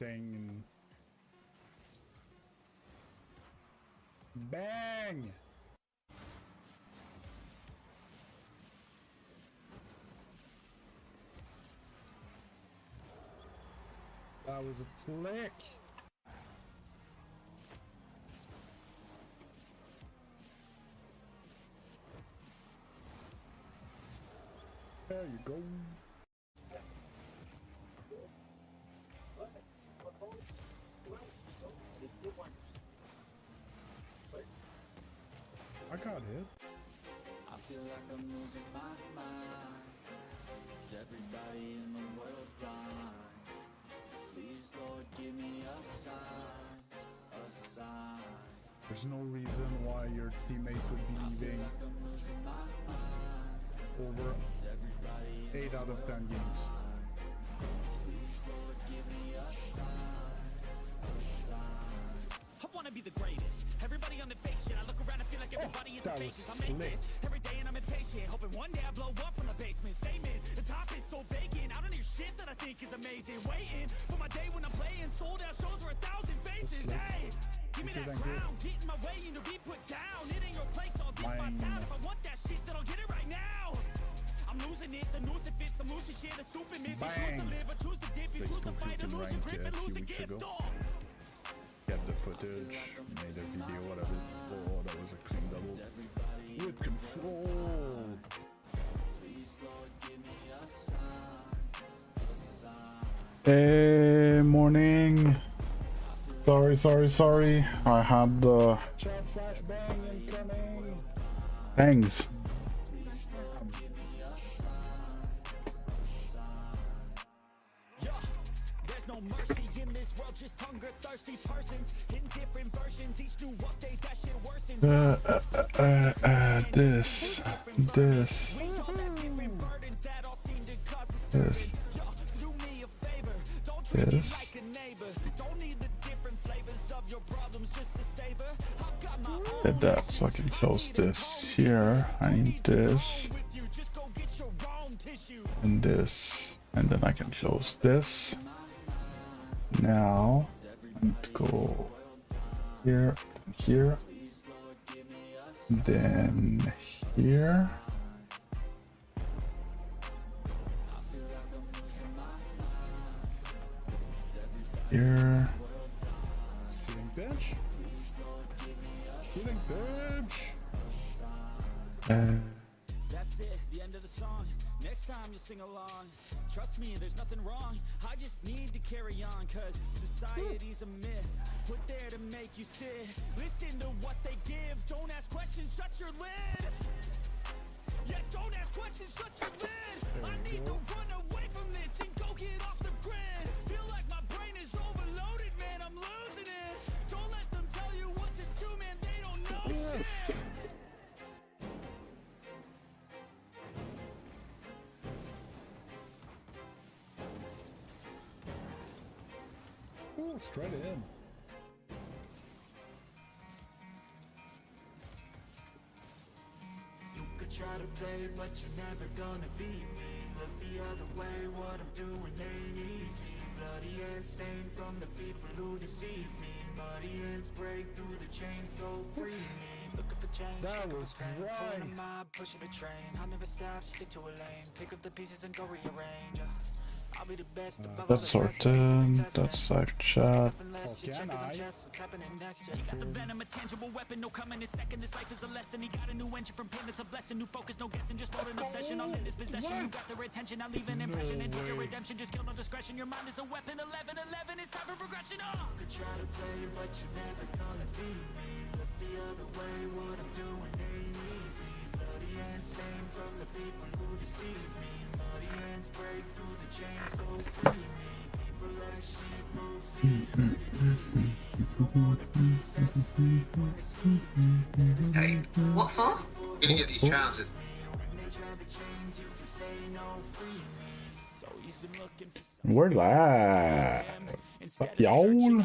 Dang. Bang! That was a click. There you go. I got hit. I feel like I'm losing my mind. Is everybody in the world blind? Please, Lord, give me a sign, a sign. There's no reason why your teammates would be leaving Like I'm losing my mind. over Is everybody 8 out of 10 games. Please, Lord, give me a sign, a sign. I wanna be the greatest. Everybody on the fake shit. I look around and feel like everybody is the that fakest. I was make slick. this every day and I'm impatient. Hoping one day I blow up from the basement. Statement, the top is so vacant. I don't hear shit that I think is amazing. Waiting for my day when I'm playing. Sold out shows for 1,000 faces. Hey, give me that crown. Get in my way and to be put down. It ain't your place, all this my town. If I want that shit, then I'll get it right now. I'm losing it, the noose it fits. I'm losing shit, a stupid myth. You choose to live, I choose to dip. You choose to fight, and lose your grip and lose a gift. Get the footage, made a video, whatever. Oh, that was a clean double. With control. Please, Lord, give me a sign, a sign. Hey, morning. Sorry. I had the flashbang incoming. Thanks. There's no mercy in this world, just hunger thirsty persons in different versions. Each new update, that shit worsens. This. Did that, so I can close this here. I need this and this, and then I can close this. Now I need to go here, here, then here. Here. Sitting bench. Sitting bench. That's it, the end of the song. Next time you sing along. Trust me, there's nothing wrong. I just need to carry on, cause society's a myth. Put there to make you sit. Listen to what they give. Don't ask questions, shut your lid. Yeah, don't ask questions, shut your lid. I need to run away from this and go get off the grid. Feel like my brain is overloaded, man, I'm losing it. Don't let them tell you what to do, man, they don't know shit. Ooh, straight in. You could try to play, but you're never gonna beat me. Look the other way, what I'm doing ain't easy. Bloody hands stained from the people who deceive me. Muddy hands break through the chains, go free me. Looking for change, That looking was for pain. right. Pulling a mob, pushing a train. I'll never stop, stick to a lane. Pick up the pieces and go rearrange. I'll be the best above all That's the rest. sorted. That's live chat. Unless you Can check 'cause I'm I? just what's happening next. He got the venom, a tangible weapon, no coming in second. This life is a lesson. He got a new engine from pain, it's a blessing. New focus, no guessing, just hold an obsession on in his possession. You got their attention, I leave an impression and take your redemption. Just kill no discretion. Your mind is a weapon. 11-11, it's time for progression. Could try to play, but you're never gonna beat me. Look the other way, what I'm doing ain't easy. Bloody hands stained from the people who deceive me. Muddy hands break through the chains, go free me. People like sheep move feet. Okay, what for? You're gonna get these trousers. We're live. Fuck y'all.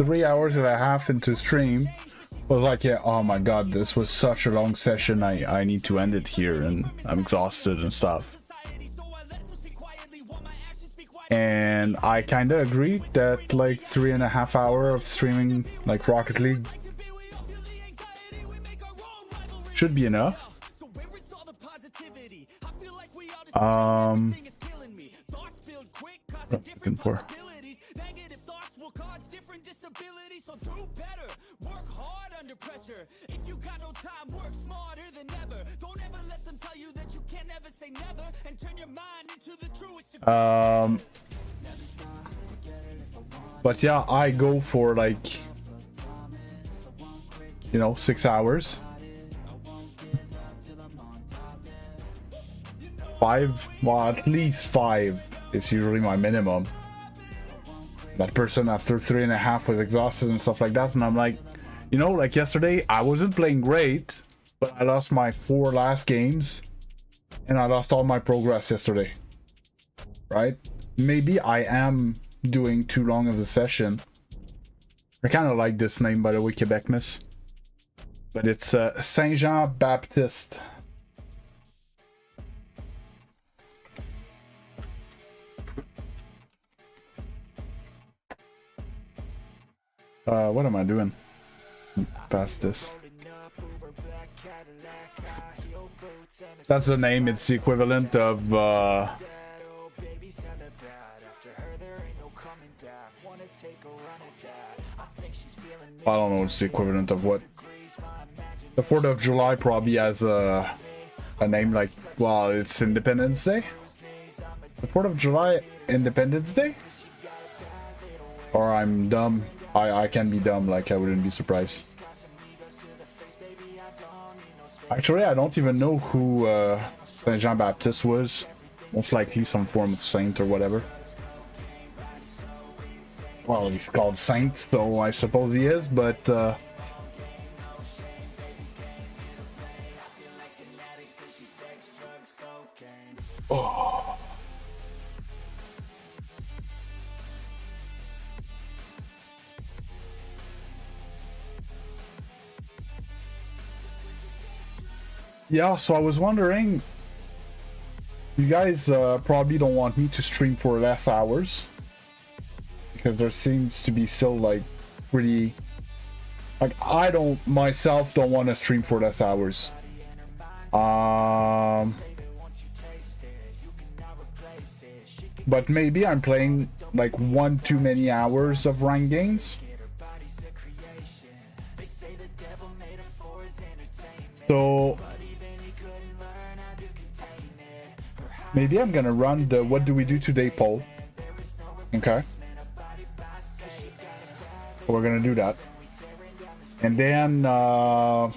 3 hours and a half into stream, I was like, yeah, oh my god, this was such a long session. I need to end it here, and I'm exhausted and stuff. And I kind of agreed that like 3.5 hours of streaming like Rocket League should be enough. Looking for. But yeah, I go for like, you know, 6 hours. 5, well, at least 5 is usually my minimum. That person after 3.5 was exhausted and stuff like that, and I'm like, you know, like yesterday I wasn't playing great, but I lost my 4 last games and I lost all my progress yesterday, right? Maybe I am doing too long of a session. I kind of like this name, by the way, Quebecmas, but it's Saint Jean Baptiste. What am I doing? Past this. That's the name. It's the equivalent of I don't know. It's the equivalent of what? The 4th of July probably has a name like, well, it's Independence Day. The 4th of July, Independence Day? Or I'm dumb. I can be dumb, like I wouldn't be surprised. Actually, I don't even know who Saint Jean Baptiste was. Most likely some form of saint or whatever. Well, he's called Saint, so I suppose he is, but oh. Yeah, so I was wondering, you guys probably don't want me to stream for less hours, because there seems to be still like pretty, like I don't myself don't want to stream for less hours. But maybe I'm playing like 1 too many hours of ranked games. So maybe I'm gonna run the what do we do today poll. Okay. We're gonna do that. And then I'm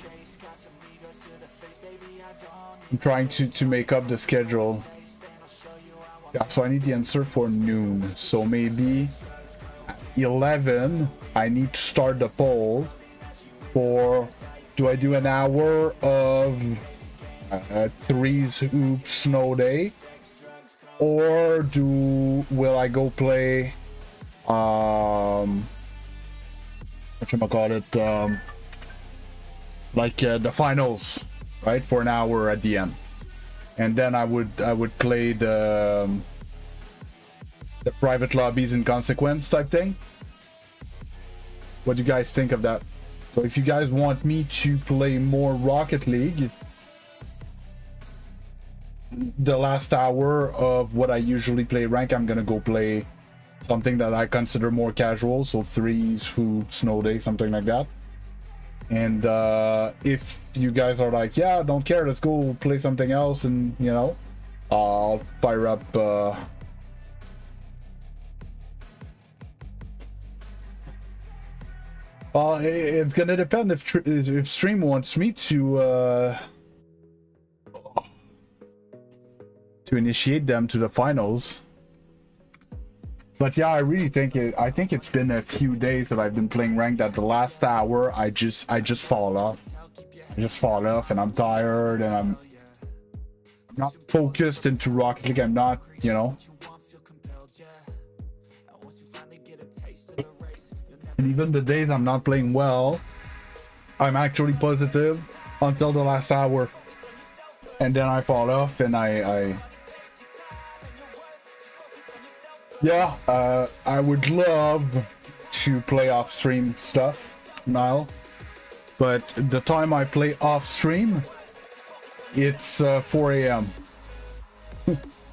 trying to make up the schedule. Yeah, so I need the answer for noon. So maybe 11 I need to start the poll for, do I do an hour of threes hoops snow day, or will I go play whatchamacallit, like the finals, right, for an hour at the end, and then I would play the private lobbies in consequence type thing. What do you guys think of that? So if you guys want me to play more Rocket League, the last hour of what I usually play rank, I'm gonna go play something that I consider more casual, so threes, hoops, snow day, something like that. And if you guys are like, yeah, don't care, let's go play something else, and you know, I'll fire up well, it's gonna depend if stream wants me to initiate them to the finals. But yeah, I really think I think it's been a few days that I've been playing ranked. At the last hour, I just fall off. I just fall off, and I'm tired, and I'm not focused into Rocket League. I'm not, you know. And even the days I'm not playing well, I'm actually positive until the last hour. And then I fall off and yeah, I would love to play off stream stuff, Niall. But the time I play off stream, it's 4 a.m.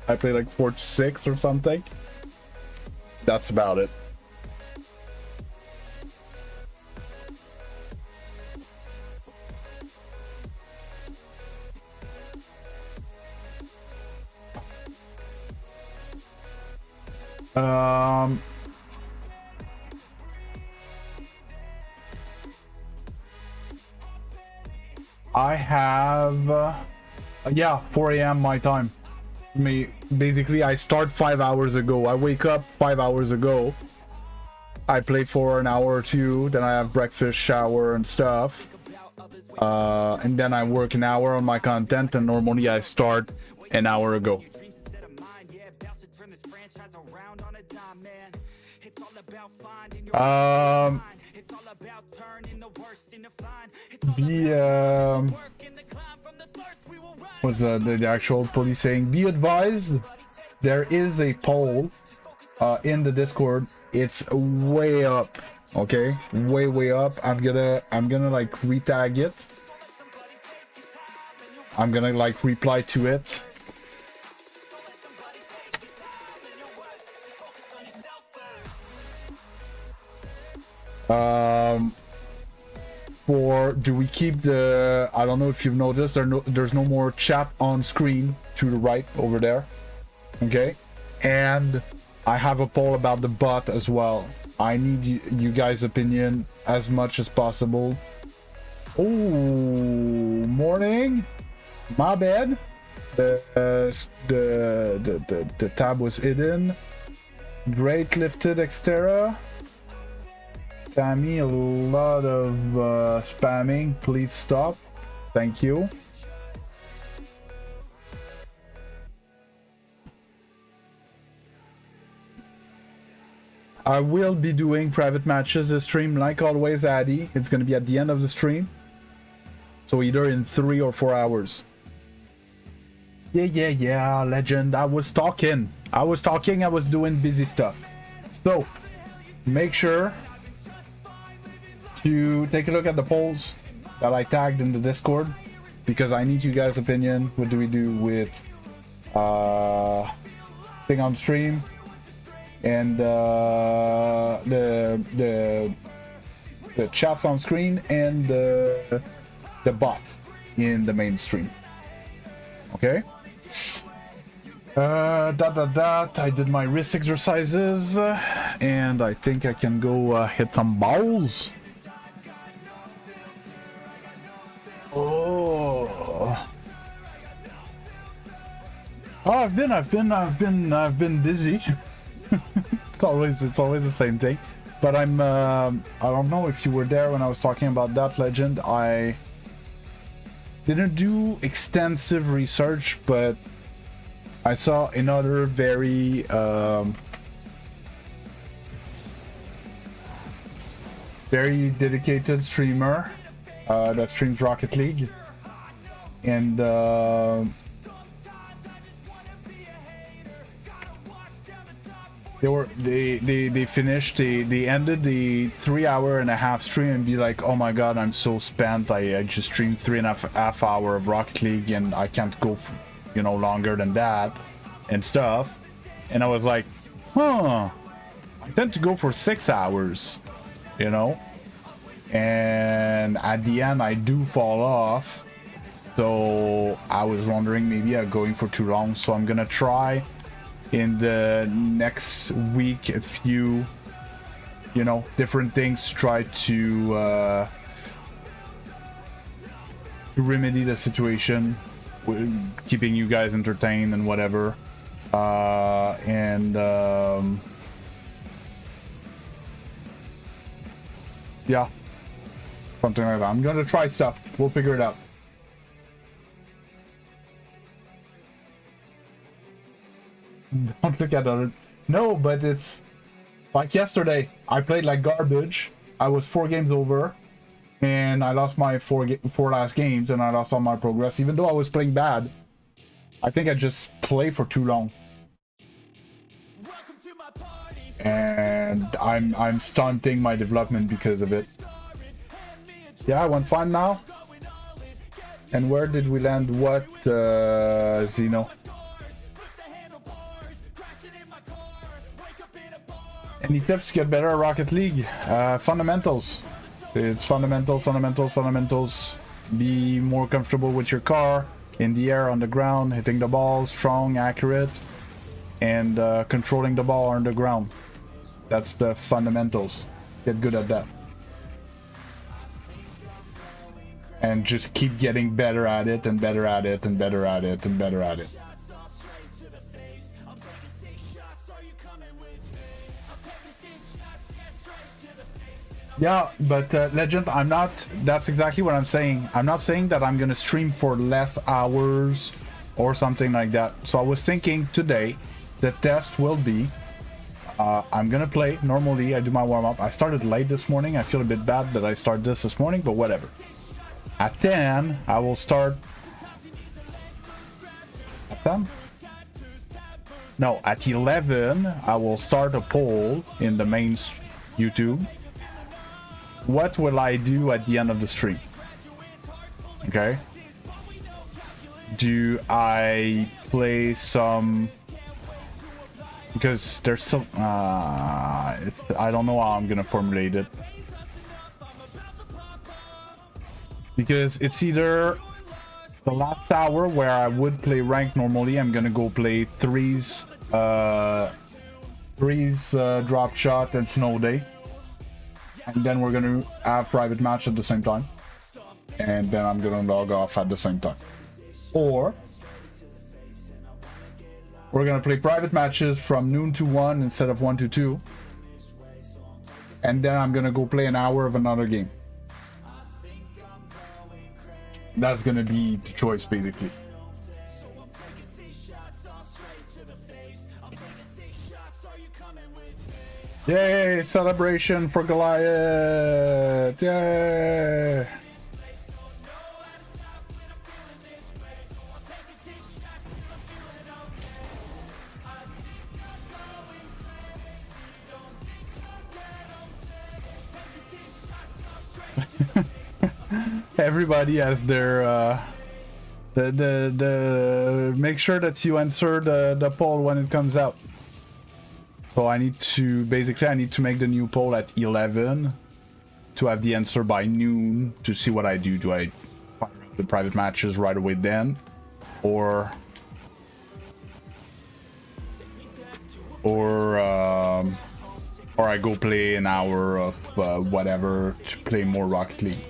I play like 4 to 6 or something. That's about it. I have yeah, 4 a.m. my time. Basically I start 5 hours ago. I wake up 5 hours ago. I play for an hour or two, then I have breakfast, shower and stuff, and then I work an hour on my content, and normally I start an hour ago. What's the actual police saying? Be advised, there is a poll in the Discord. It's way up, okay? Way up. I'm gonna like retag it. I'm gonna like reply to it. Do we keep the, I don't know if you've noticed, there's no more chat on screen to the right over there, okay? And I have a poll about the bot as well. I need you guys' opinion as much as possible. Oh, morning, my bad. The tab was hidden. Great lifted Xterra. Sammy, a lot of spamming. Please stop. Thank you. I will be doing private matches this stream, like always, Addy. It's going to be at the end of the stream. So either in 3 or 4 hours. Yeah, Legend. I was talking. I was doing busy stuff. So, make sure to take a look at the polls that I tagged in the Discord, because I need you guys' opinion. What do we do with thing on stream and the chats on screen and the bot in the mainstream? Okay. I did my wrist exercises and I think I can go hit some balls. Oh, I've been busy. it's always the same thing. But I don't know if you were there when I was talking about that, Legend. I didn't do extensive research, but I saw another very very dedicated streamer that streams Rocket League, and they finished, they ended the 3.5-hour stream and be like, oh my god, I'm so spent, I just streamed 3.5 hours of Rocket League and I can't go longer than that and stuff. And I was like, I tend to go for 6 hours, and at the end I do fall off. So I was wondering, maybe I'm going for too long. So I'm gonna try in the next week a few different things to try to remedy the situation, keeping you guys entertained and whatever, yeah, something like that. I'm gonna try stuff. We'll figure it out. Don't look at other. No, but it's Like yesterday, I played like garbage. I was 4 games over, and I lost my four last games, and I lost all my progress. Even though I was playing bad, I think I just played for too long, and I'm stunting my development because of it. Yeah, I went fine now. And where did we land? What, Zeno? Any tips to get better at Rocket League? Fundamentals. It's fundamentals. Be more comfortable with your car, in the air, on the ground, hitting the ball, strong, accurate, and controlling the ball on the ground. That's the fundamentals. Get good at that. And just keep getting better at it, and better at it, and better at it, and better at it. Yeah, but Legend, I'm not, that's exactly what I'm saying. I'm not saying that I'm gonna stream for less hours or something like that. So I was thinking today, the test will be, I'm gonna play, normally I do my warm-up. I started late this morning, I feel a bit bad that I started this morning, but whatever. At 10, I will start, at 10? No, at 11, I will start a poll in the main YouTube. What will I do at the end of the stream? Okay. Do I play some? Because there's some. I don't know how I'm gonna formulate it. Because it's either the last hour where I would play rank normally. I'm gonna go play threes drop shot and snow day. And then we're gonna have private match at the same time, and then I'm gonna log off at the same time. Or we're gonna play private matches from noon to 1 instead of 1 to 2, and then I'm gonna go play an hour of another game. That's gonna be the choice, basically. Yay! Celebration for Goliath! Yay! Everybody has their the make sure that you answer the poll when it comes out. So I need to make the new poll at 11 to have the answer by noon to see what I do. Do I fire up the private matches right away then, or I go play an hour of whatever to play more Rocket League.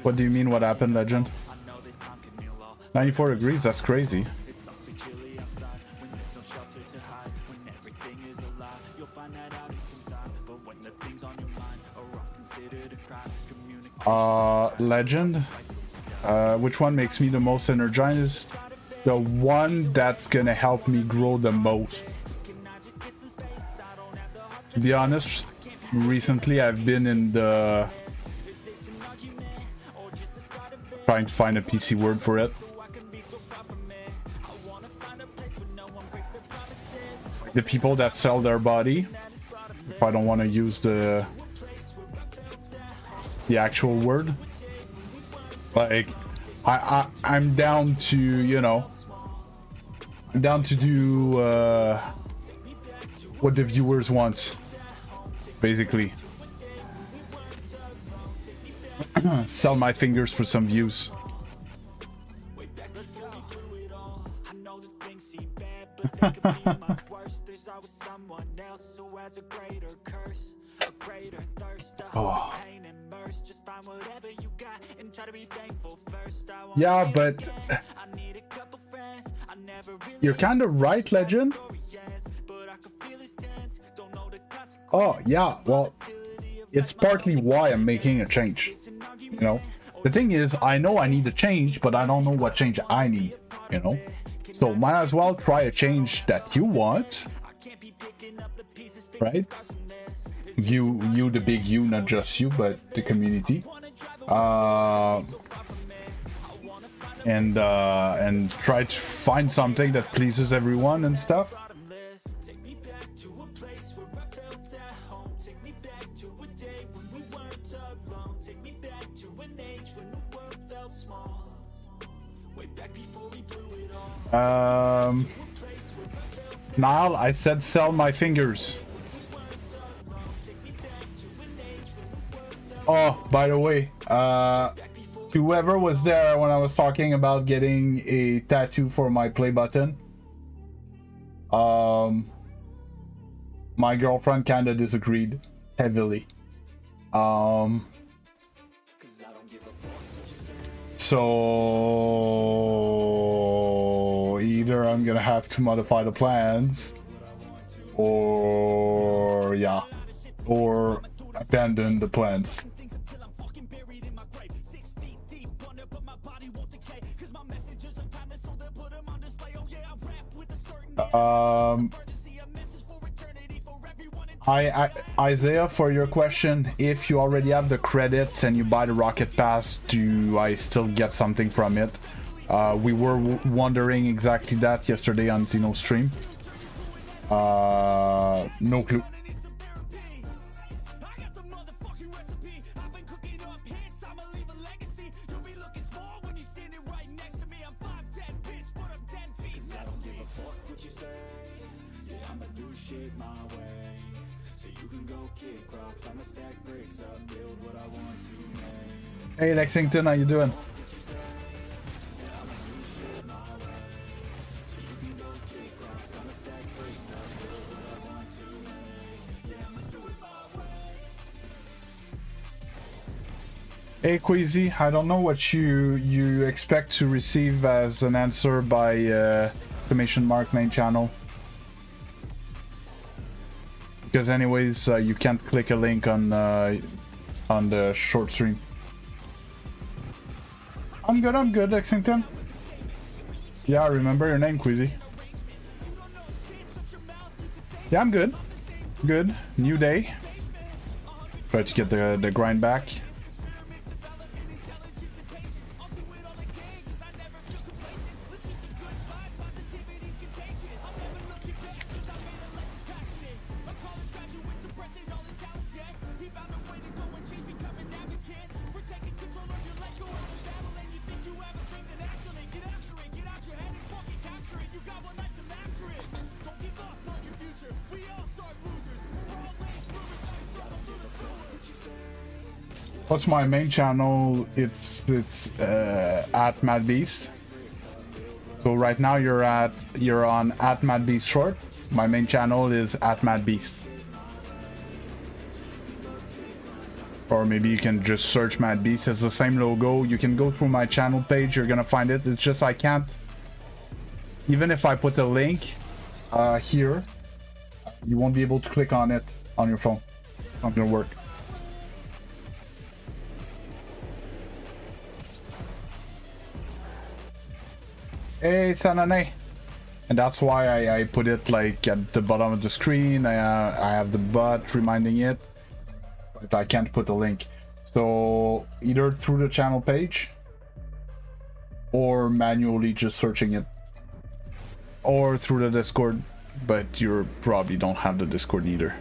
What do you mean, what happened, Legend? 94 degrees, that's crazy. Legend? Which one makes me the most energized? The one that's gonna help me grow the most. To be honest, recently I've been in the... trying to find a PC word for it. The people that sell their body. If I don't want to use the actual word. Like, I'm down to, you know, I'm down to do what the viewers want, basically. Sell my fingers for some views. I know that things seem bad, but they could be much worse. There's always someone else who has a greater curse, a greater thirst, a hope in pain and mercy. Just find whatever you got and try to be thankful first. I won't Yeah, feel but again. I need a couple friends. I never really you're kind of right, Legend. but I can feel his tense. Don't know the consequences. Oh, yeah, well, it's partly why I'm making a change. You know, the thing is, I know I need a change, but I don't know what change I need, you know? So might as well try a change that you want, right? You, the big you, not just you, but the community. And try to find something that pleases everyone and stuff. Take me back to a place where I felt at home. Take me back to a day when we weren't alone. Take me back to an age when the world felt small. Way back before we blew it all. Niall, I said sell my fingers. Oh, by the way, whoever was there when I was talking about getting a tattoo for my play button, my girlfriend kinda disagreed heavily. So either I'm gonna have to modify the plans, or yeah, or abandon the plans. Isaiah, for your question, if you already have the credits and you buy the Rocket Pass, do I still get something from it? We were wondering exactly that yesterday on Zeno's stream. No clue. Hey Lexington, how you doing? Hey Queasy, I don't know what you expect to receive as an answer by exclamation mark main channel. Because anyways, you can't click a link on the short stream. I'm good, Lexington. Yeah, I remember your name, Queasy. Yeah, I'm good. Good. New day. Try to get the grind back. What's my main channel? It's at MadBeast. So right now you're on at MadBeast Short. My main channel is at MadBeast. Or maybe you can just search MadBeast. It's the same logo. You can go through my channel page. You're gonna find it. It's just I can't. Even if I put the link here, you won't be able to click on it on your phone. It's not gonna work. Hey, Sanane. And that's why I put it like at the bottom of the screen. I have the bot reminding it, but I can't put the link. So either through the channel page or manually just searching it, or through the Discord, but you probably don't have the Discord either.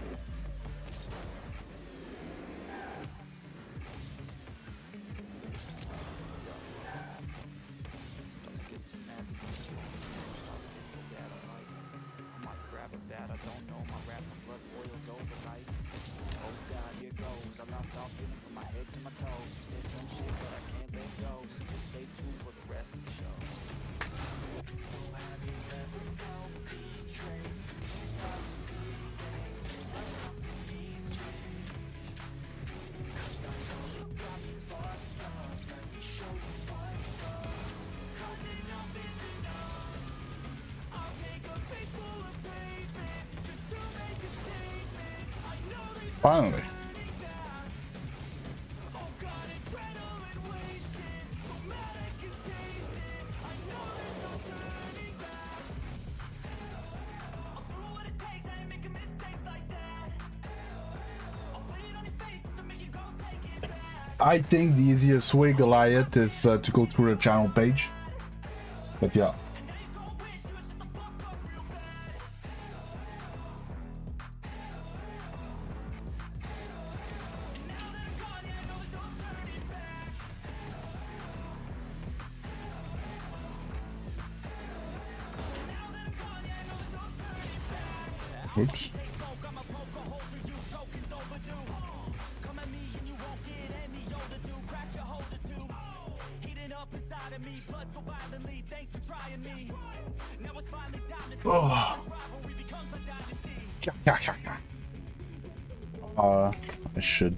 Finally. I think the easiest way, Goliath, is to go through the channel page. But yeah. Oops. Oh. I should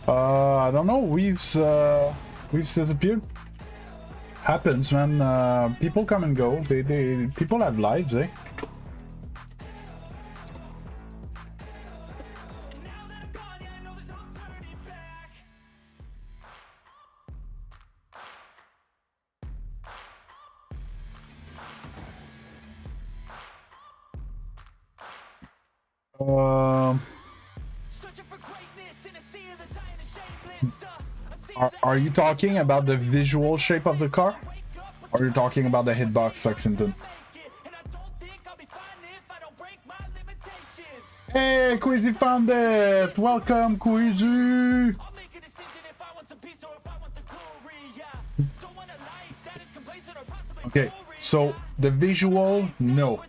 I don't know, we've disappeared. Happens, man. People come and go. People have lives, eh? Are you talking about the visual shape of the car? Or are you talking about the hitbox, Lexington? Hey, Queasy found it! Welcome, Queasy! Okay, so the visual, no.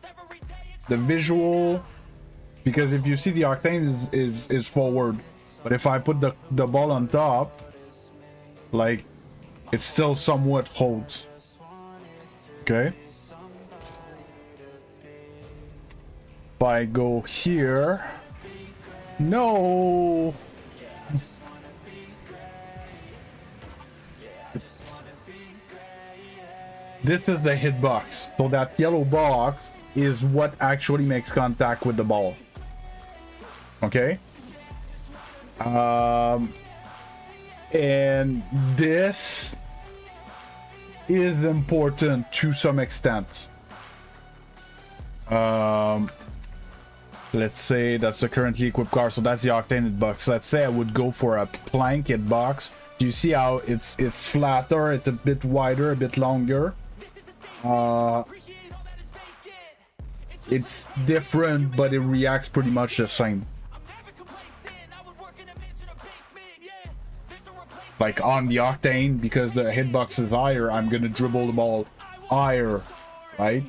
The visual, because if you see the octane is forward, but if I put the ball on top, like, it still somewhat holds. Okay. If I go here, no. This is the hitbox. So that yellow box is what actually makes contact with the ball. Okay. And this is important to some extent. Let's say that's the currently equipped car, so that's the octane hitbox. Let's say I would go for a plank hitbox. Do you see how it's flatter, it's a bit wider, a bit longer? It's different, but it reacts pretty much the same. Like on the octane, because the hitbox is higher, I'm gonna dribble the ball higher, right?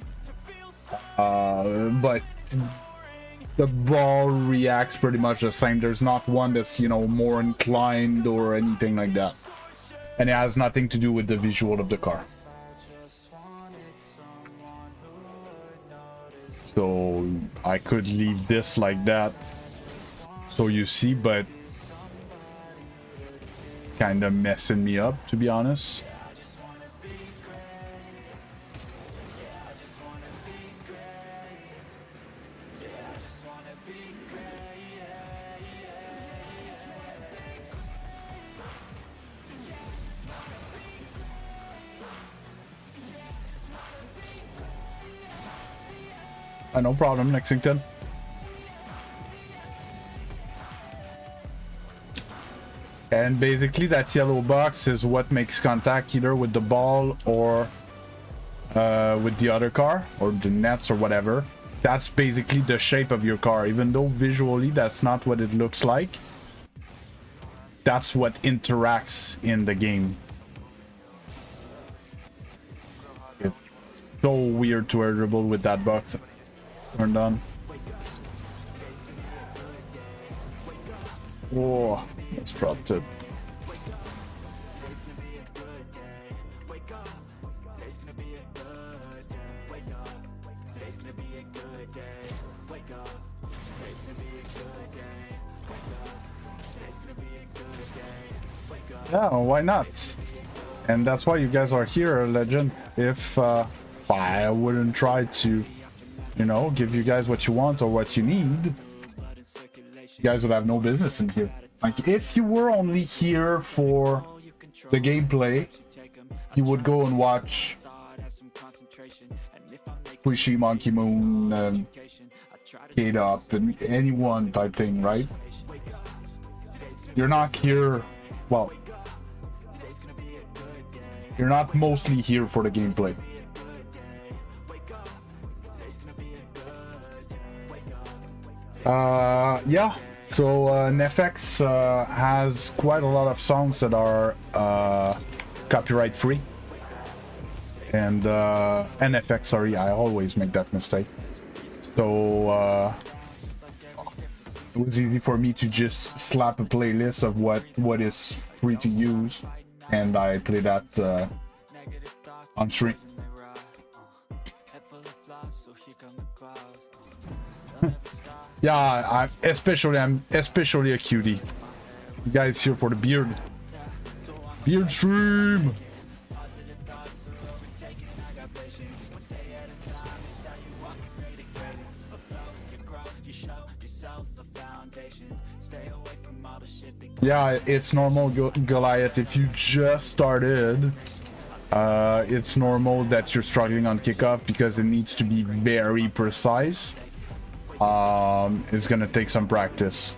But the ball reacts pretty much the same. There's not one that's, you know, more inclined or anything like that. And it has nothing to do with the visual of the car. So I could leave this like that, so you see, but kind of messing me up, to be honest. No problem, Lexington. And basically that yellow box is what makes contact either with the ball or with the other car or the nets or whatever. That's basically the shape of your car, even though visually that's not what it looks like. That's what interacts in the game. It's so weird to air dribble with that box turned on. Oh, let's drop it. Yeah, why not? And that's why you guys are here, Legend. If I wouldn't try to, you know, give you guys what you want or what you need, you guys would have no business in here. Like, if you were only here for the gameplay, you would go and watch Pushy, Monkey Moon, and Kate Up, and anyone type thing, right? You're not here, well, you're not mostly here for the gameplay. Yeah, so NFX has quite a lot of songs that are copyright free. And NFX, sorry, I always make that mistake. So it was easy for me to just slap a playlist of what is free to use, and I play that on stream. Yeah, I'm especially a cutie. You guys here for the beard stream. Yeah, it's normal, Goliath. If you just started, it's normal that you're struggling on kickoff because it needs to be very precise. It's gonna take some practice.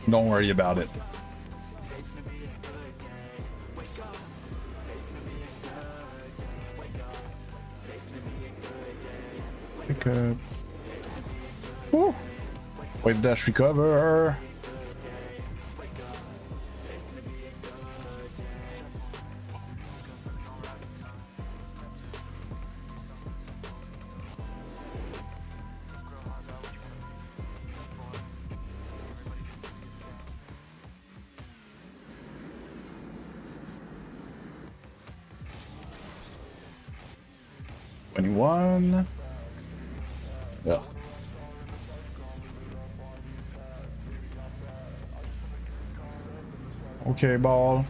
Don't worry about it. Pick up. Woo. Wave dash recover. $21. Yeah. Okay, ball.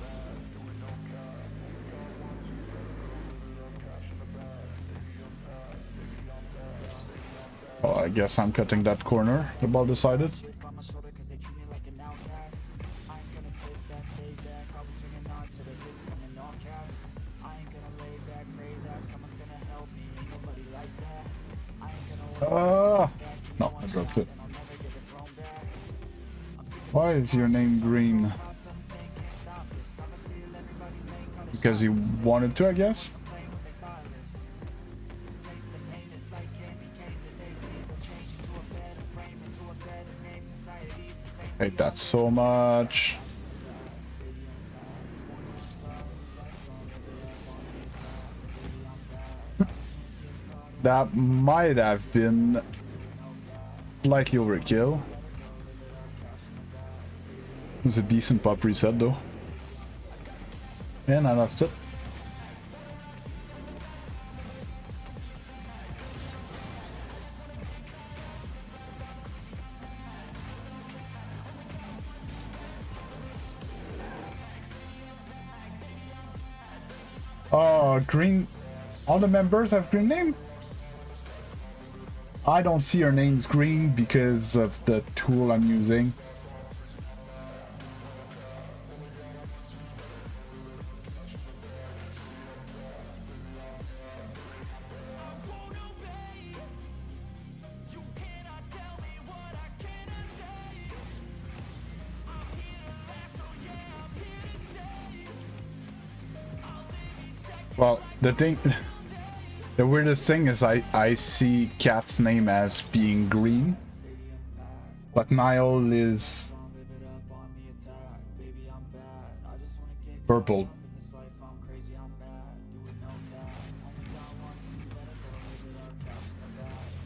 Oh, I guess I'm cutting that corner. The ball decided. No, I dropped it. Why is your name green? Because you wanted to, I guess? Hate that so much. That might have been slightly overkill. It was a decent pop reset though. And I lost it. Oh, green. All the members have green name? I don't see your names green because of the tool I'm using. Well, the weirdest thing is I see Cat's name as being green, but Niall is purple.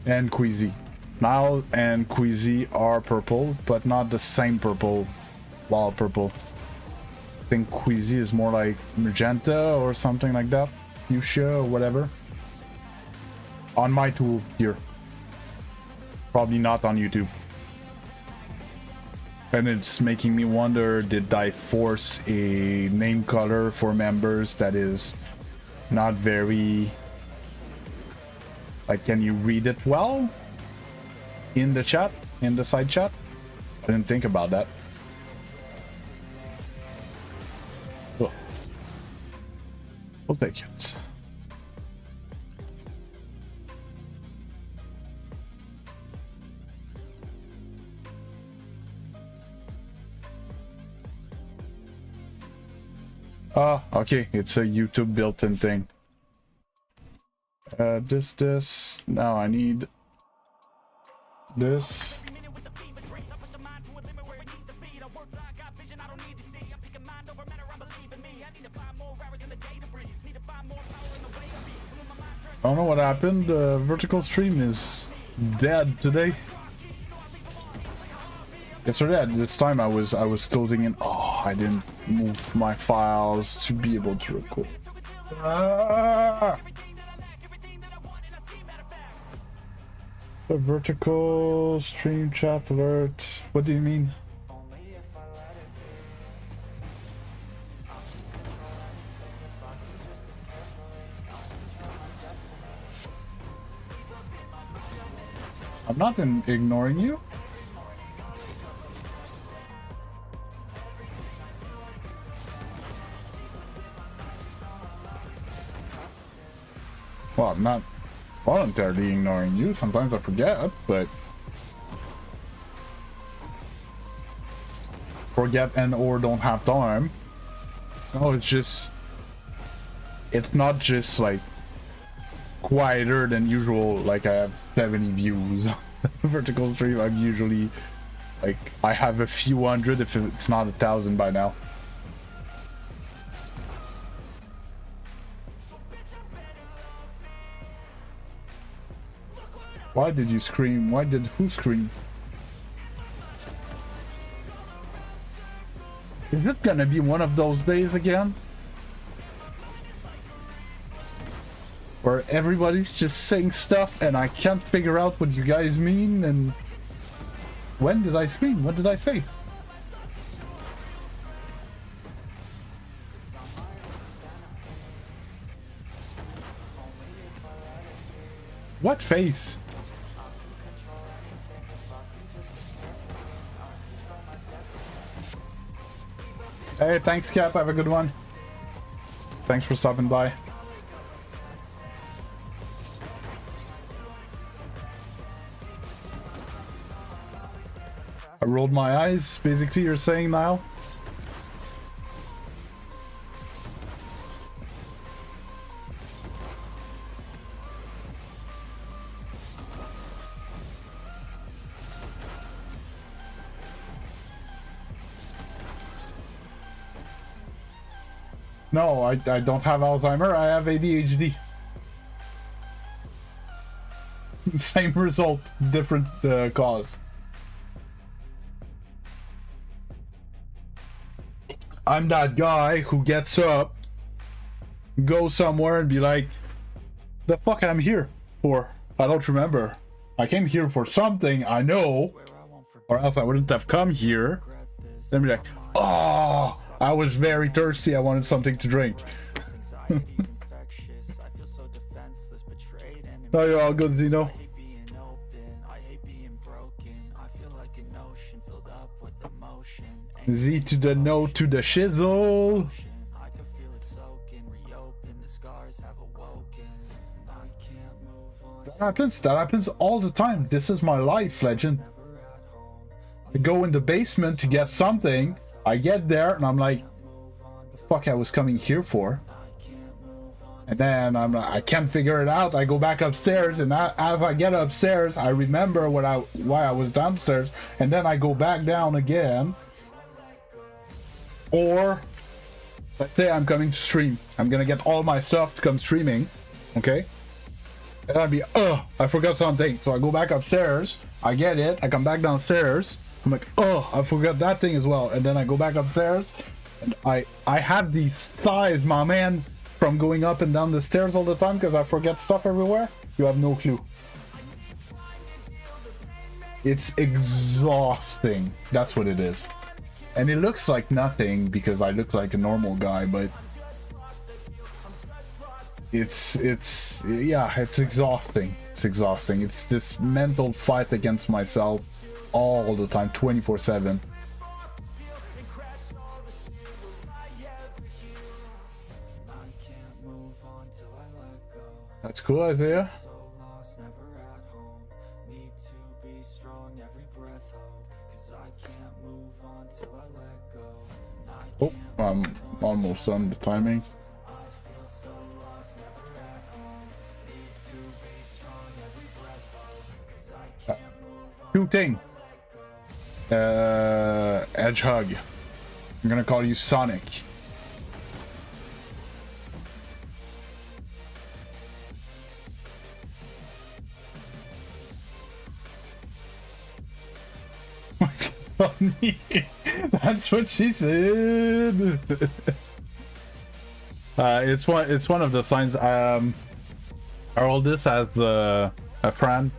And Queasy. Nile and Queasy are purple, but not the same purple. Wild purple. I think Queasy is more like magenta or something like that. Fuchsia or whatever. On my tool here. Probably not on YouTube. And it's making me wonder, did I force a name color for members that is not very... Like, can you read it well? In the chat? In the side chat? I didn't think about that. Oh. We'll take it. Ah, okay, it's a YouTube built-in thing. This. Now I need this. I don't know what happened. The vertical stream is dead today. Yesterday at this time I was closing in. Oh, I didn't move my files to be able to record. Ah! The vertical stream chat alert. What do you mean? I'm not ignoring you. Well, I'm not voluntarily ignoring you. Sometimes I forget, but forget and or don't have time. No, it's not just like quieter than usual. Like I have 70 views on the vertical stream. I'm usually like I have a few hundred if it's not 1,000 by now. Why did you scream? Who scream? Is it gonna be one of those days again? Where everybody's just saying stuff and I can't figure out what you guys mean, and when did I scream? What did I say? What face? Hey, thanks Cap, have a good one. Thanks for stopping by. I rolled my eyes, basically you're saying, Niall? No, I don't have Alzheimer, I have ADHD. Same result, different cause. I'm that guy who gets up, goes somewhere and be like, the fuck I'm here for? I don't remember. I came here for something, I know, or else I wouldn't have come here. Then be like, oh, I was very thirsty, I wanted something to drink. No, you're all good, Zeno. Z to the no to the shizzle. That happens all the time. This is my life, Legend. I go in the basement to get something. I get there and I'm like, the fuck I was coming here for? And then I can't figure it out. I go back upstairs, and as I get upstairs, I remember why I was downstairs, and then I go back down again. Or let's say I'm coming to stream. I'm gonna get all my stuff to come streaming, okay? And I'd be, I forgot something. So I go back upstairs, I get it, I come back downstairs, I'm like, I forgot that thing as well. And then I go back upstairs, and I have these thighs, my man, from going up and down the stairs all the time because I forget stuff everywhere. You have no clue. It's exhausting. That's what it is. And it looks like nothing because I look like a normal guy, but it's exhausting. It's exhausting. It's this mental fight against myself all the time, 24/7. That's cool, Isaiah. Oh, I'm almost on the timing. Shooting. Edge hug. I'm gonna call you Sonic. That's what she said. It's one of the signs. Our oldest has a friend,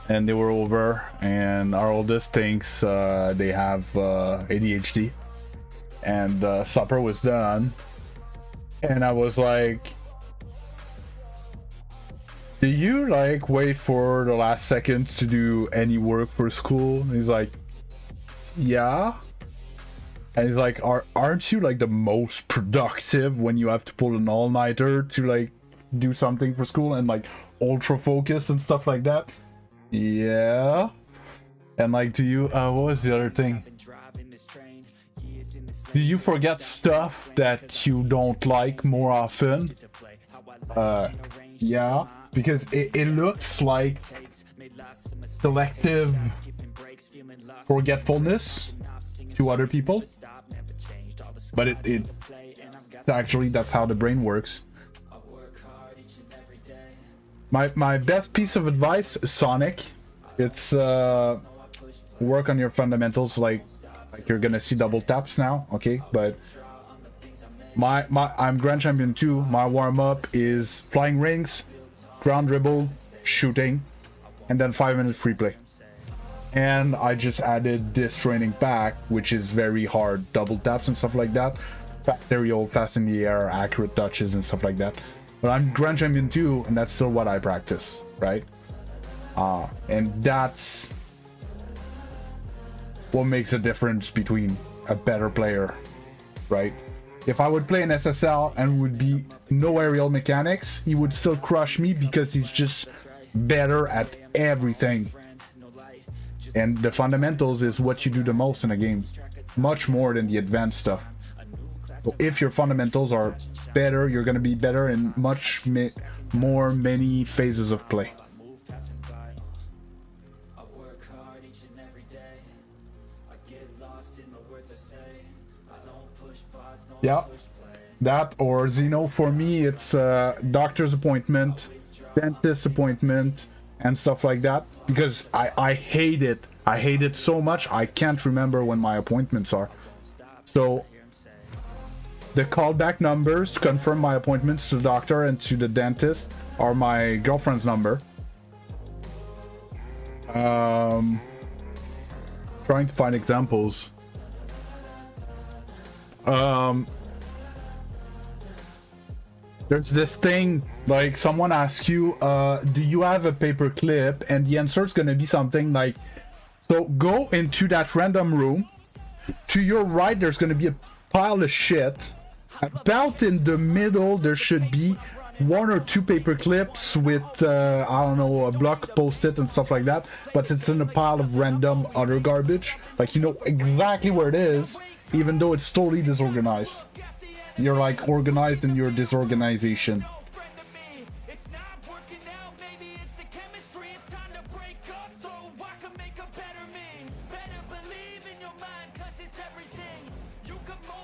and they were over, and our oldest thinks they have ADHD, and supper was done, and I was like, do you like wait for the last seconds to do any work for school? And he's like, yeah. And he's like, aren't you like the most productive when you have to pull an all-nighter to like do something for school and like ultra focus and stuff like that? Yeah. And like, do you what was the other thing? Do you forget stuff that you don't like more often? Yeah, because it looks like selective forgetfulness to other people, but it's actually, that's how the brain works. My best piece of advice, Sonic, it's work on your fundamentals. Like you're gonna see double taps now, okay? But I'm Grand Champion 2. My warm-up is flying rings, ground dribble, shooting, and then 5-minute free play. And I just added this training back, which is very hard, double taps and stuff like that, aerial, fast in the air, accurate touches and stuff like that. But I'm Grand Champion 2, and that's still what I practice, right? And that's what makes a difference between a better player, right? If I would play an SSL and would be no aerial mechanics, he would still crush me because he's just better at everything. And the fundamentals is what you do the most in a game, much more than the advanced stuff. So if your fundamentals are better, you're going to be better in much more many phases of play. Yeah, that or Xeno. For me, it's doctor's appointment, dentist appointment, and stuff like that, because I hate it. I hate it so much I can't remember when my appointments are. So the callback numbers to confirm my appointments to the doctor and to the dentist are my girlfriend's number. Trying to find examples. There's this thing, like someone asks you, do you have a paper clip? And the answer is going to be something like, so go into that random room. To your right, there's going to be a pile of shit. About in the middle, there should be 1 or 2 paper clips with, I don't know, a block post-it and stuff like that. But it's in a pile of random other garbage. Like, you know exactly where it is, even though it's totally disorganized. You're like organized in your disorganization.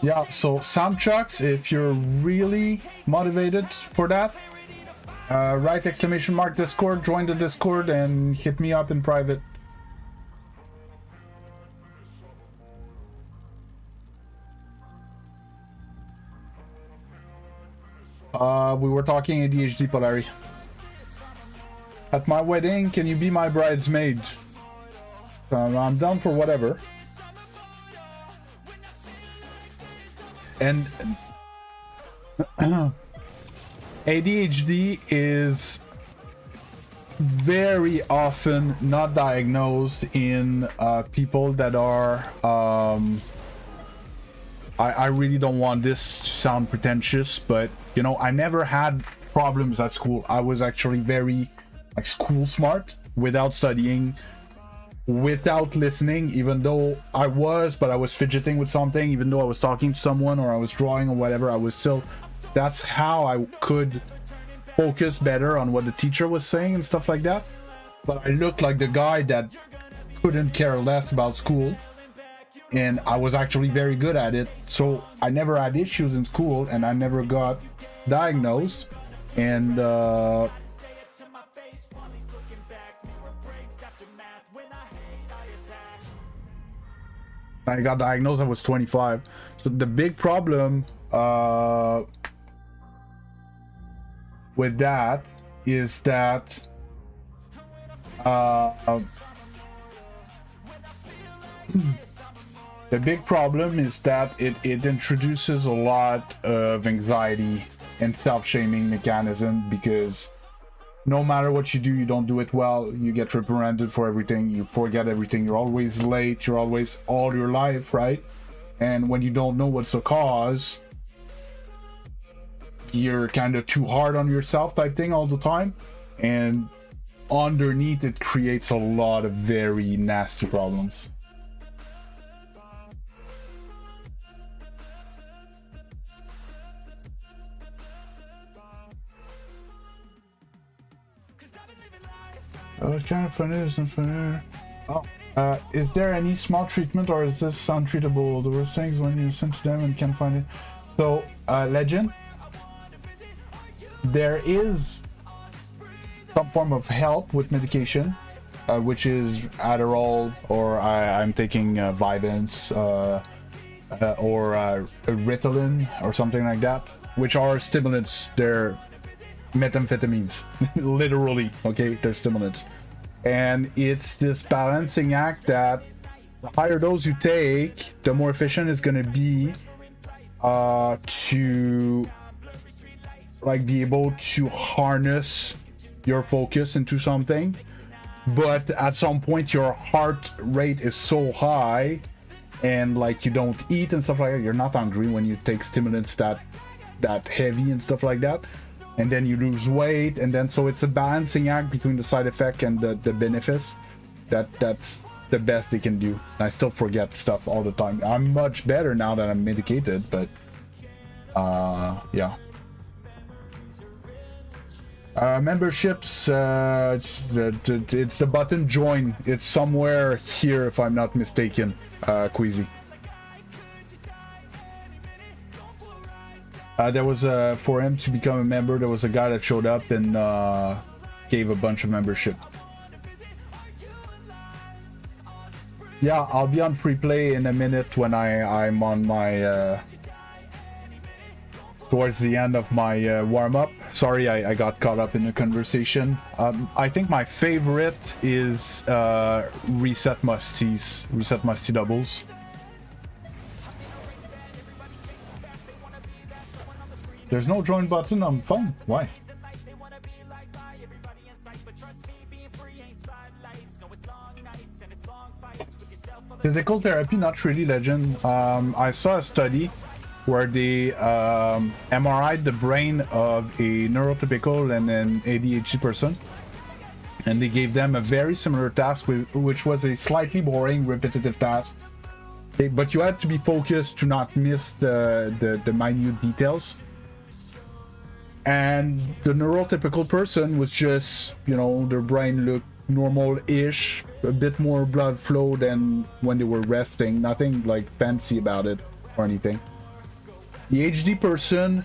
Yeah, so sound chucks, if you're really motivated for that, Write exclamation mark Discord, join the Discord, and hit me up in private. We were talking ADHD, Polari. At my wedding, can you be my bridesmaid? I'm down for whatever. And ADHD is very often not diagnosed in people that are I really don't want this to sound pretentious, but you know, I never had problems at school. I was actually very like school smart without studying, without listening, even though I was fidgeting with something, even though I was talking to someone or I was drawing or whatever, I was still, that's how I could focus better on what the teacher was saying and stuff like that. But I looked like the guy that couldn't care less about school, and I was actually very good at it. So I never had issues in school, and I never got diagnosed. And I got diagnosed, I was 25. So the big problem with that is that the big problem is that it introduces a lot of anxiety and self-shaming mechanism, because no matter what you do, you don't do it well, you get reprimanded for everything, you forget everything, you're always late, you're always all your life, right? And when you don't know what's the cause, you're kind of too hard on yourself type thing all the time, and underneath it creates a lot of very nasty problems. Oh, it's kind of funny, isn't funny. Oh, is there any small treatment, or is this untreatable? The worst things when you listen to them and can't find it. So, Legend, there is some form of help with medication, which is Adderall, or I'm taking Vyvanse, or Ritalin, or something like that, which are stimulants. They're methamphetamines, literally, okay? They're stimulants. And it's this balancing act that the higher dose you take, the more efficient it's going to be to like be able to harness your focus into something. But at some point your heart rate is so high, and like you don't eat and stuff like that, you're not hungry when you take stimulants that heavy and stuff like that, and then you lose weight, and then so it's a balancing act between the side effect and the benefits. That's the best they can do. I still forget stuff all the time. I'm much better now that I'm medicated, but yeah. Memberships, it's the button join. It's somewhere here if I'm not mistaken, Queasy. There was for him to become a member, there was a guy that showed up and gave a bunch of membership. Yeah, I'll be on free play in a minute when I'm on my towards the end of my warm-up. Sorry, I got caught up in the conversation. I think my favorite is Reset Musty doubles. There's no join button on phone. Why? Physical therapy, not really, Legend. I saw a study where they MRI'd the brain of a neurotypical and an ADHD person, and they gave them a very similar task, which was a slightly boring, repetitive task. Okay, but you had to be focused to not miss the minute details. And the neurotypical person was just, you know, their brain looked normal-ish, a bit more blood flow than when they were resting. Nothing like fancy about it or anything. The HD person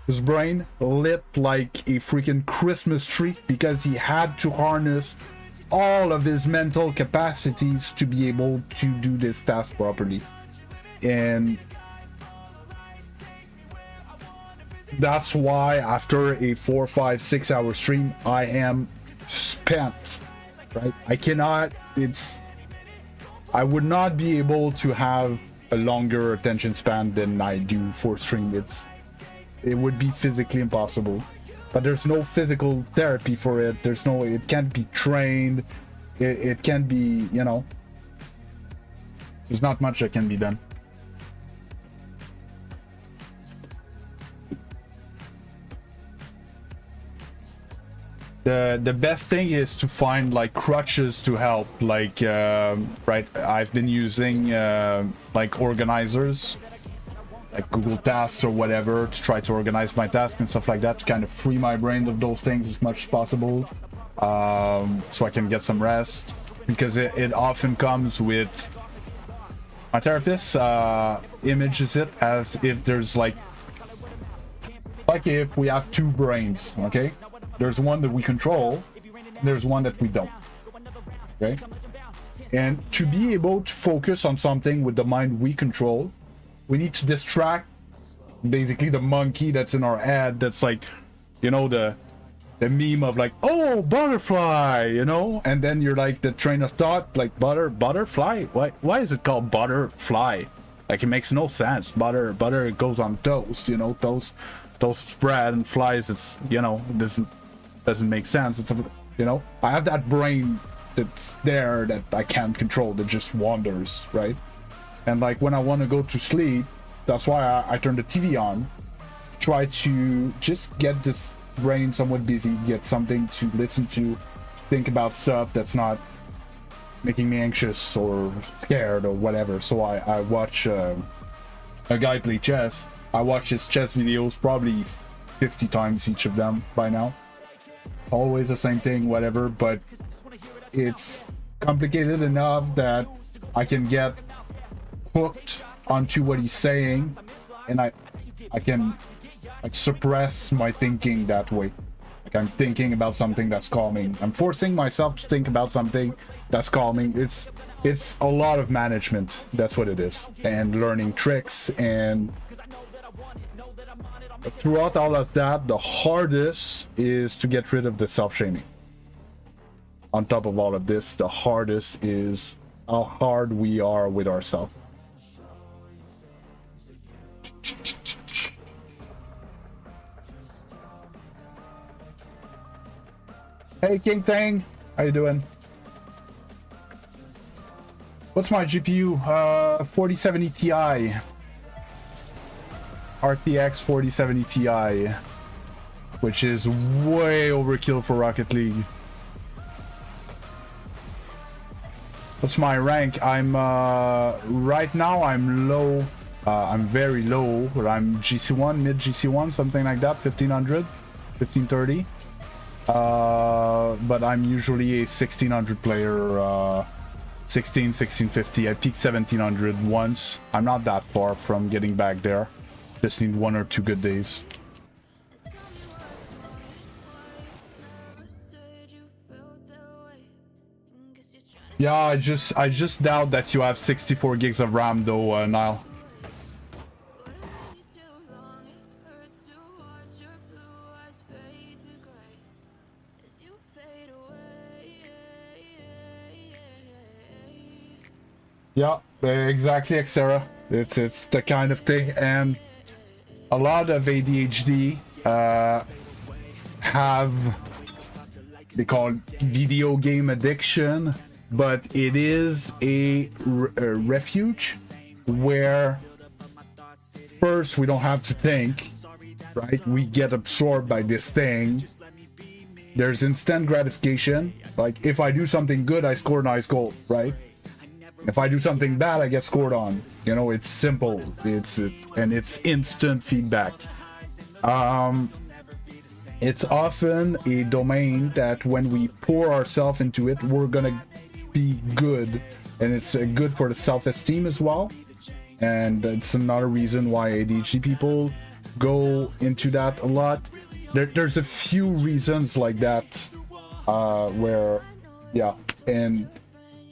His brain lit like a freaking Christmas tree because he had to harness all of his mental capacities to be able to do this task properly. And that's why after a 4, 5, 6 hour stream, I am spent, right? I would not be able to have a longer attention span than I do for stream. It would be physically impossible. But there's no physical therapy for it. It can't be trained. It can't be, you know, there's not much that can be done. The best thing is to find like crutches to help, like right, I've been using like organizers like Google Tasks or whatever to try to organize my tasks and stuff like that, to kind of free my brain of those things as much as possible, so I can get some rest, because it often comes with, my therapist images it as if there's like if we have two brains, okay? There's one that we control, there's one that we don't, okay? And to be able to focus on something with the mind we control, we need to distract basically the monkey that's in our head, that's like, you know, the meme of like, oh, butterfly, you know? And then you're like, the train of thought, like, butterfly? Why is it called butterfly? Like, it makes no sense. Butter goes on toast, you know, toast spread, and flies, it's, you know, doesn't make sense. It's, you know, I have that brain that's there that I can't control, that just wanders, right? And like when I want to go to sleep, that's why I turn the TV on, try to just get this brain somewhat busy, get something to listen to, think about stuff that's not making me anxious or scared or whatever. So I watch a guy play chess. I watch his chess videos probably 50 times each of them by now. It's always the same thing, whatever, but it's complicated enough that I can get hooked onto what he's saying, and I can like suppress my thinking that way. Like, I'm thinking about something that's calming. I'm forcing myself to think about something that's calming. It's a lot of management. That's what it is. And learning tricks, and throughout all of that, the hardest is to get rid of the self-shaming. On top of all of this, the hardest is how hard we are with ourselves. Hey King Tang, how you doing? What's my GPU? 4070 Ti. RTX 4070 Ti, which is way overkill for Rocket League. What's my rank? I'm right now I'm low. I'm very low, but I'm GC1, mid GC1, something like that, 1500, 1530. But I'm usually a 1600 player, 1650. I peaked 1700 once. I'm not that far from getting back there. Just need 1 or 2 good days. Yeah, I just doubt that you have 64 gigs of RAM though, Nile. Yeah, exactly, Xera. It's the kind of thing, and a lot of ADHD have, they call it video game addiction, but it is a refuge where first we don't have to think, right? We get absorbed by this thing. There's instant gratification. Like if I do something good, I score a nice goal, right? If I do something bad, I get scored on. You know, it's simple. And it's instant feedback. It's often a domain that when we pour ourselves into it, we're gonna be good, and it's good for the self-esteem as well. And it's another reason why ADHD people go into that a lot. There's a few reasons like that, where, yeah, and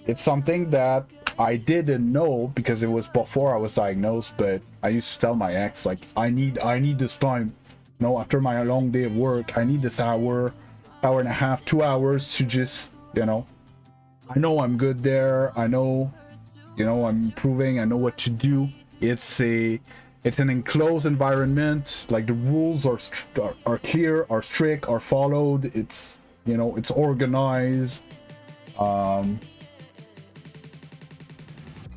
it's something that I didn't know because it was before I was diagnosed, but I used to tell my ex, like, I need this time, you know, after my long day of work, I need this hour and a half, 2 hours to just, you know, I know I'm good there, I know, you know, I'm improving, I know what to do. It's an enclosed environment, like the rules are clear, are strict, are followed. It's, you know, it's organized.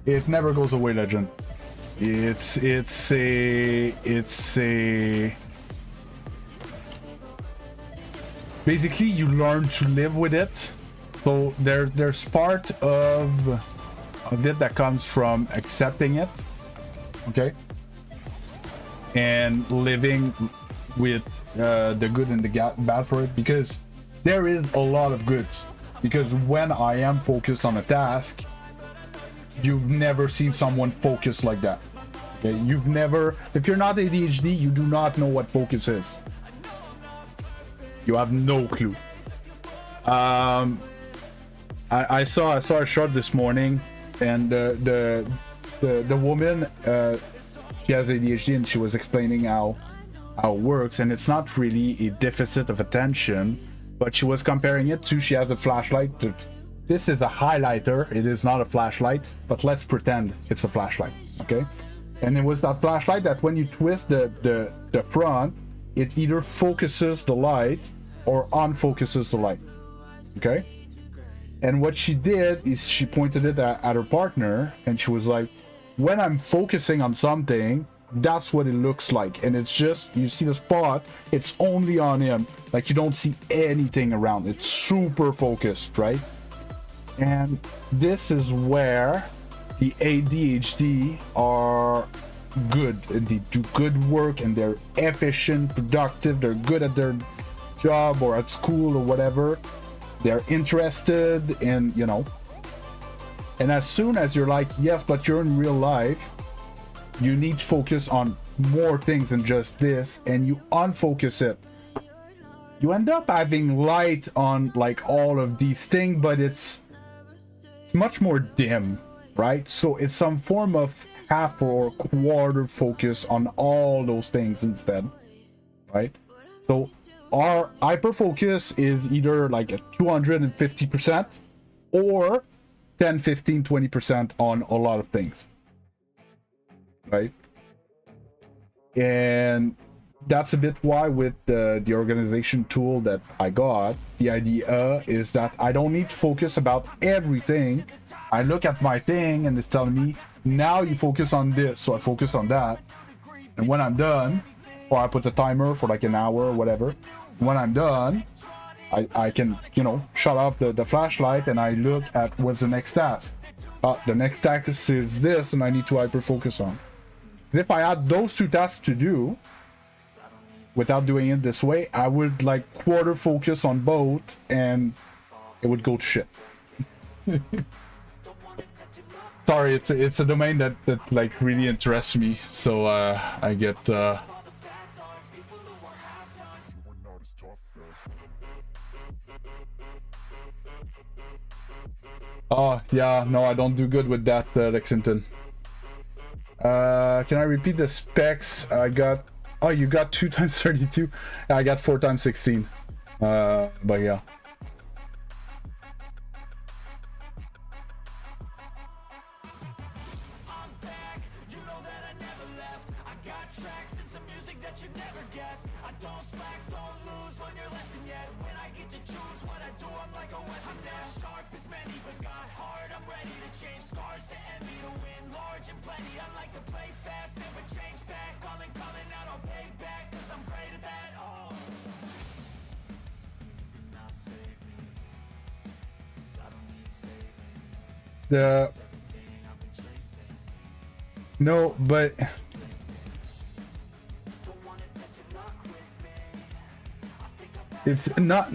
It never goes away, Legend. It's a basically you learn to live with it. So there's part of it that comes from accepting it, okay, and living with the good and the bad for it, because there is a lot of goods. Because when I am focused on a task, you've never seen someone focus like that. Okay, you've never, if you're not ADHD, you do not know what focus is. You have no clue. I saw a shot this morning, and the woman, she has ADHD, and she was explaining how it works, and it's not really a deficit of attention, but she was comparing it to, she has a flashlight. This is a highlighter, it is not a flashlight, but let's pretend it's a flashlight, okay? And it was that flashlight that when you twist the front, it either focuses the light or unfocuses the light, okay? And what she did is she pointed it at her partner, and she was like, when I'm focusing on something, that's what it looks like. And it's just, you see the spot, it's only on him. Like, you don't see anything around. It's super focused, right? And this is where the ADHD are good. They do good work, and they're efficient, productive, they're good at their job or at school or whatever. They're interested in, you know. And as soon as you're like, yes, but you're in real life, you need to focus on more things than just this, and you unfocus it, you end up having light on like all of these things, but it's much more dim, right? So it's some form of half or quarter focus on all those things instead, right? So our hyper focus is either like a 250% or 10, 15, 20% on a lot of things, right? And that's a bit why with the organization tool that I got, the idea is that I don't need to focus about everything. I look at my thing and it's telling me, now you focus on this, so I focus on that. And when I'm done, or I put a timer for like an hour or whatever, when I'm done, I can, you know, shut off the flashlight, and I look at what's the next task. The next task is this, and I need to hyper focus on. If I had those two tasks to do without doing it this way, I would like quarter focus on both, and it would go to shit. Sorry, it's a domain that like really interests me, so I get oh yeah, no, I don't do good with that, Lexington. Can I repeat the specs? I got, oh, you got 2 times 32. I got 4 times 16. But yeah. No, but it's not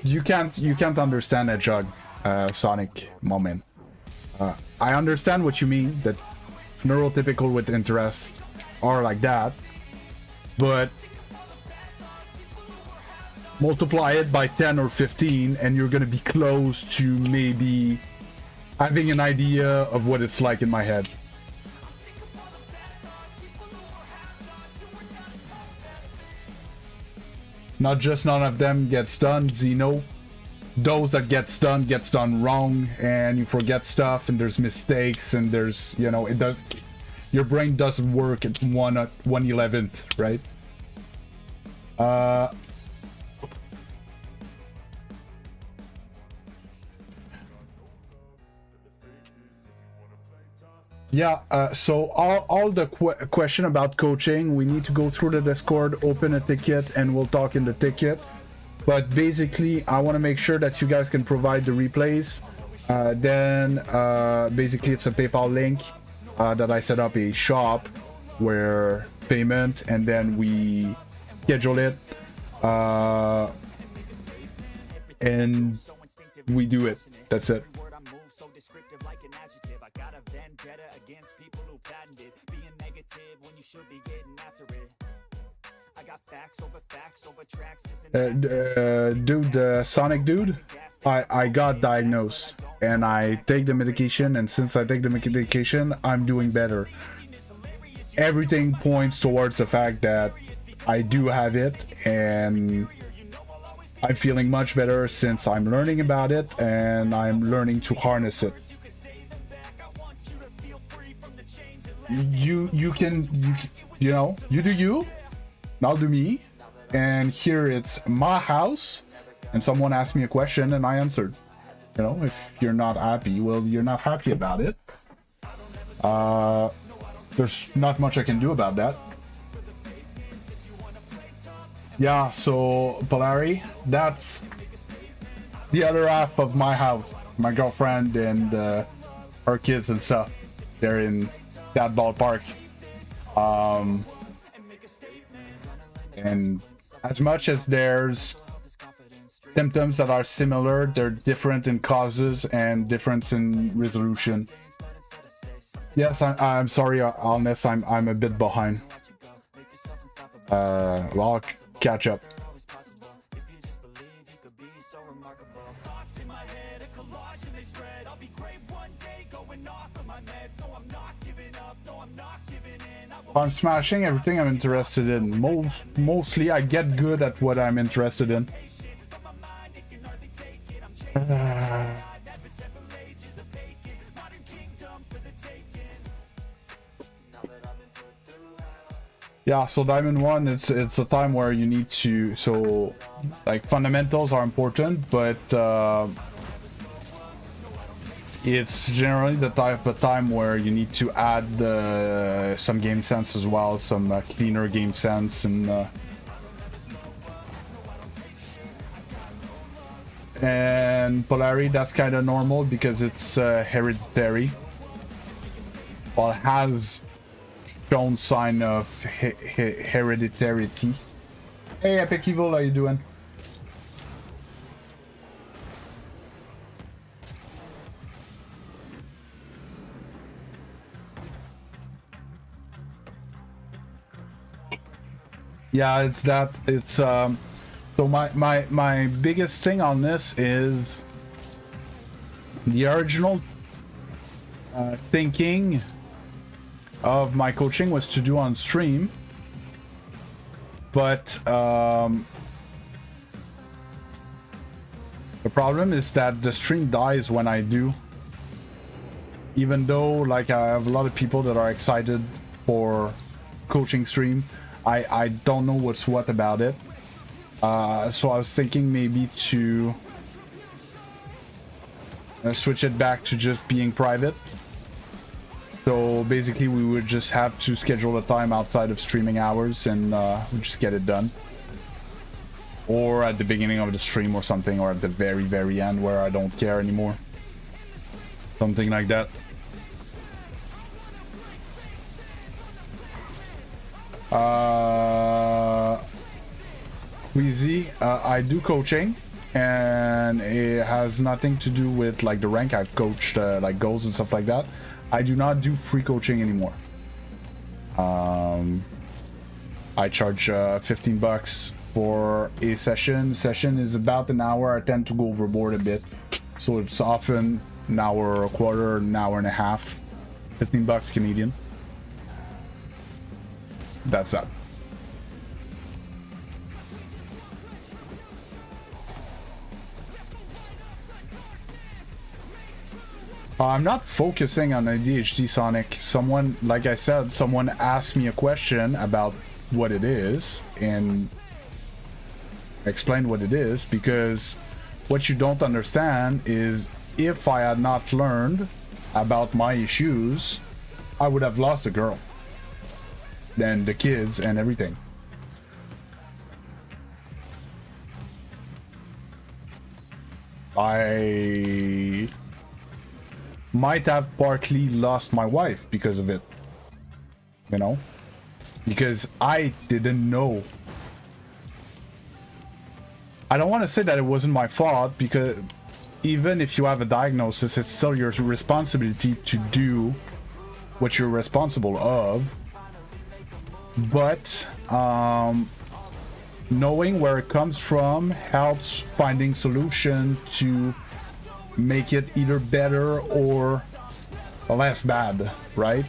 you can't understand a jug Sonic moment. I understand what you mean, that neurotypical with interest, are like that, but multiply it by 10 or 15 and you're gonna be close to maybe having an idea of what it's like in my head. Not just none of them gets done, Zeno. Those that gets done wrong, and you forget stuff, and there's mistakes, and there's, you know, it does. Your brain doesn't work at 1/11th, right? Yeah, so all the question about coaching, we need to go through the Discord, open a ticket, and we'll talk in the ticket. But basically, I want to make sure that you guys can provide the replays. Then basically, it's a PayPal link that I set up a shop where payment, and then we schedule it, and we do it. That's it. Dude, Sonic dude, I got diagnosed and I take the medication, and since I take the medication, I'm doing better. Everything points towards the fact that I do have it, and I'm feeling much better since I'm learning about it and I'm learning to harness it. You know, you do you, I'll do me. And here it's my house, and someone asked me a question and I answered. You know, if you're not happy, well, you're not happy about it. There's not much I can do about that. Yeah, so Polari, that's the other half of my house. My girlfriend and her kids and stuff. They're in that ballpark. And as much as there's symptoms that are similar, they're different in causes and different in resolution. Yes, I'm sorry, Alness, I'm a bit behind. Well, I'll catch up. If I'm smashing everything I'm interested in, mostly I get good at what I'm interested in. Yeah, so Diamond 1, it's a time where you need to, so like fundamentals are important, but it's generally the type of time where you need to add some game sense as well, some cleaner game sense, and Polari, that's kind of normal because it's hereditary. Well, it has shown sign of hereditarity. Hey, Epic Evil, how you doing? Yeah, it's that. It's so my biggest thing on this is the original thinking of my coaching was to do on stream, but the problem is that the stream dies when I do, even though like I have a lot of people that are excited for coaching stream. I don't know what's what about it, so I was thinking maybe to switch it back to just being private. So basically we would just have to schedule a time outside of streaming hours and we'd just get it done. Or at the beginning of the stream or something, or at the very end where I don't care anymore. Something like that. Queasy, I do coaching, and it has nothing to do with like the rank I've coached, like goals and stuff like that. I do not do free coaching anymore. I charge $15 for a session. Session is about an hour. I tend to go overboard a bit, so it's often an hour, a quarter, an hour and a half. $15 Canadian. That's that. I'm not focusing on ADHD, Sonic. Someone, like I said, someone asked me a question about what it is, and I explained what it is, because what you don't understand is if I had not learned about my issues, I would have lost the girl, then the kids and everything. I might have partly lost my wife because of it, you know, because I didn't know. I don't want to say that it wasn't my fault, because even if you have a diagnosis, it's still your responsibility to do what you're responsible of. But knowing where it comes from helps finding solution to make it either better or less bad, right?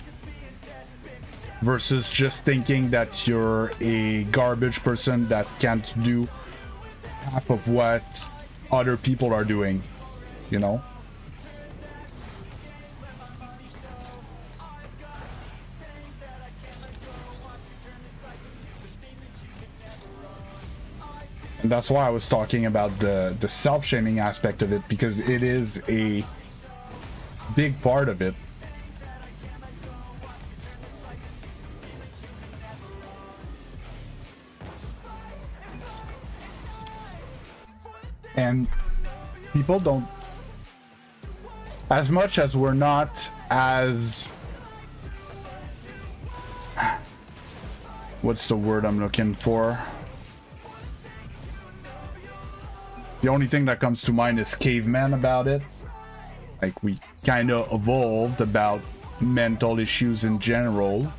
Versus just thinking that you're a garbage person that can't do half of what other people are doing, you know? And that's why I was talking about the self-shaming aspect of it, because it is a big part of it. And people don't, as much as we're not as, what's the word I'm looking for? The only thing that comes to mind is caveman about it. Like, we kind of evolved about mental issues in general.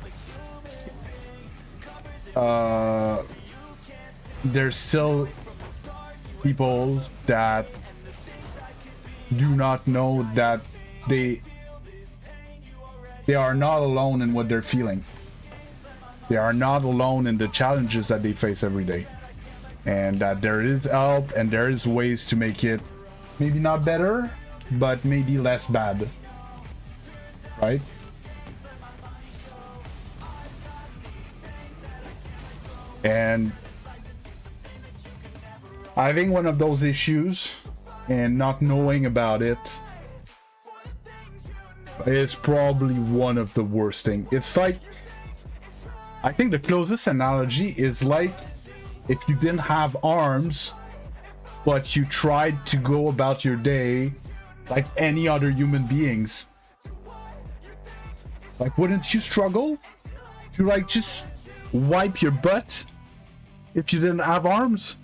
There's still people that do not know that they are not alone in what they're feeling. They are not alone in the challenges that they face every day. And that there is help and there is ways to make it maybe not better, but maybe less bad, right? And having one of those issues and not knowing about it is probably one of the worst things. It's like, I think the closest analogy is like if you didn't have arms, but you tried to go about your day like any other human beings. Like, wouldn't you struggle to like just wipe your butt if you didn't have arms?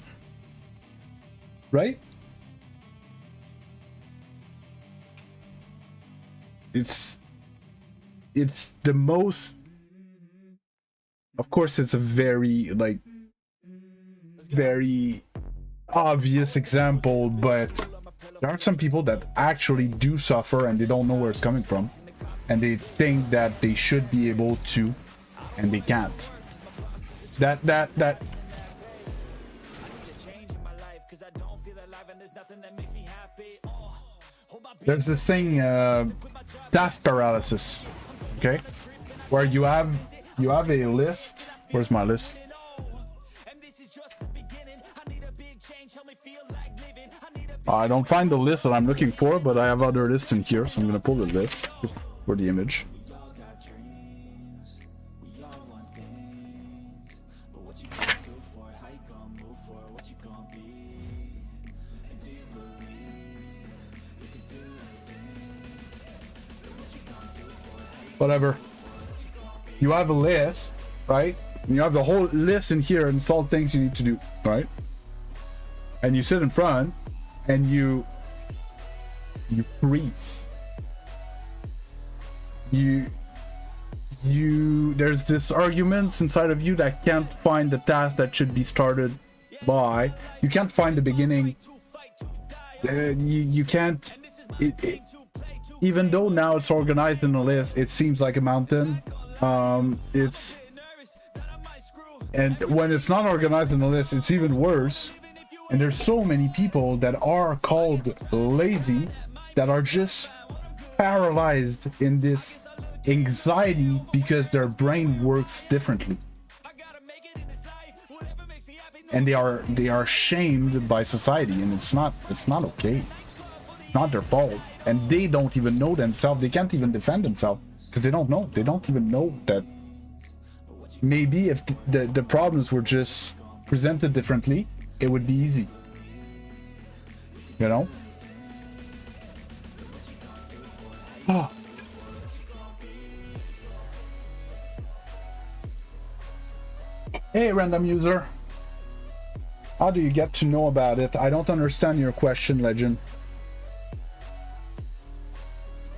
Right? It's the most, of course it's a very like very obvious example, but there are some people that actually do suffer and they don't know where it's coming from, and they think that they should be able to, and they can't. That there's this thing, task paralysis, okay, where you have a list. Where's my list? I don't find the list that I'm looking for, but I have other lists in here, so I'm gonna pull the list for the image. Whatever. You have a list, right? You have the whole list in here, and it's all things you need to do, right? And you sit in front and you freeze. You there's this argument inside of you that can't find the task that should be started by. You can't find the beginning. You can't. Even though now it's organized in a list, it seems like a mountain. And when it's not organized in the list, it's even worse. And there's so many people that are called lazy that are just paralyzed in this anxiety because their brain works differently. And they are shamed by society, and it's not okay. It's not their fault. And they don't even know themselves. They can't even defend themselves because they don't know. They don't even know that maybe if the problems were just presented differently, it would be easy. You know? Oh. Hey, random user. How do you get to know about it? I don't understand your question, Legend.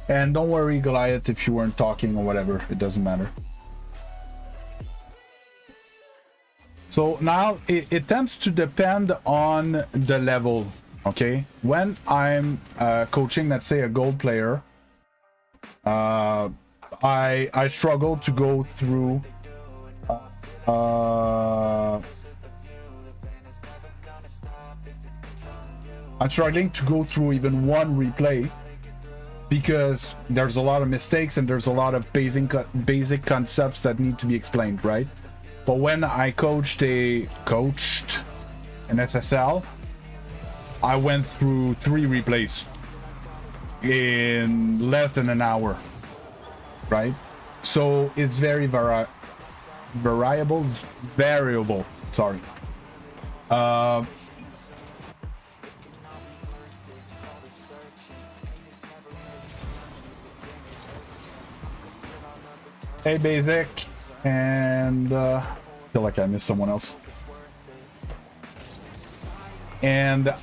And don't worry, Goliath, if you weren't talking or whatever, it doesn't matter. So now it tends to depend on the level, okay? When I'm coaching, let's say, a gold player, I struggle to go through I'm struggling to go through even one replay because there's a lot of mistakes and there's a lot of basic concepts that need to be explained, right? But when I coached an SSL, I went through 3 replays in less than an hour, right? So it's very variable. Sorry. Hey, Basic, and feel like I missed someone else. And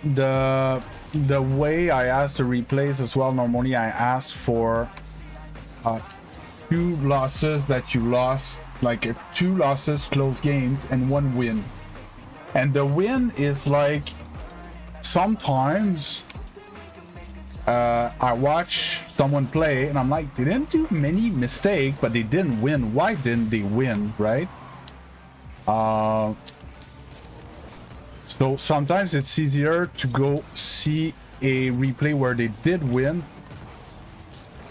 the way I asked the replays as well, normally I ask for 2 losses that you lost, like 2 losses, close games, and 1 win. And the win is like sometimes I watch someone play and I'm like, they didn't do many mistakes, but they didn't win. Why didn't they win, right? So sometimes it's easier to go see a replay where they did win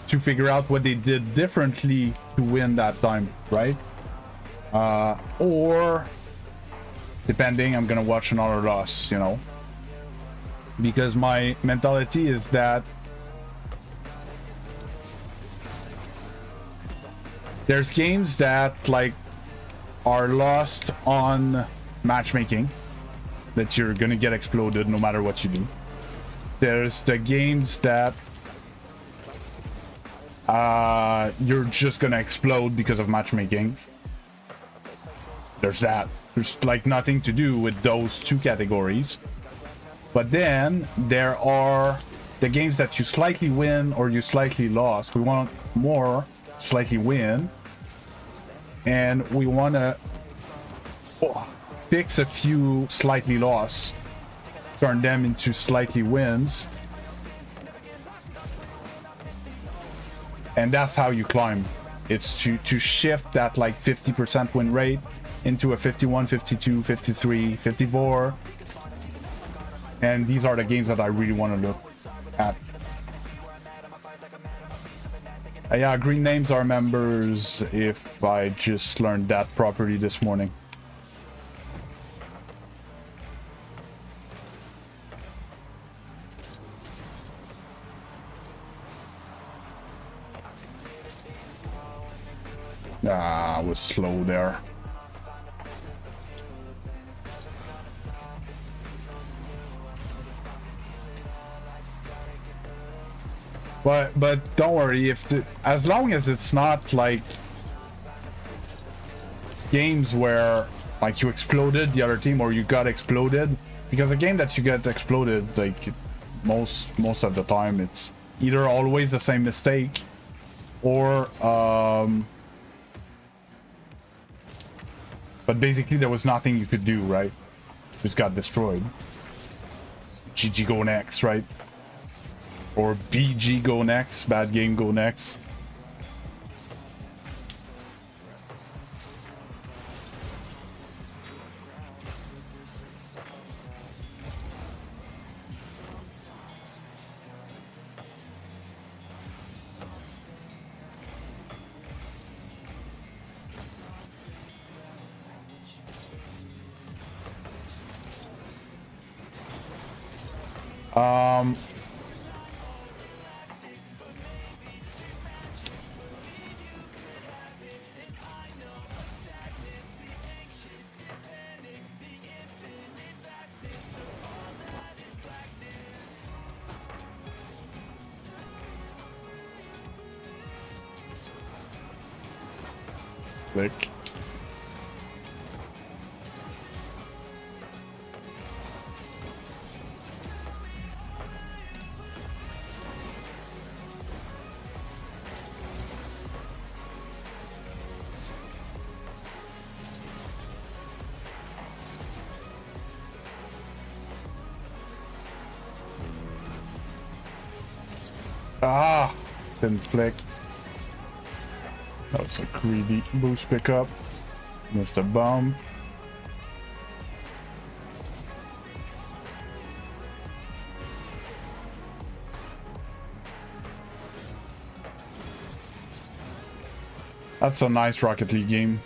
to figure out what they did differently to win that time, right? Or depending, I'm gonna watch another loss, you know, because my mentality is that there's games that like are lost on matchmaking, that you're gonna get exploded no matter what you do. There's the games that you're just gonna explode because of matchmaking. There's that. There's like nothing to do with those 2 categories. But then there are the games that you slightly win or you slightly lost. We want more slightly win, and we want to fix a few slightly lost, turn them into slightly wins, and that's how you climb. It's to shift that like 50% win rate into a 51, 52, 53, 54. And these are the games that I really want to look at. Yeah, green names are members if I just learned that properly this morning. Ah, I was slow there. But don't worry, as long as it's not like games where like you exploded the other team or you got exploded, because a game that you get exploded, like most of the time, it's either always the same mistake or But basically there was nothing you could do, right? Just got destroyed. GG go next, right? Or BG go next, bad game go next. Click. Ah, didn't flick. That was a greedy boost pickup. Missed a bump. That's a nice Rocket League game.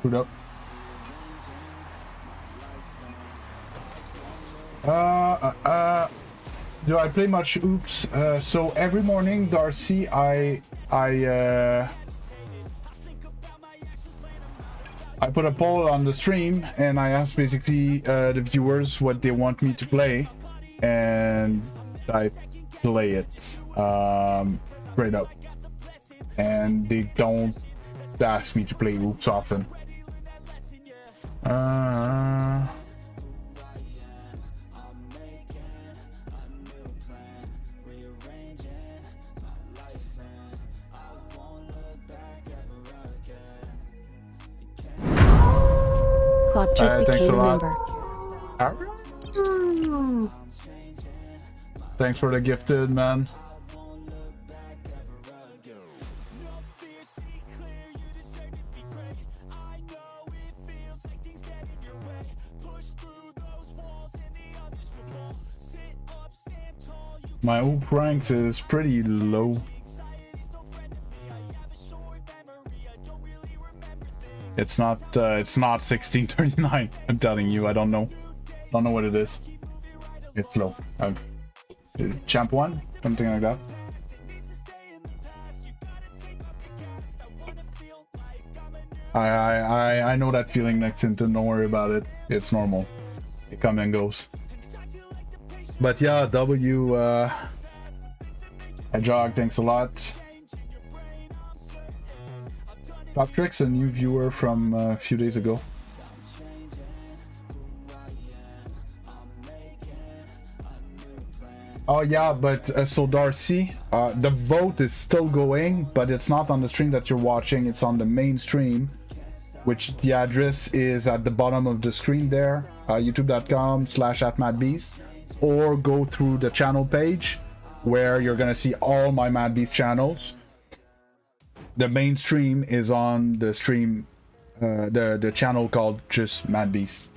Screwed up. Do I play much Oops? So every morning, Darcy, I put a poll on the stream and I ask basically the viewers what they want me to play, and I play it straight up. And they don't ask me to play Oops often. Claptrap thanks became a a lot. member. Thanks for the gifted, man. My Oop ranks is pretty low. It's not 1639. I'm telling you, I don't know what it is. It's low. Champ 1, something like that. I know that feeling, Nexington. Don't worry about it. It's normal. It comes and goes. But yeah, Hedgehog, thanks a lot. Top Tricks, a new viewer from a few days ago. Oh yeah, but so Darcy, the vote is still going, but it's not on the stream that you're watching. It's on the main stream, which the address is at the bottom of the screen there, youtube.com/@madbeast, or go through the channel page where you're gonna see all my Mad Beast channels. The main stream is on the stream the channel called just Mad Beast.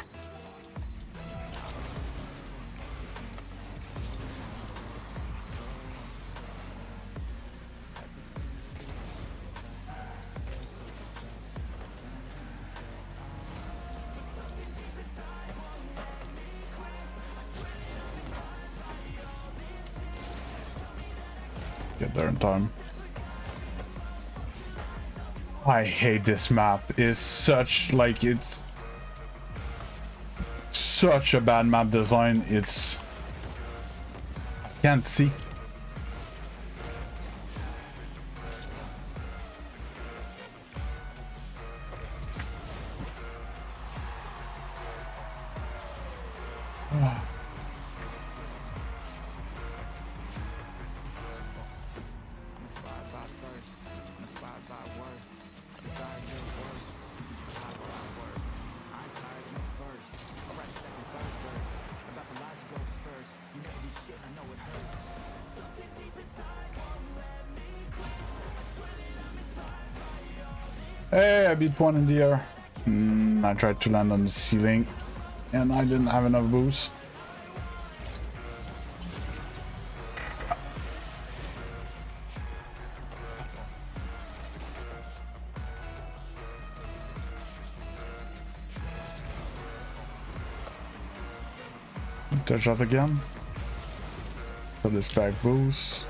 Get there in time. I hate this map. It's such like it's such a bad map design. It's I can't see. Hey, I beat one in the air. I tried to land on the ceiling and I didn't have enough boost. Touch up again. Put this back boost.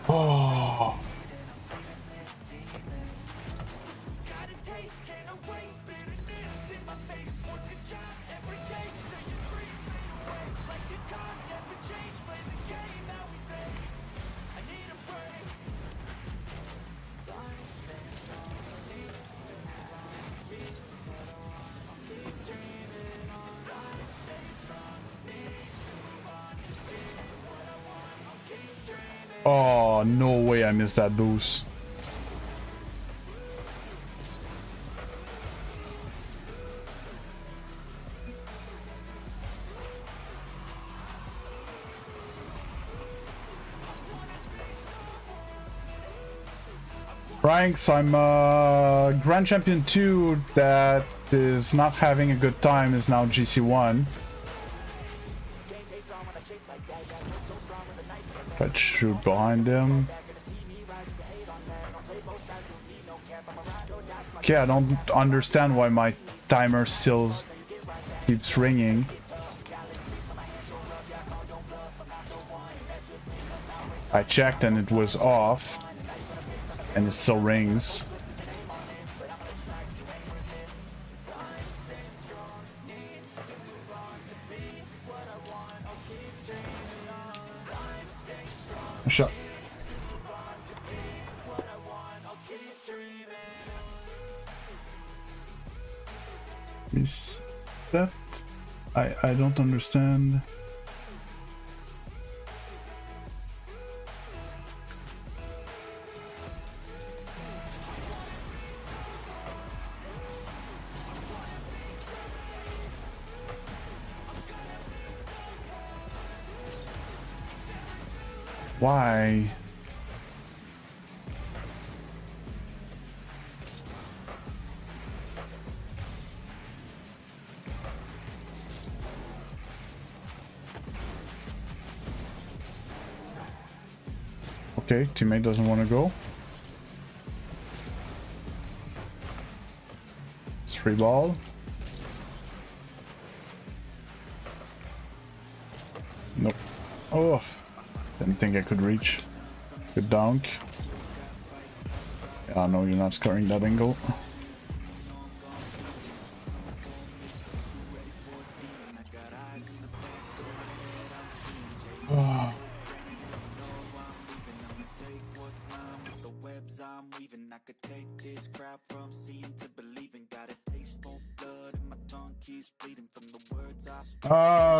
Oh. Oh, no way I missed that boost. Ranks, I'm Grand Champion 2 that is not having a good time is now GC1. Try to shoot behind him. Okay, I don't understand why my timer still keeps ringing. I checked and it was off. And it still rings. Shot. Is that I don't understand. Why? Okay, teammate doesn't want to go. It's free ball. Nope. Oh. Didn't think I could reach. Good dunk. Yeah, no, you're not scoring that angle. Oh.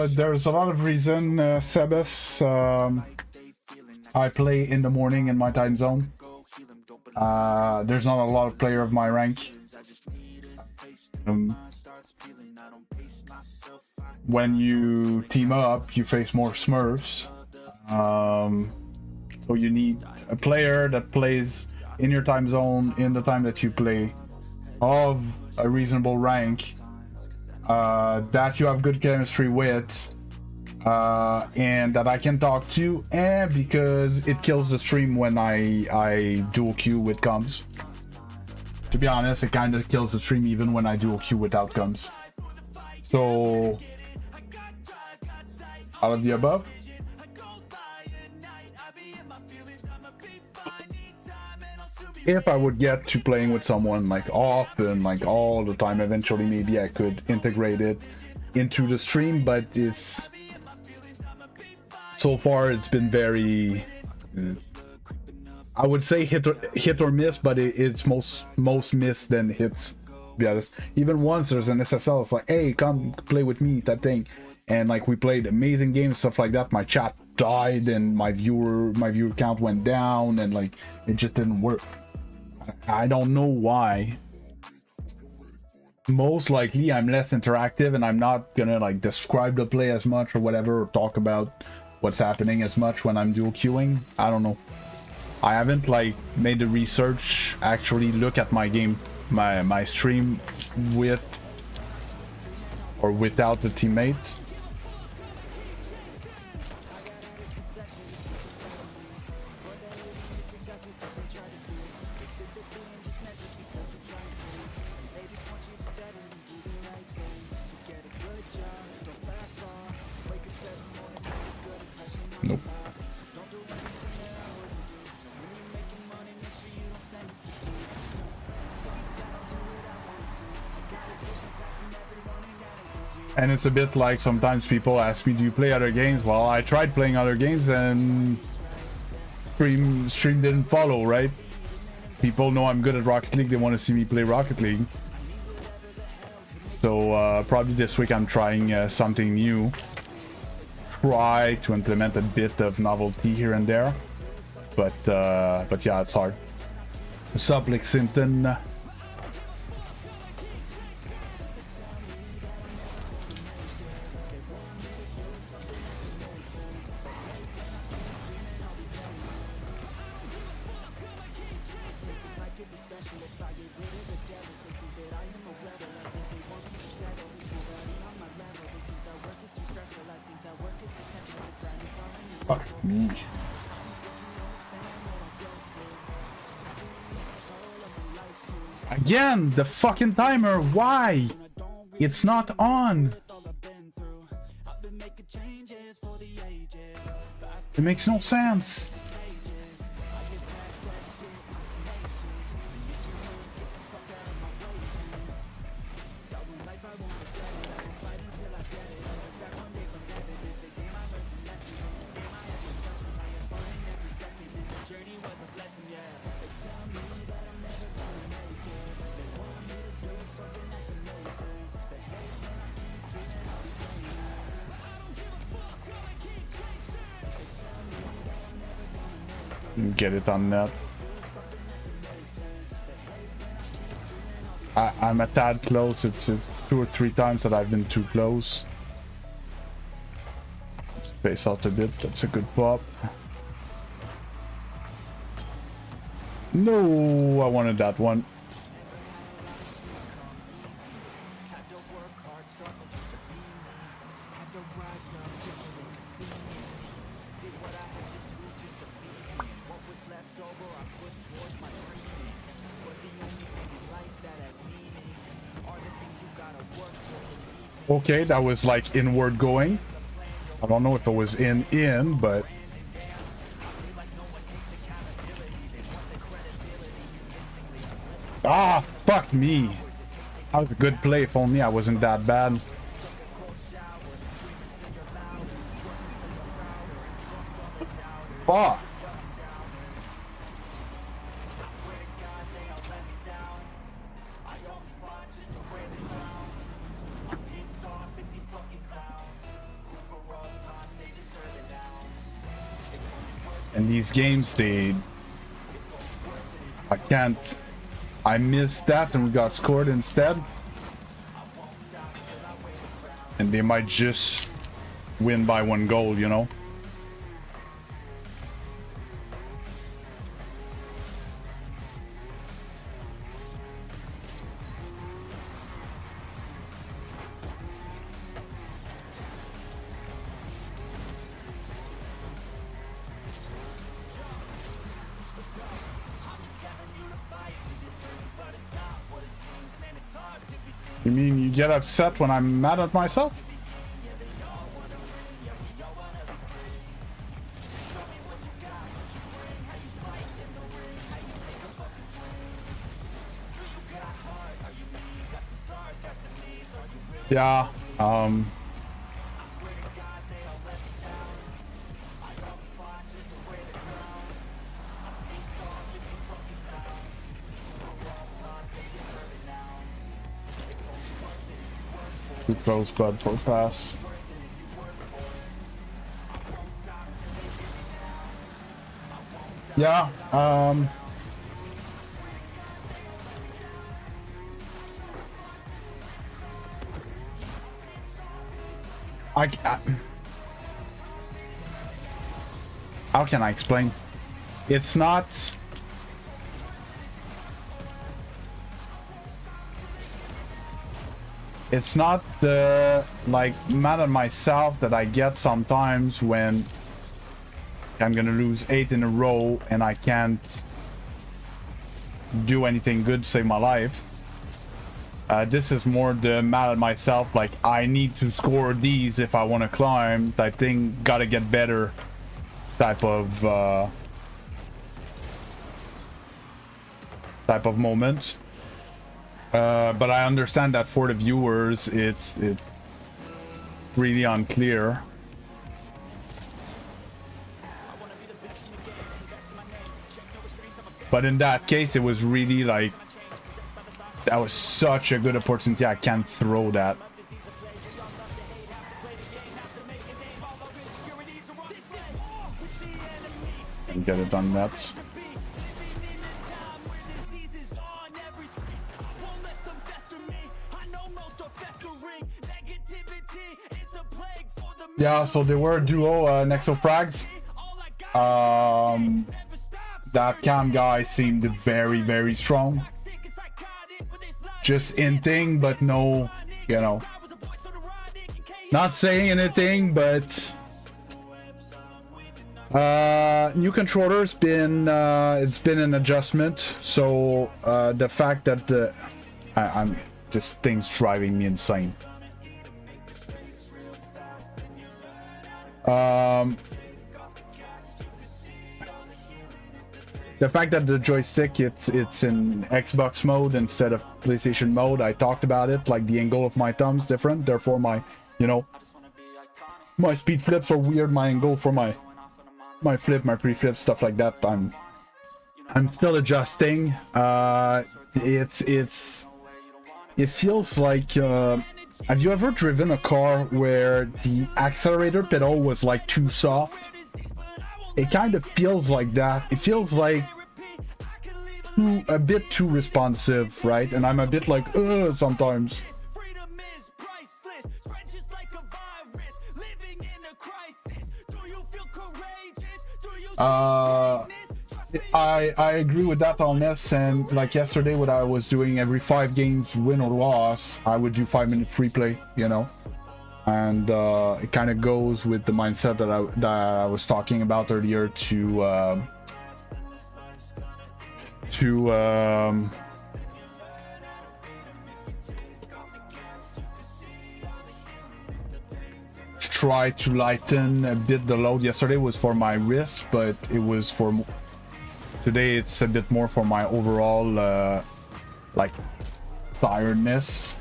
There's a lot of reason, Sebas. I play in the morning in my time zone. There's not a lot of player of my rank. When you team up, you face more Smurfs. So you need a player that plays in your time zone in the time that you play, of a reasonable rank, that you have good chemistry with, and that I can talk to, and because it kills the stream when I dual queue with comms. To be honest, it kind of kills the stream even when I dual queue without comms. So, all of the above. If I would get to playing with someone like often, like all the time, eventually maybe I could integrate it into the stream, but it's so far it's been very, I would say hit or miss, but it's most miss than hits, to be honest. Even once there's an SSL, it's like, hey, come play with me type thing, and like we played amazing games, stuff like that. My chat died and my viewer count went down, and like it just didn't work. I don't know why. Most likely I'm less interactive and I'm not gonna like describe the play as much or whatever, or talk about what's happening as much when I'm dual queuing. I don't know. I haven't like made the research, actually look at my game, my stream with or without the teammates. Nope. And it's a bit like sometimes people ask me, do you play other games? Well, I tried playing other games and stream didn't follow, right? People know I'm good at Rocket League, they want to see me play Rocket League. So probably this week I'm trying something new. Try to implement a bit of novelty here and there, but yeah, it's hard. What's up, Lexington? Fuck me. Again, the fucking timer, why? It's not on. It makes no sense. Get it on net. I'm a tad close. It's 2 or 3 times that I've been too close. Space out a bit. That's a good pop. No, I wanted that one. Okay, that was like inward going. I don't know if it was in, but ah, fuck me. That was a good play. If only I wasn't that bad. Fuck. And these games, I missed that and we got scored instead. And they might just win by 1 goal, you know? You mean you get upset when I'm mad at myself? Yeah, Too close, bud, for pass. Yeah, how can I explain? It's not... It's not the, like, mad at myself that I get sometimes when I'm gonna lose 8 in a row and I can't do anything good to save my life. This is more the mad at myself, like, I need to score these if I want to climb type thing, gotta get better type of moment. But I understand that for the viewers, it's really unclear. But in that case, it was really like, that was such a good opportunity. I can't throw that. And get it on net. Yeah, so they were a duo, Nexofrags. That cam guy seemed very, very strong. Just in-thing, but no, you know. Not saying anything, but... new controller's been, it's been an adjustment. So, the fact that I'm just things driving me insane. The fact that the joystick it's in Xbox mode instead of PlayStation mode, I talked about it, like the angle of my thumb's different, therefore my, you know, my speed flips are weird, my angle for my flip, my pre-flip, stuff like that, I'm still adjusting. It feels like, have you ever driven a car where the accelerator pedal was like too soft? It kind of feels like that. It feels like a bit too responsive, right? And I'm a bit like, sometimes. I agree with that on this, and like yesterday what I was doing, every 5 games win or loss, I would do 5-minute free play, you know, and it kind of goes with the mindset that I was talking about earlier to try to lighten a bit the load. Yesterday was for my wrist, but it was for today it's a bit more for my overall like tiredness,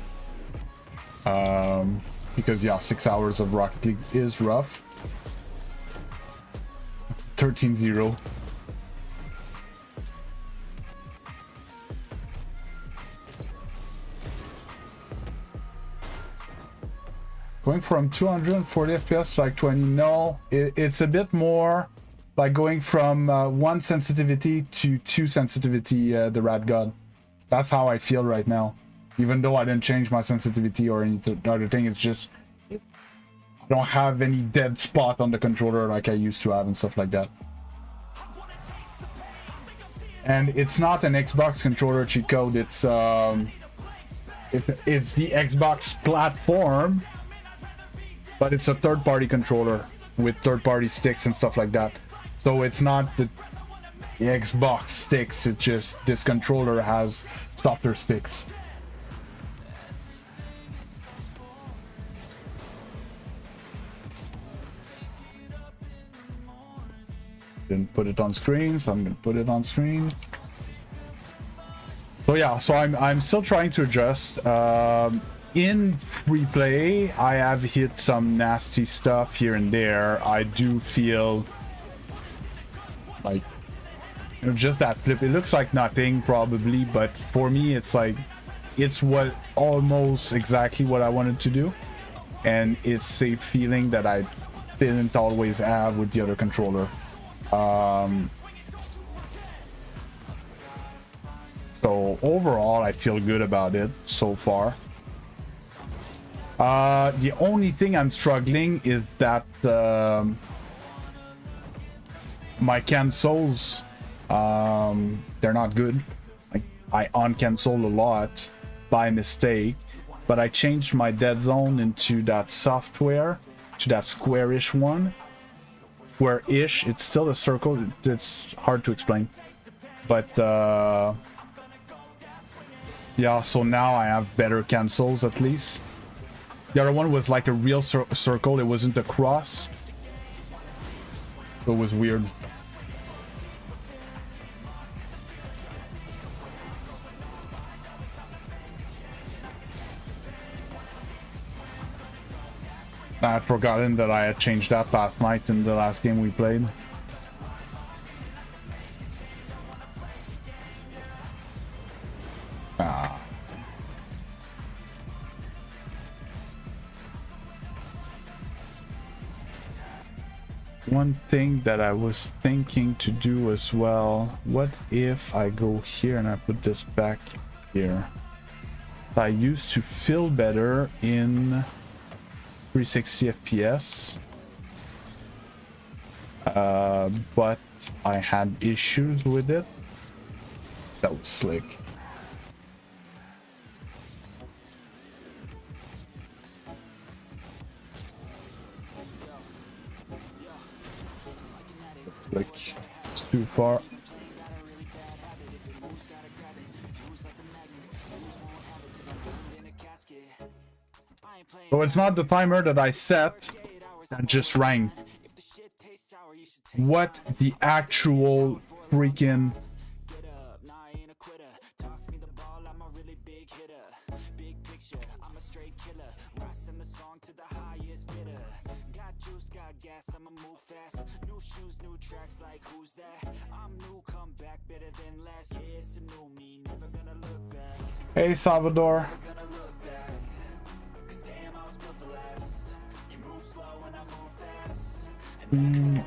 because yeah, 6 hours of Rocket League is rough. 13-0. Going from 240 FPS to like 20, no, it's a bit more Like going from 1 sensitivity to 2 sensitivity, the Rat God. That's how I feel right now. Even though I didn't change my sensitivity or any other thing, it's just I don't have any dead spot on the controller like I used to have and stuff like that. And it's not an Xbox controller cheat code, it's the Xbox platform, but it's a third-party controller with third-party sticks and stuff like that. So it's not the Xbox sticks, it's just this controller has softer sticks. Didn't put it on screen, so I'm gonna put it on screen. So yeah, so I'm still trying to adjust. In free play, I have hit some nasty stuff here and there. I do feel like, you know, just that flip. It looks like nothing probably, but for me, it's like it's what almost exactly what I wanted to do, and it's a feeling that I didn't always have with the other controller. So overall, I feel good about it so far. The only thing I'm struggling is that my cancels, they're not good. Like, I on-cancel a lot by mistake, but I changed my dead zone into that software, to that squarish one. Square-ish, it's still a circle, it's hard to explain. But yeah, so now I have better cancels at least. The other one was like a real circle, it wasn't a cross. So it was weird. I had forgotten that I had changed that last night in the last game we played. One thing that I was thinking to do as well, what if I go here and I put this back here? I used to feel better in 360 FPS, but I had issues with it. That was slick. Like, it's too far. So it's not the timer that I set that just rang. What the actual freaking... Hey Salvador.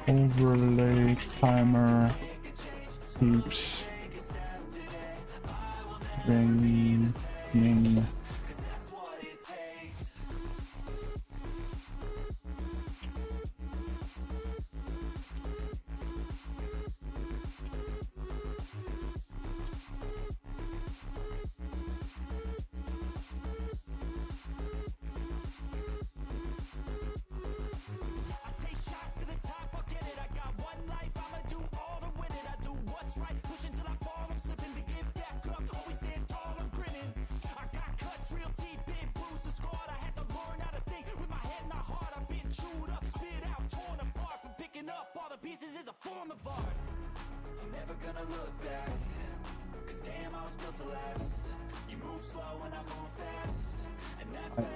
Overlay timer keeps ringing.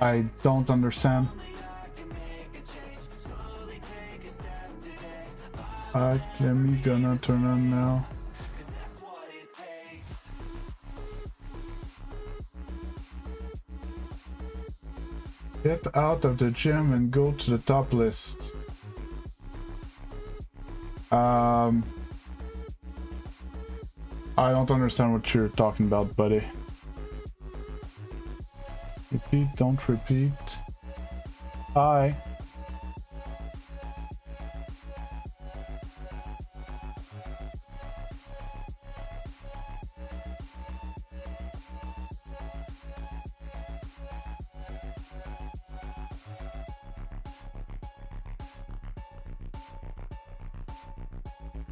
I don't understand. Let me gonna turn on now. Get out of the gym and go to the top list. I don't understand what you're talking about, buddy. Repeat, don't repeat. Hi.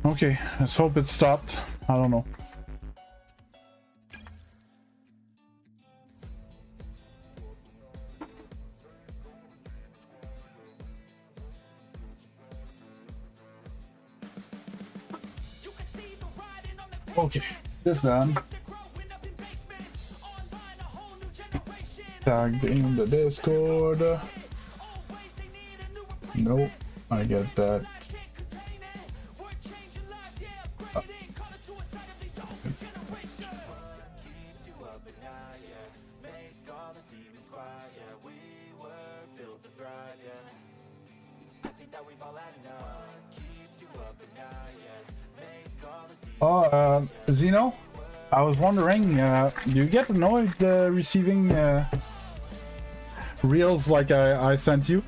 Okay, let's hope it stopped. I don't know. Okay, this done. Tagged in the Discord. Nope, I get that. Oh, Zeno, I was wondering, do you get annoyed receiving reels like I sent you?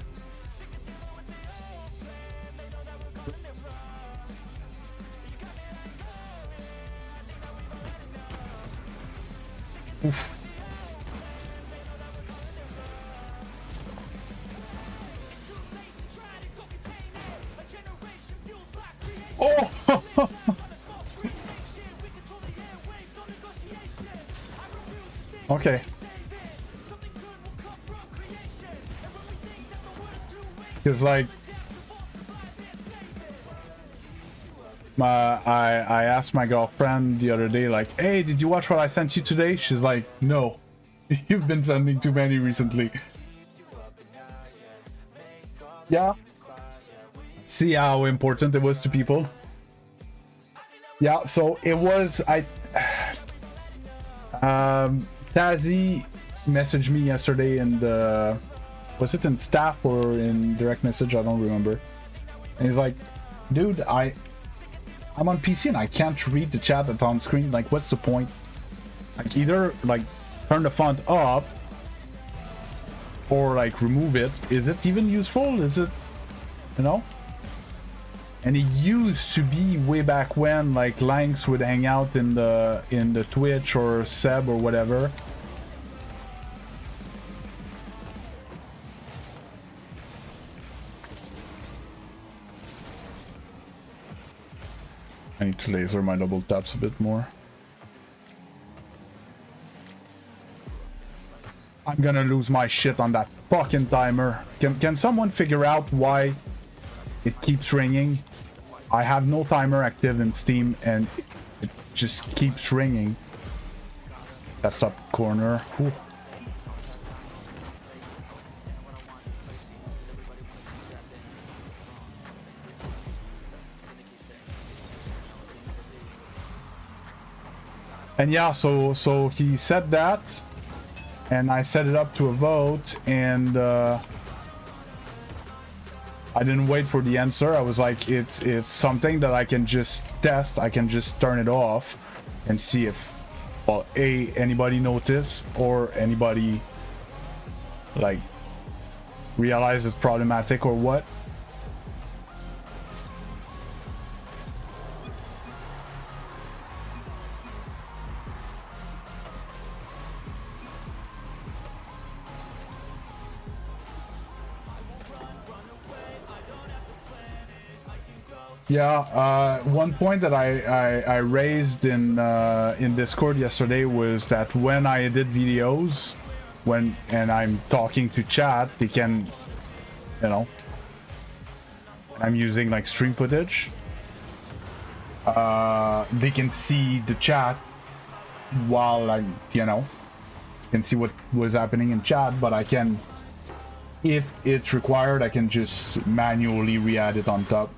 Oof. Oh! Okay. Because like I asked my girlfriend the other day, like, hey, did you watch what I sent you today? She's like, no. You've been sending too many recently. Yeah. See how important it was to people. Yeah, so it was Tazzy messaged me yesterday in the, was it in staff or in direct message? I don't remember. And he's like, dude, I'm on PC and I can't read the chat that's on screen. Like, what's the point? Like, either like turn the font up or like remove it. Is it even useful? Is it, you know? And it used to be way back when, like, Lanks would hang out in the Twitch or Seb or whatever. I need to laser my double taps a bit more. I'm gonna lose my shit on that fucking timer. Can someone figure out why it keeps ringing? I have no timer active in Steam and it just keeps ringing. That's top corner. Whew. And yeah, so he said that, and I set it up to a vote, and I didn't wait for the answer. I was like, it's something that I can just test. I can just turn it off and see if, well, anybody notice or anybody like realize it's problematic or what. Yeah, one point that I raised in Discord yesterday was that when I edit videos, and I'm talking to chat, they can, you know, I'm using like stream footage, they can see the chat while I, you know, can see what was happening in chat, but I can, if it's required, I can just manually re-add it on top.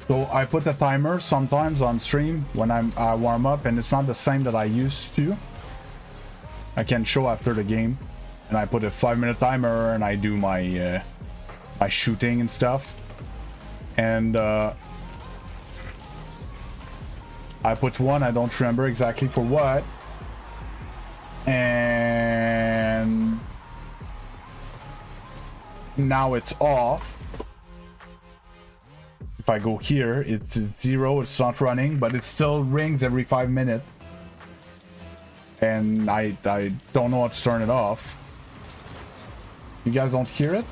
So I put a timer sometimes on stream when I warm up, and it's not the same that I used to. I can show after the game, and I put a 5-minute timer, and I do my my shooting and stuff. And I put one, I don't remember exactly for what. And now it's off. If I go here, it's 0, it's not running, but it still rings every 5 minutes. And I don't know how to turn it off. You guys don't hear it?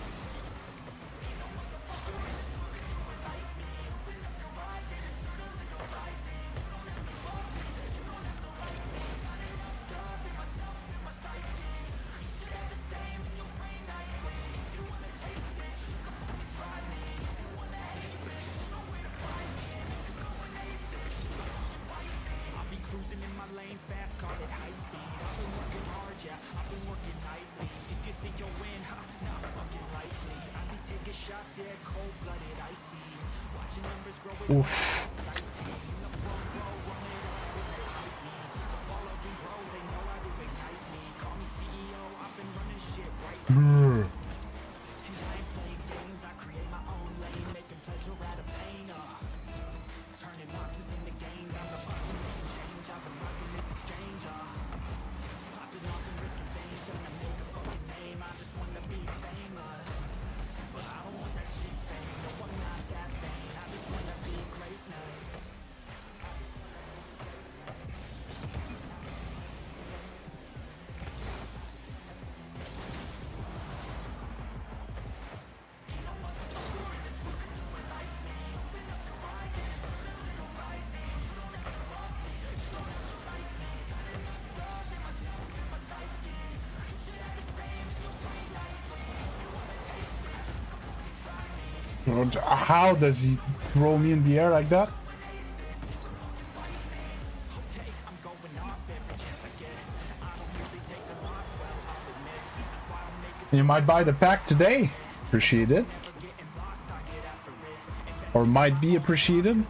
Oof. Brr. How does he throw me in the air like that? You might buy the pack today. Appreciate it. Or might be appreciated.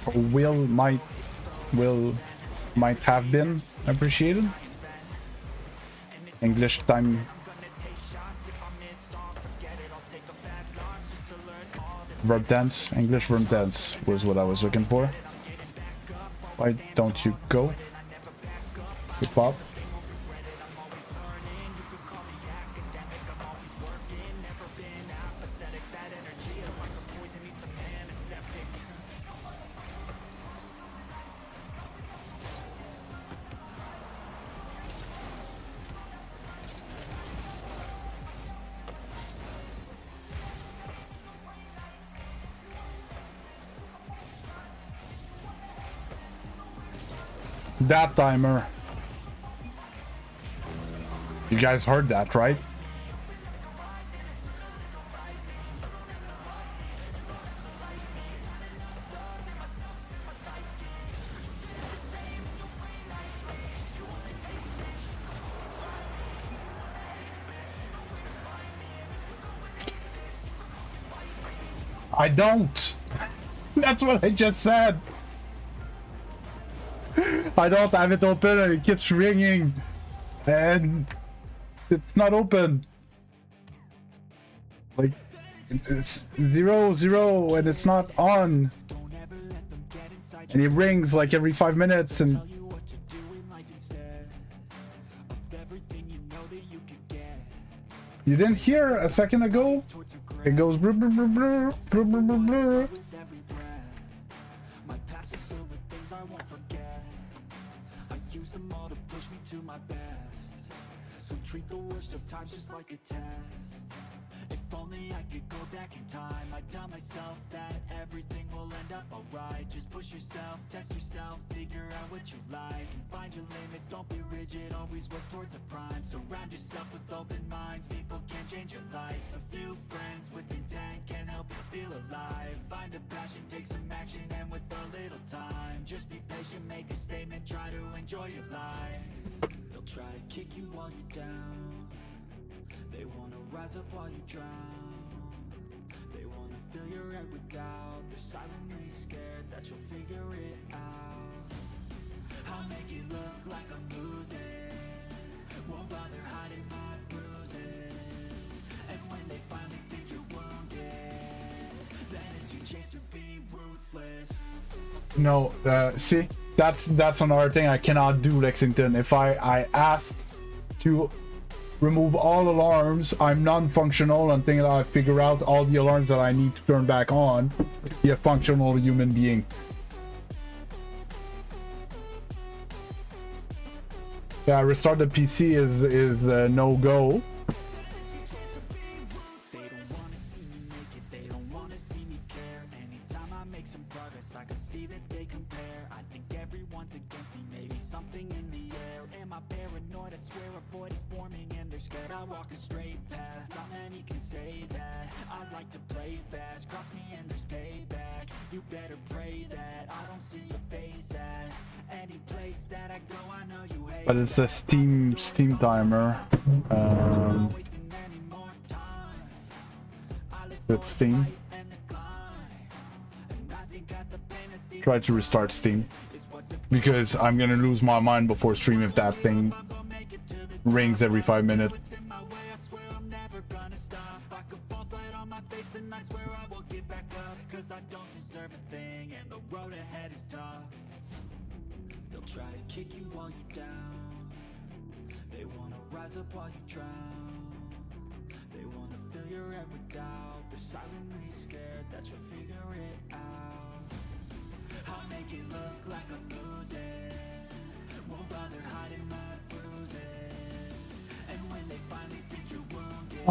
Or might have been appreciated. English time. Verb tense, English verb tense was what I was looking for. Why don't you go? Hip hop. That timer. You guys heard that, right? I don't. That's what I just said. I don't have it open and it keeps ringing and it's not open. Like it's 0 and it's not on. And it rings like every 5 minutes and you didn't hear a second ago? It goes brr, brr, brr, brr, brr, brr, brr, brr. Treat the worst of times just like a test. If only I could go back in time, I'd tell myself that everything will end up alright. Just push yourself, test yourself, figure out what you like, and find your limits, don't be rigid, always work towards a prime. Surround yourself with open minds, people can change your life. A few friends with intent can help you feel alive. Find a passion, take some action, and with a little time, just be patient, make a statement, try to enjoy your life. They'll try to kick you while you're down. They wanna rise up while you drown. They wanna fill your head with doubt. They're silently scared that you'll figure it out. I'll make it look like I'm losing. Won't bother hiding my bruises. And when they finally think you're No, see, that's another thing I cannot do, Lexington. If I asked to remove all alarms, I'm non-functional until I figure out all the alarms that I need to turn back on to be a functional human being. Yeah, restart the PC is no go. They don't wanna see me make it, they don't wanna see me care. Anytime I make some progress, I can see that they compare. I think everyone's against me, maybe something in the air. Am I paranoid? I swear a void is forming and they're scared. I walk a straight path, not many can say that. I like to play fast, cross me and there's payback. You better pray that I don't see your face at any place that I go. I know you hate. But it's a Steam timer. With Steam. Try to restart Steam. Because I'm gonna lose my mind before stream if that thing rings every 5 minutes. They'll try to kick you while you're down. They wanna rise up while you drown. They wanna fill your head with doubt. They're silently scared that you'll figure it out. I'll make it look like I'm losing. Won't bother hiding my bruises. And when they finally think you're wounded,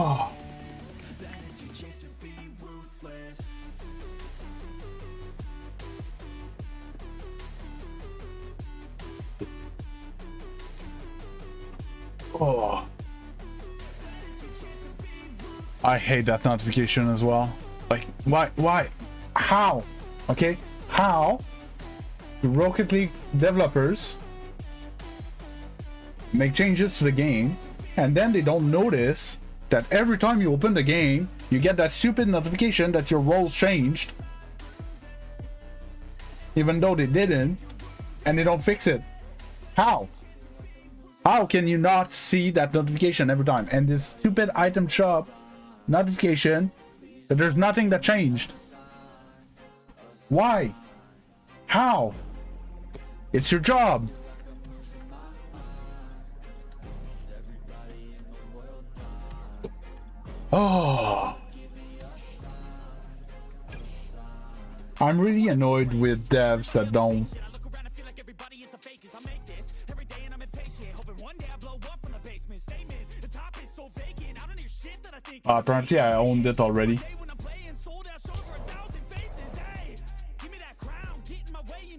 then it's your chance to be ruthless. Oh, I hate that notification as well. Like, why, how? Okay, how do Rocket League developers make changes to the game and then they don't notice that every time you open the game you get that stupid notification that your roles changed, even though they didn't, and they don't fix it? How can you not see that notification every time? And this stupid item shop notification that there's nothing that changed. Why? How? It's your job. Oh, I'm really annoyed with devs that don't. Apparently I owned it already.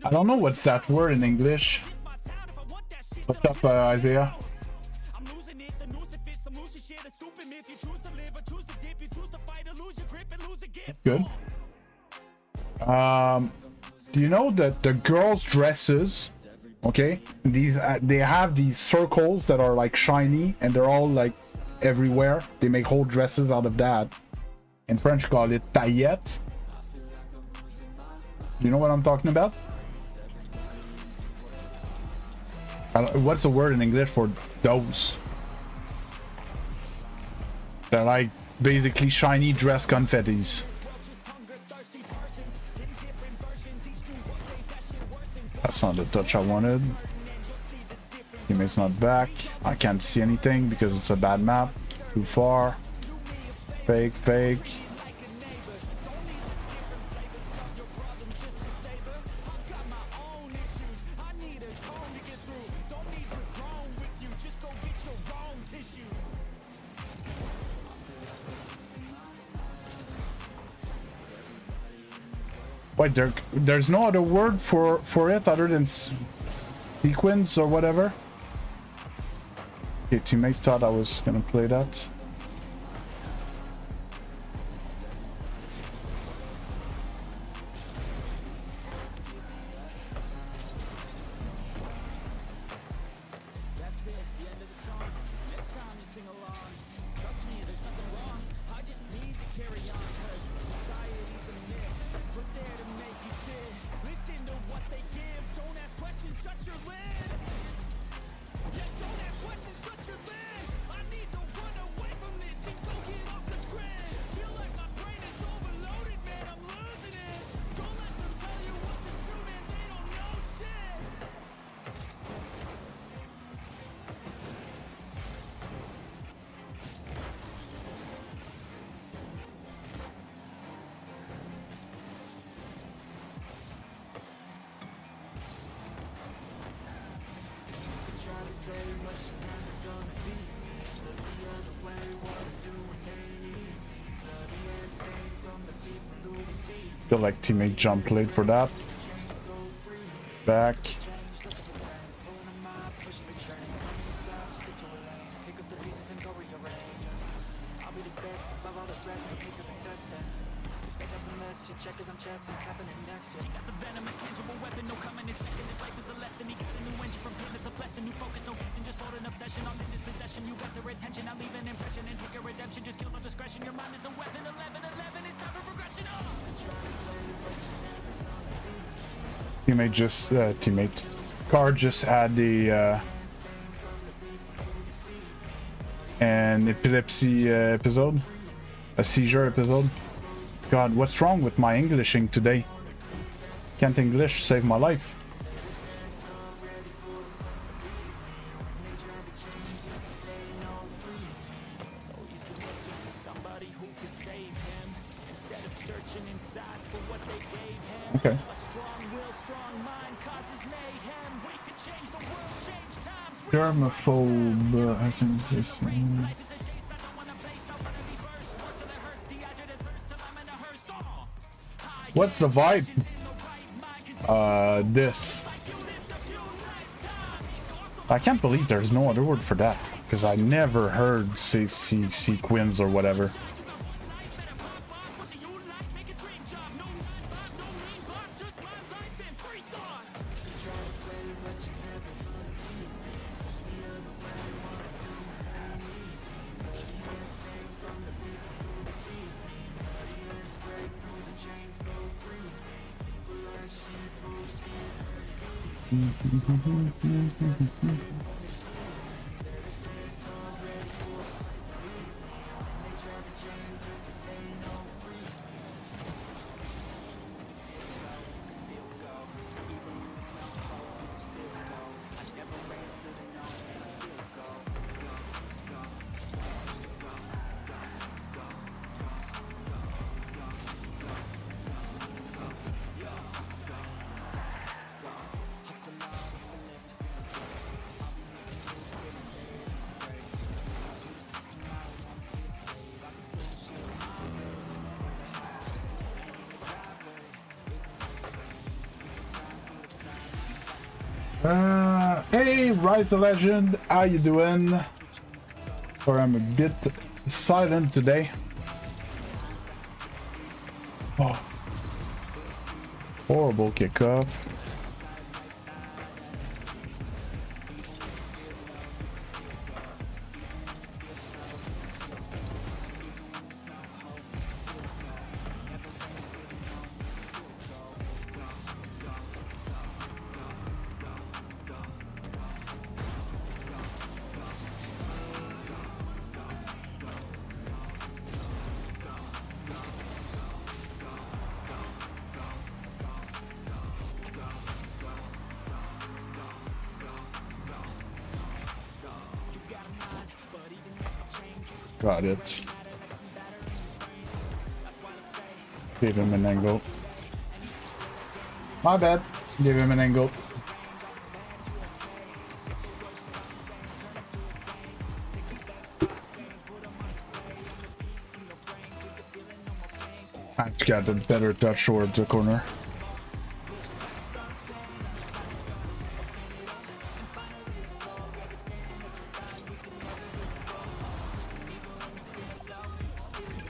I don't know what's that word in English. What's up, Isaiah? That's good. Do you know that the girls' dresses, okay, these they have these circles that are like shiny and they're all like everywhere. They make whole dresses out of that. In French call it paillettes. Do you know what I'm talking about? What's the word in English for those? They're like basically shiny dress confettis. That's not the touch I wanted. Teammate's not back. I can't see anything because it's a bad map. Too far. Fake, fake. Wait, there's no other word for it other than sequence or whatever? Okay, teammate thought I was gonna play that. Feel like teammate jumped late for that. Back. Teammate. Car just had the an epilepsy episode, a seizure episode. God, what's wrong with my Englishing today? Can't English save my life. Okay. Germaphobe, I think this. What's the vibe? This. I can't believe there's no other word for that, because I never heard sequins or whatever. Hey, Rise of Legend, how you doing? Sorry, I'm a bit silent today. Oh. Horrible kickoff. Got it. Gave him an angle. My bad. Gave him an angle. I just got a better touch towards the corner.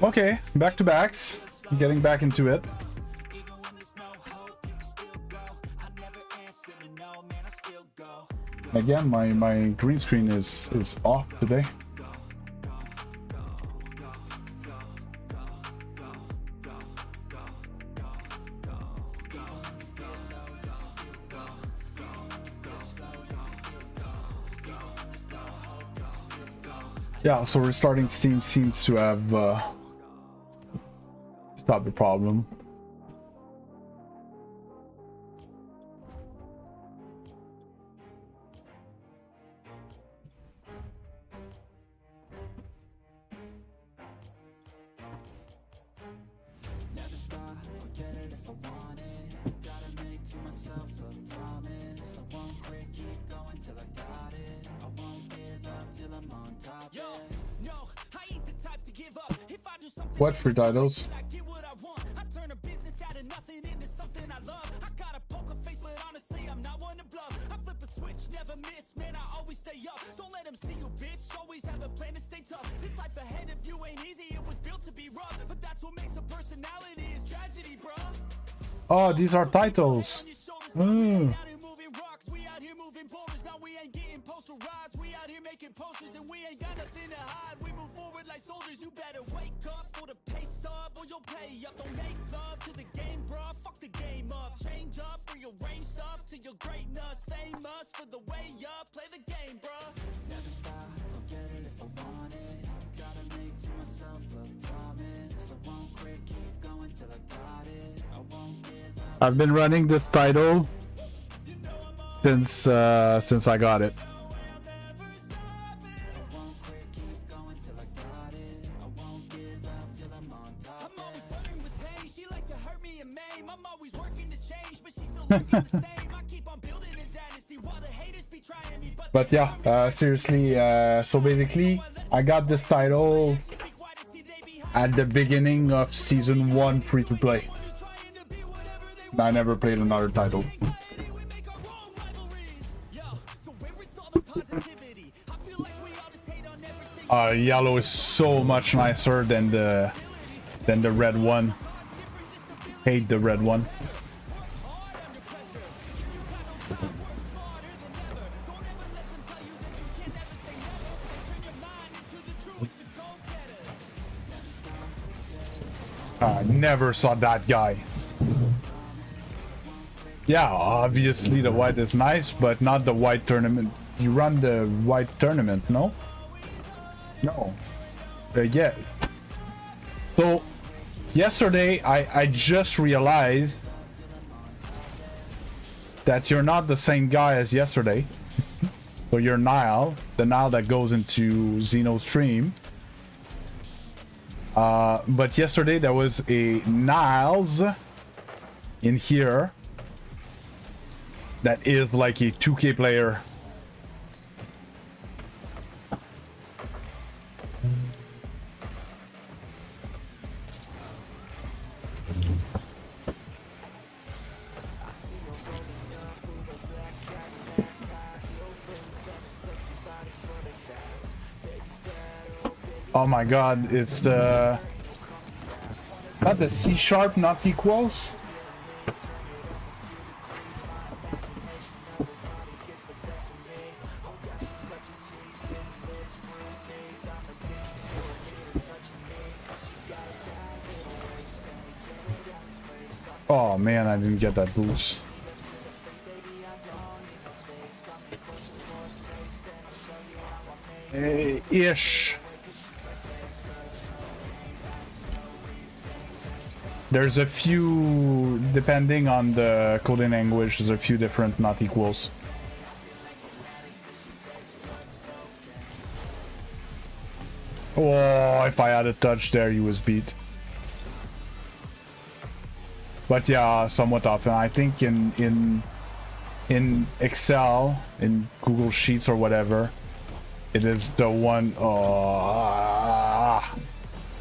Okay, back to backs. Getting back into it. Again, my green screen is off today. Yeah, so restarting Steam seems to have stopped the problem. Never stop, I'll get it if I want it. Gotta make to myself a promise. I won't quit, keep going till I got it. I won't give up till I'm on top. Yo, no, I ain't the type to give up. If I do something, What free titles? I get what I want. I turn a business out of nothing. to be rough, but that's what makes a personality is tragedy, bruh. Oh, these are titles. Mm. Out here moving rocks, we out here moving boulders. Now we ain't getting posterized. We out here making posters and we ain't got nothing to hide. We move forward like soldiers. You better wake up for the pay stub or you'll pay up. Don't make love to the game, bruh. Fuck the game up. Change up, rearrange stuff to your greatness. Famous for the way up. Play the game, bruh. Never stop, I'll get it if I want it. Gotta make to myself a promise. I won't quit, keep going till I got it. I won't give up. I've been running this title since I got it. But yeah, seriously, so basically I got this title at the beginning of season 1 free to play. I never played another title. Yellow is so much nicer than the red one. Hate the red one. I never saw that guy. Yeah, obviously the white is nice, but not the white tournament. You run the white tournament, no? No. Yeah. So, yesterday I just realized that you're not the same guy as yesterday. So you're Nile, the Nile that goes into Xeno's stream. But yesterday there was a Niles in here that is like a 2K player. Oh my god, it's the... Not the C sharp, not equals? Oh man, I didn't get that boost. Ish. There's a few, depending on the coding language, there's a few different not equals. Oh, if I had a touch there, he was beat. But yeah, somewhat often. I think in Excel, in Google Sheets or whatever, it is the one.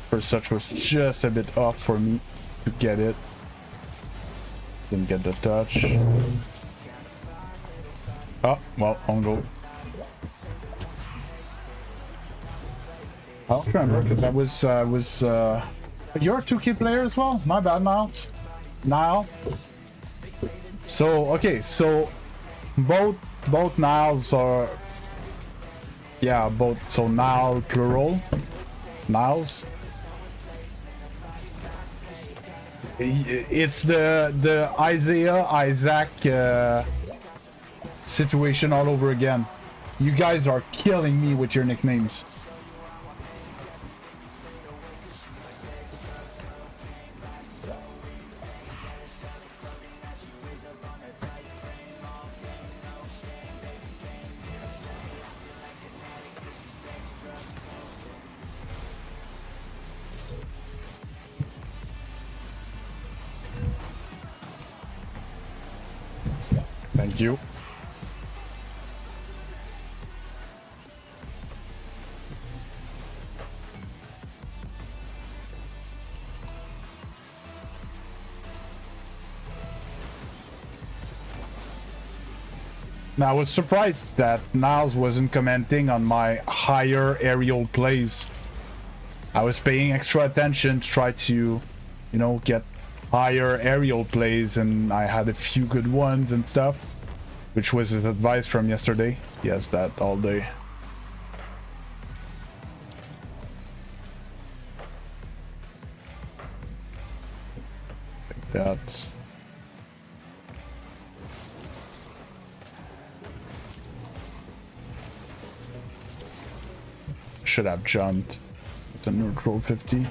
For such was just a bit off for me to get it. Didn't get the touch. Oh, well, on goal. I'll remember because that was you're a 2K player as well. My bad, Niles. Nile. So okay, so both Niles are, yeah, both. So Nile plural, Niles. It's the Isaiah Isaac situation all over again. You guys are killing me with your nicknames. Thank you. Now, I was surprised that Niles wasn't commenting on my higher aerial plays. I was paying extra attention to try to, you know, get higher aerial plays, and I had a few good ones and stuff, which was his advice from yesterday. He has that all day. Like that. Should have jumped with the neutral 50.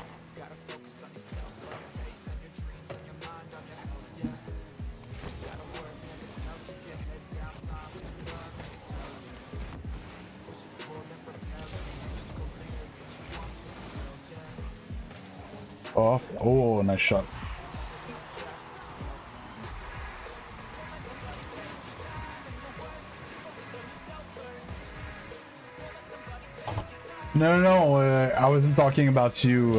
Oh, nice shot. No, I wasn't talking about you,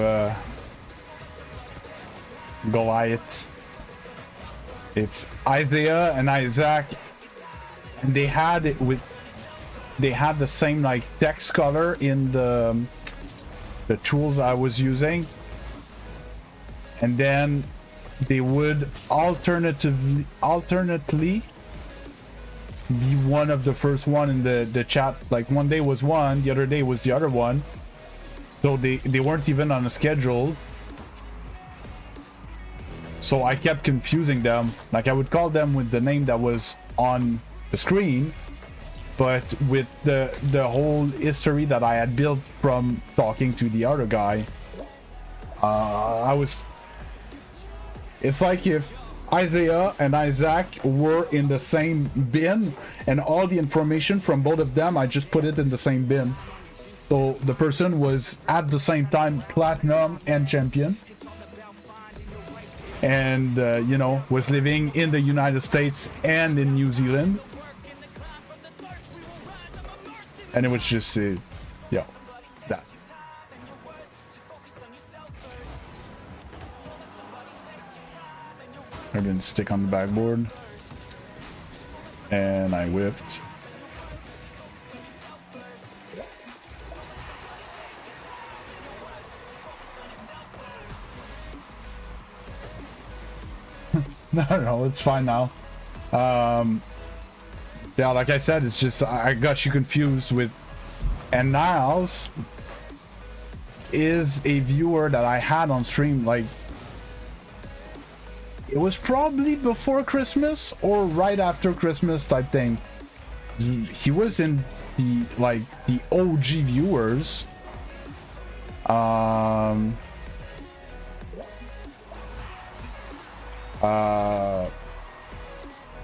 Goliath. It's Isaiah and Isaac, and they had the same like text color in the tools I was using, and then they would alternately be one of the first one in the chat. Like one day was one, the other day was the other one, so they weren't even on a schedule. So I kept confusing them. Like I would call them with the name that was on the screen, but with the whole history that I had built from talking to the other guy, it's like if Isaiah and Isaac were in the same bin, and all the information from both of them, I just put it in the same bin. So the person was at the same time platinum and champion, and you know, was living in the United States and in New Zealand, and it was just yeah, that. I didn't stick on the backboard, and I whiffed. No, it's fine now. Yeah, like I said, it's just I got you confused with, and Niles is a viewer that I had on stream. Like it was probably before Christmas or right after Christmas type thing. He was in the like the OG viewers.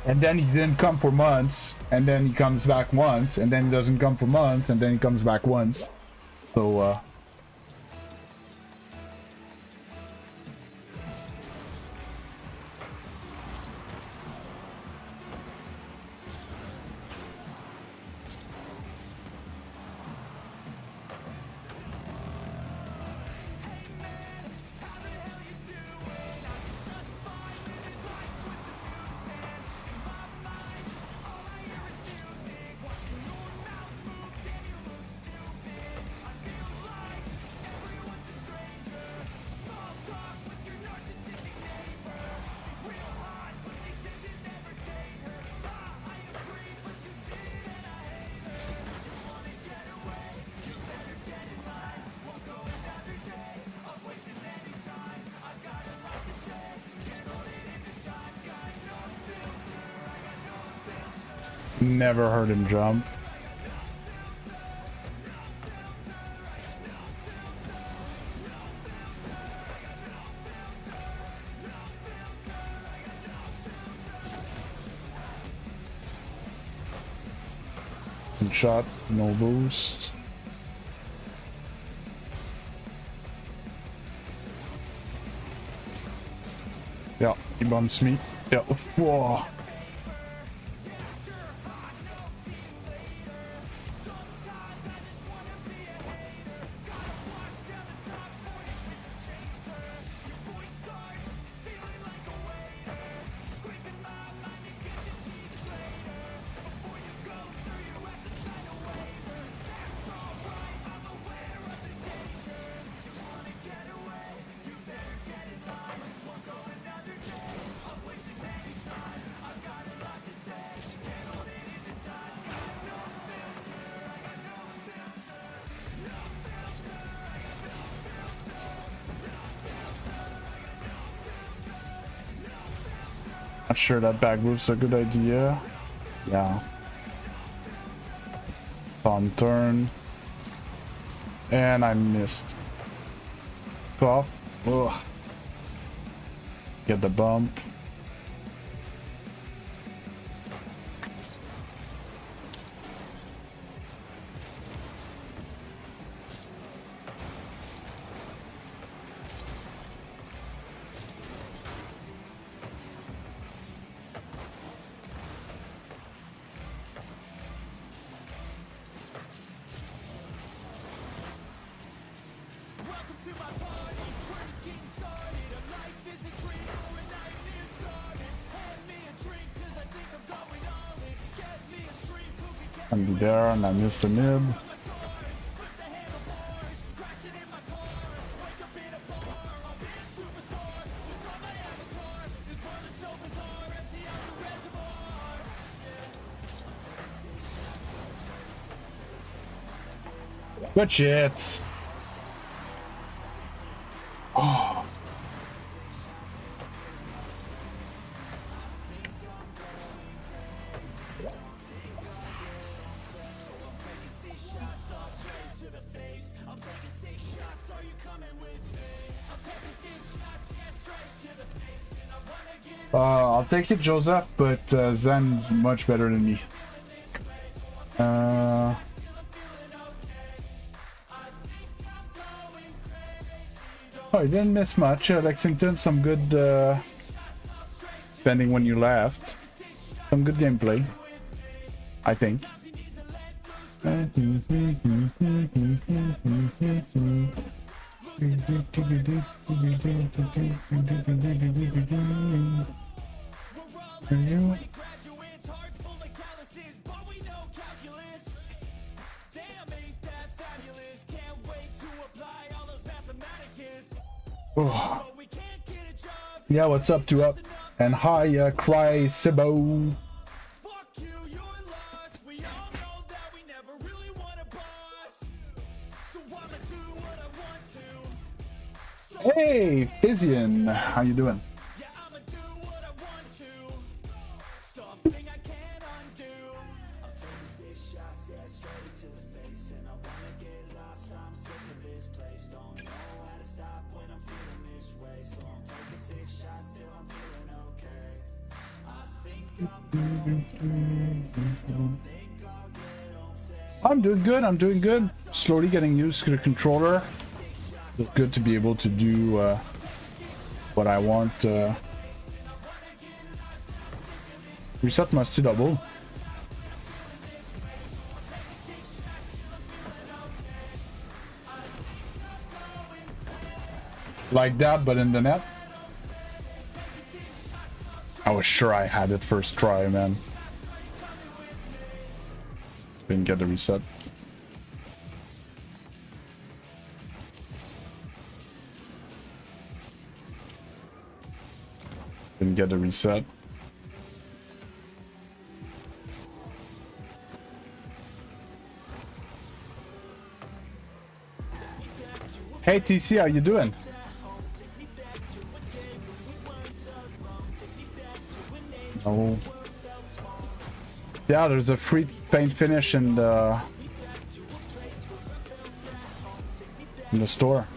And then he didn't come for months, and then he comes back once, and then he doesn't come for months, and then he comes back once. So never heard him jump. Good shot, no boost. Yeah, he bumps me. Yeah, whoa. Not sure that back roof's a good idea. Yeah. On turn. And I missed. Stop. Ugh. Get the bump. And be there, and I missed the mid. Good shit. Oh. I'll take it, Joseph, but Zen's much better than me. Oh, you didn't miss much. Lexington, some good, depending when you left. Some good gameplay, I think. Oh. Yeah, what's up, to up? And hi, Cry Sibo. Hey, Fizian, how you doing? I'm doing good, I'm doing good. Slowly getting used to the controller. It's good to be able to do what I want. Reset must double. Like that, but in the net. I was sure I had it first try, man. Didn't get the reset. Didn't get the reset. Hey TC, how you doing? Oh. Yeah, there's a free paint finish in the store.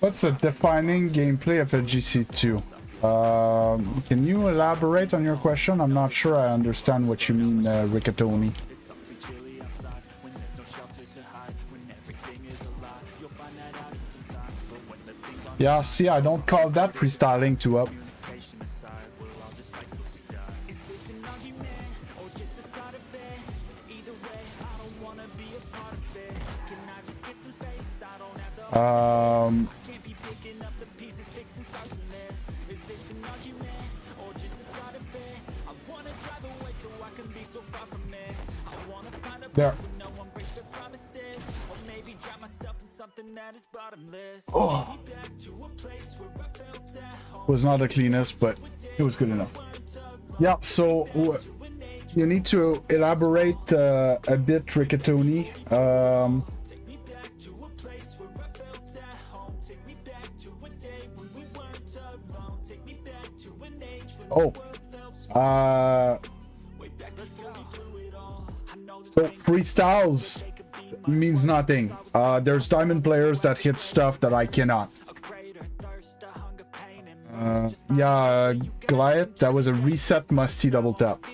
What's the defining gameplay of a GC2? Can you elaborate on your question? I'm not sure I understand what you mean, Riccatoni. Yeah, see, I don't call that freestyling to up. There. Oh. Was not the cleanest, but it was good enough. Yeah, so You need to elaborate a bit, Riccatoni. Take me back to a place where I felt at home. Take me back to a day when we weren't alone. Take me back to an age when Oh, way back before we blew it all. I know that so freestyles means nothing. There's diamond players that hit stuff that I cannot. a greater thirst, a hunger, pain, and Yeah, Goliath, that was a reset musty double tap.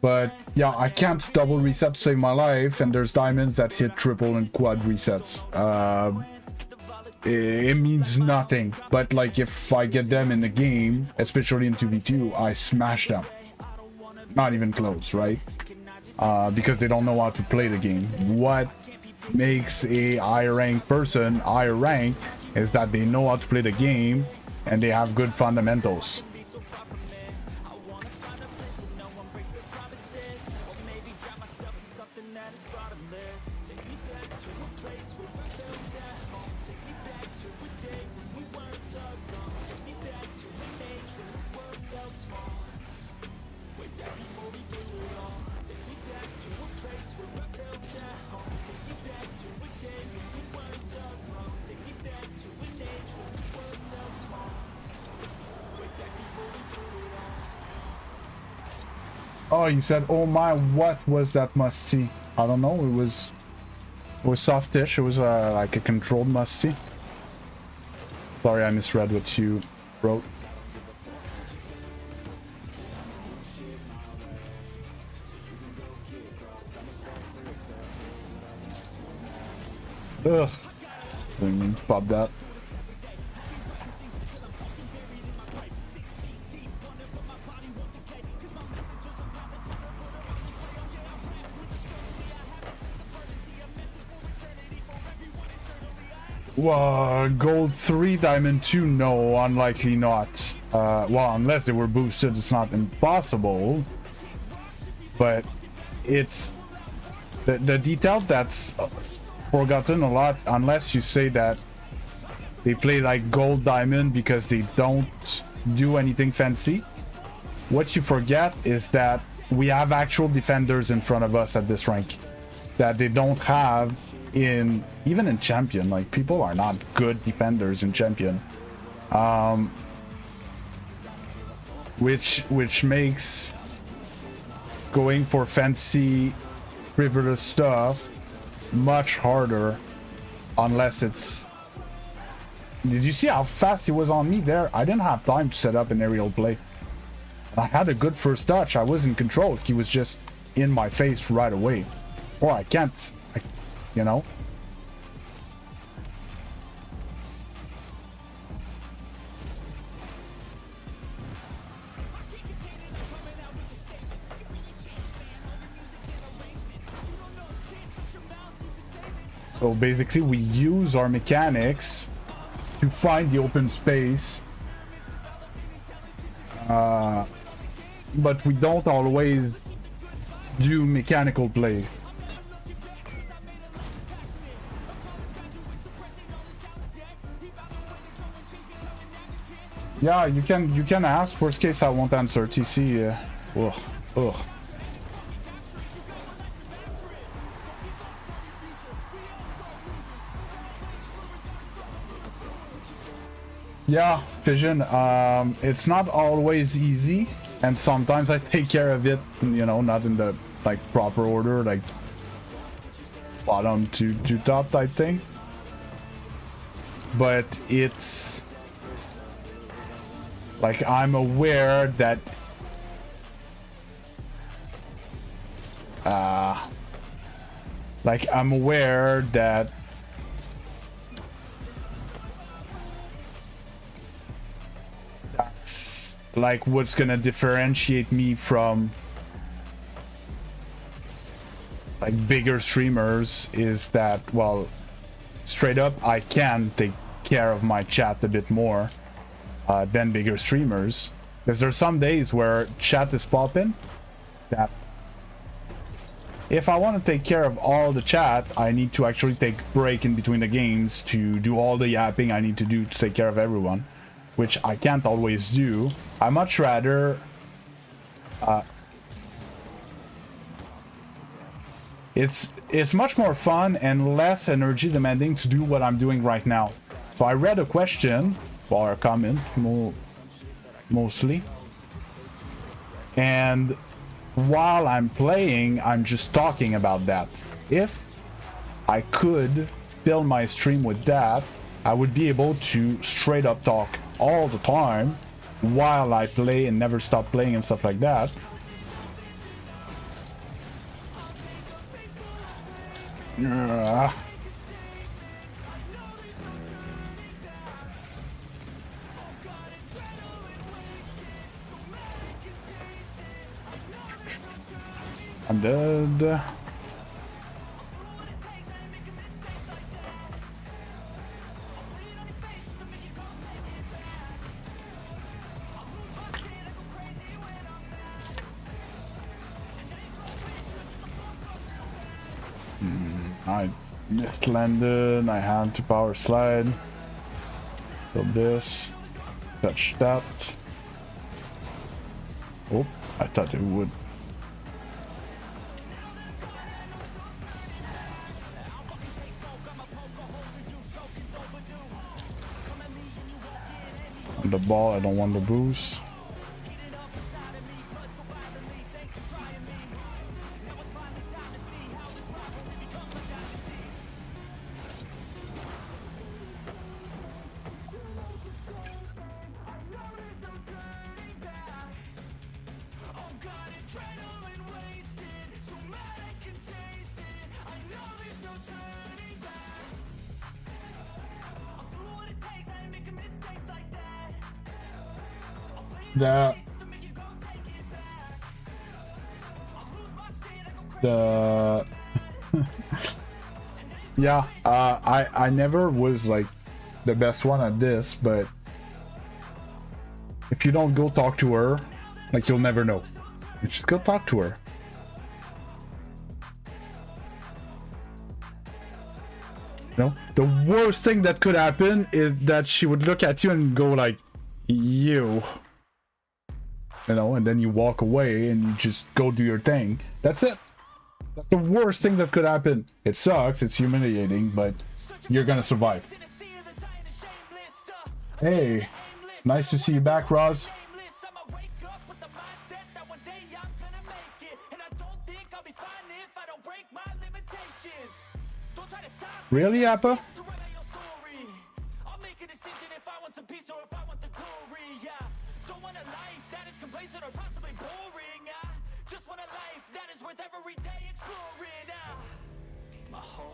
But yeah, I can't double reset to save my life, and there's diamonds that hit triple and quad resets. It means nothing. But like if I get them in the game, especially in 2v2, I smash them. Not even close, right? Because they don't know how to play the game. What makes a higher rank person higher rank is that they know how to play the game and they have good fundamentals. Oh, you said, oh my, what was that must-see? I don't know, it was softish, it was like a controlled must-see. Sorry, I misread what you wrote. Ugh. Didn't mean to pop that. Gold 3, diamond 2, no, unlikely not. Well, unless they were boosted, it's not impossible. But it's the detail that's forgotten a lot, unless you say that they play like gold diamond because they don't do anything fancy. What you forget is that we have actual defenders in front of us at this rank that they don't have in even in champion. Like, people are not good defenders in champion, which makes going for fancy frivolous stuff much harder, unless it's... Did you see how fast he was on me there? I didn't have time to set up an aerial play. I had a good first touch, I was in control, he was just in my face right away. Or I can't, you know? So basically we use our mechanics to find the open space, but we don't always do mechanical play. Yeah, you can ask. Worst case, I won't answer. TC. Ugh. Yeah, Fission. It's not always easy, and sometimes I take care of it. You know, not in the like proper order, like bottom to top type thing. But it's like I'm aware that that's like what's gonna differentiate me from like bigger streamers, is that, well, straight up I can take care of my chat a bit more than bigger streamers, because there's some days where chat is popping that if I want to take care of all the chat, I need to actually take a break in between the games to do all the yapping I need to do to take care of everyone, which I can't always do. I much rather it's much more fun and less energy demanding to do what I'm doing right now. So I read a question or a comment mostly, and while I'm playing, I'm just talking about that. If I could fill my stream with that, I would be able to straight up talk all the time while I play and never stop playing and stuff like that. I'm dead. I missed landed. I had to power slide. So this. Touch that. Oh, I thought it would. On the ball, I don't want the boost. The yeah, I never was like the best one at this, but if you don't go talk to her, like, you'll never know. You just go talk to her. You know, the worst thing that could happen is that she would look at you and go like, you know, and then you walk away and you just go do your thing. That's it. That's the worst thing that could happen. It sucks, it's humiliating, but you're gonna survive. Hey, nice to see you back, Roz. Really, Appa?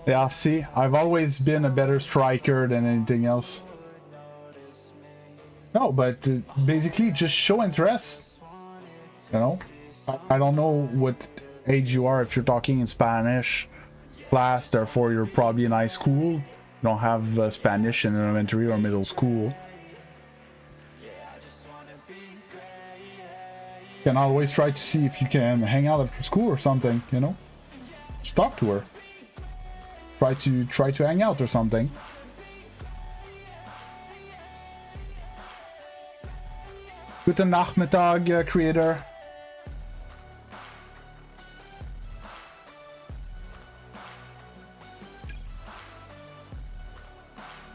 Yeah, see, I've always been a better striker than anything else. No, but basically just show interest. You know? I don't know what age you are, if you're talking in Spanish class, therefore you're probably in high school. You don't have Spanish in elementary or middle school. You can always try to see if you can hang out after school or something, you know? Just talk to her. Try to hang out or something. Guten Nachmittag, creator.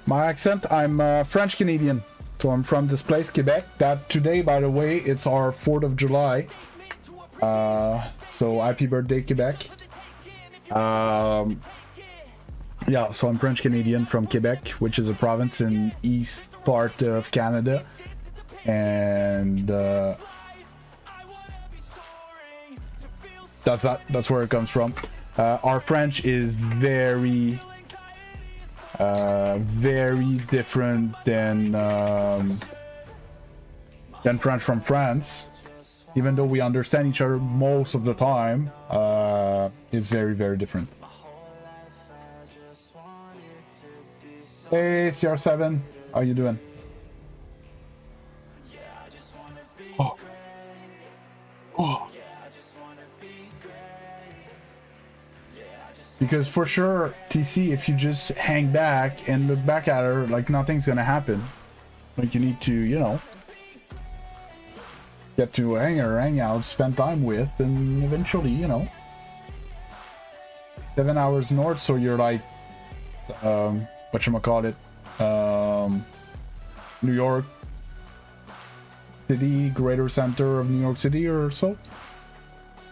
My accent, I'm French Canadian, so I'm from this place, Quebec. That today, by the way, it's our 4th of July. So happy birthday, Quebec. Yeah, so I'm French Canadian from Quebec, which is a province in east part of Canada, and that's where it comes from. Our French is very different than French from France. Even though we understand each other most of the time, it's very, very different. Hey, CR7, how you doing? Oh. Oh. Because for sure, TC, if you just hang back and look back at her, like, nothing's gonna happen. Like, you need to, you know, get to hang out, spend time with, and eventually, you know. 7 hours north, so you're like, whatchamacallit, New York City, greater center of New York City or so.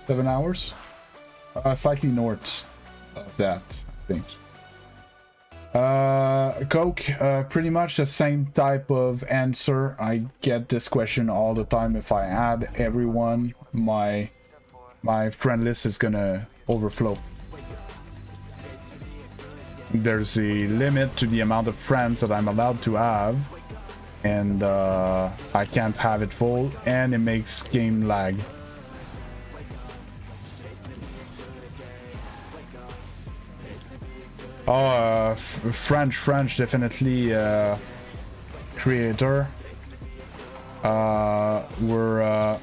7 hours. Slightly north of that, I think. Coke, pretty much the same type of answer. I get this question all the time. If I add everyone, my friend list is gonna overflow. There's a limit to the amount of friends that I'm allowed to have, and I can't have it full, and it makes game lag. Oh, French, definitely creator. We're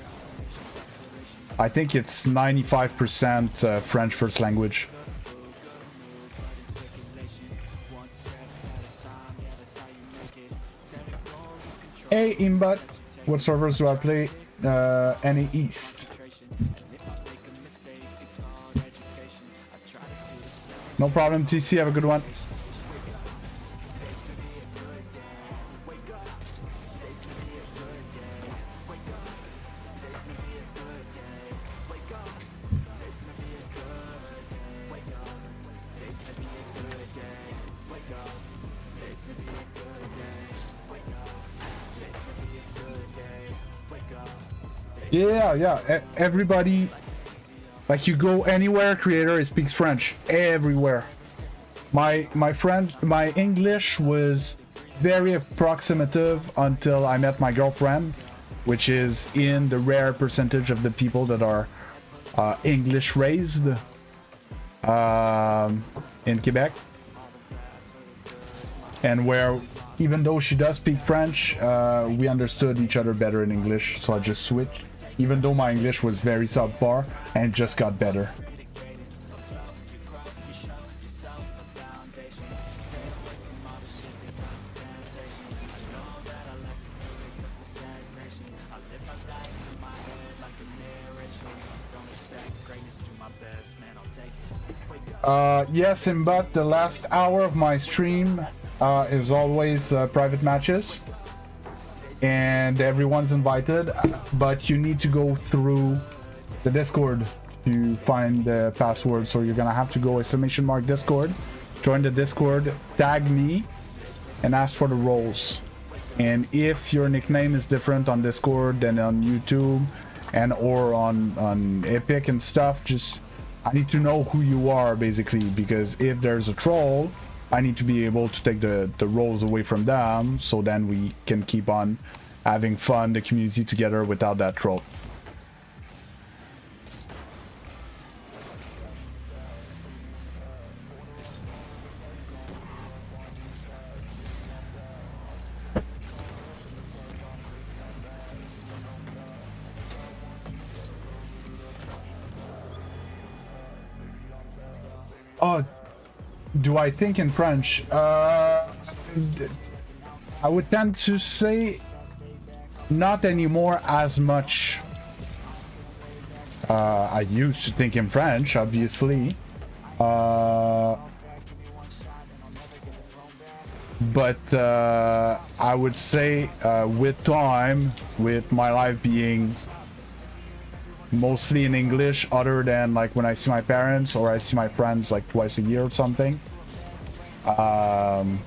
I think it's 95% French first language. Hey, Imbot, what servers do I play? Any East. No problem, TC, have a good one. Yeah, everybody, like, you go anywhere, creator, it speaks French everywhere. My English was very approximative until I met my girlfriend, which is in the rare percentage of the people that are English raised in Quebec, and where, even though she does speak French, we understood each other better in English, so I just switched, even though my English was very subpar, and just got better. Yes, but the last hour of my stream is always private matches, and everyone's invited, but you need to go through the Discord to find the password. So you're gonna have to go !Discord, join the Discord, tag me, and ask for the roles. And if your nickname is different on Discord than on YouTube and or on Epic and stuff, just, I need to know who you are, basically, because if there's a troll, I need to be able to take the roles away from them, so then we can keep on having fun, the community together, without that troll. Oh, do I think in French? I would tend to say not anymore as much. I used to think in French, obviously. But I would say with time, with my life being mostly in English, other than like when I see my parents or I see my friends like twice a year or something, and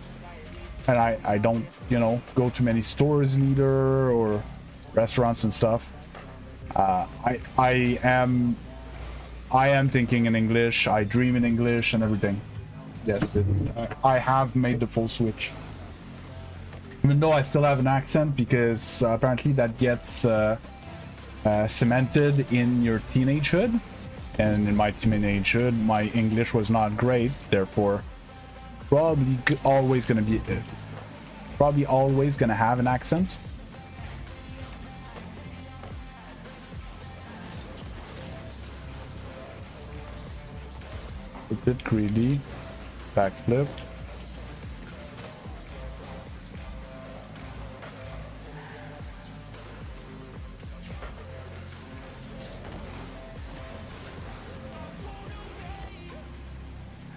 I don't, you know, go to many stores neither, or restaurants and stuff. I am thinking in English, I dream in English and everything. Yes, I have made the full switch, even though I still have an accent, because apparently that gets cemented in your teenagehood, and in my teenagehood my English was not great, therefore probably always gonna have an accent. A bit greedy. Backflip.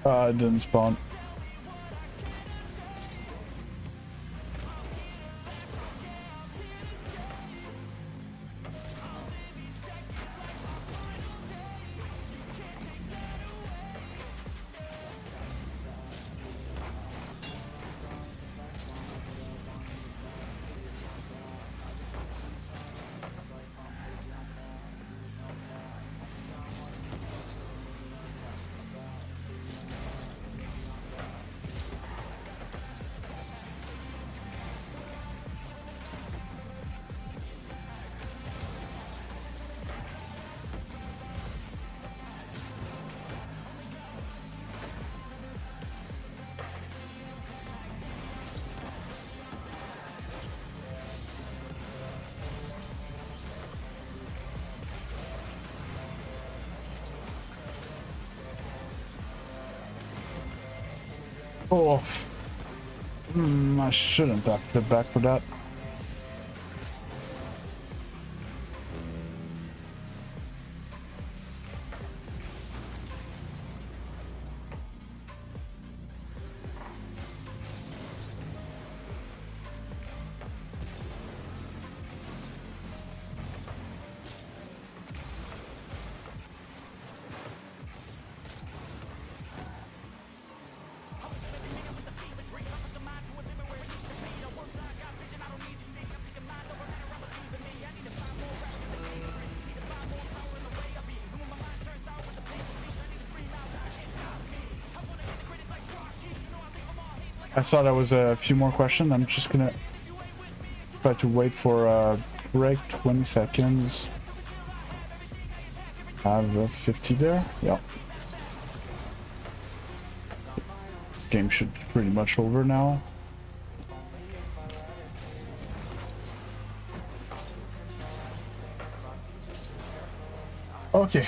It didn't spawn. Oh, I shouldn't have to back for that. I saw there was a few more questions. I'm just gonna try to wait for a break, 20 seconds. I have a 50 there. Yeah. Game should be pretty much over now. Okay.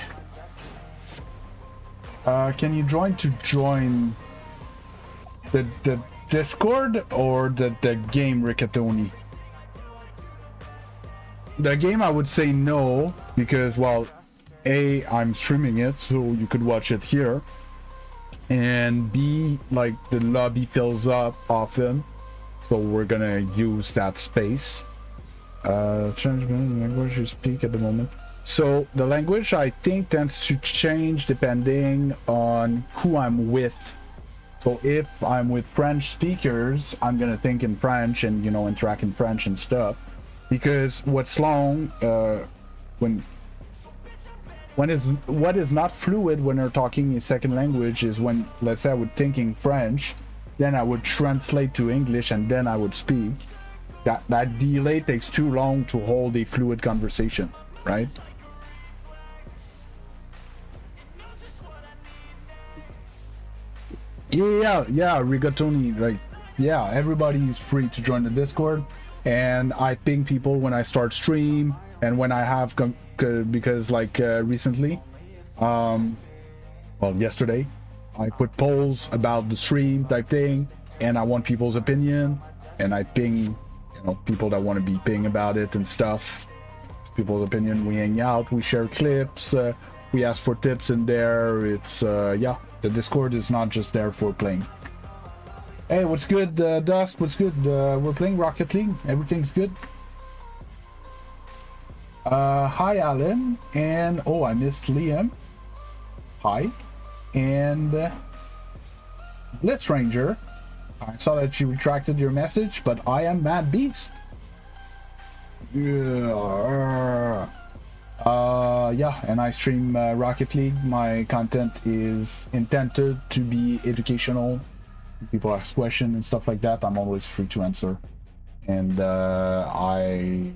Can you join the Discord or the game, Riccatoni? The game, I would say no, because, well, A, I'm streaming it, so you could watch it here, and B, like, the lobby fills up often, so we're gonna use that space. Change the language you speak at the moment. So the language, I think, tends to change depending on who I'm with. So if I'm with French speakers, I'm gonna think in French and, you know, interact in French and stuff. Because what's long, what is not fluid when they're talking a second language is when, let's say I would think in French, then I would translate to English and then I would speak. That delay takes too long to hold a fluid conversation, right? Yeah, Rigatoni, like, yeah, everybody's free to join the Discord, and I ping people when I start stream, and when I have, because, like, recently, well, yesterday, I put polls about the stream type thing, and I want people's opinion, and I ping, you know, people that want to be ping about it and stuff. It's people's opinion, we hang out, we share clips, we ask for tips in there. It's, yeah. The Discord is not just there for playing. Hey, what's good, Dust? What's good? We're playing Rocket League. Everything's good. Hi, Alan. And, oh, I missed Liam. Hi. And Blitz Ranger. I saw that you retracted your message, but I am Mad Beast. Yeah. Yeah, and I stream Rocket League. My content is intended to be educational. People ask questions and stuff like that. I'm always free to answer. And I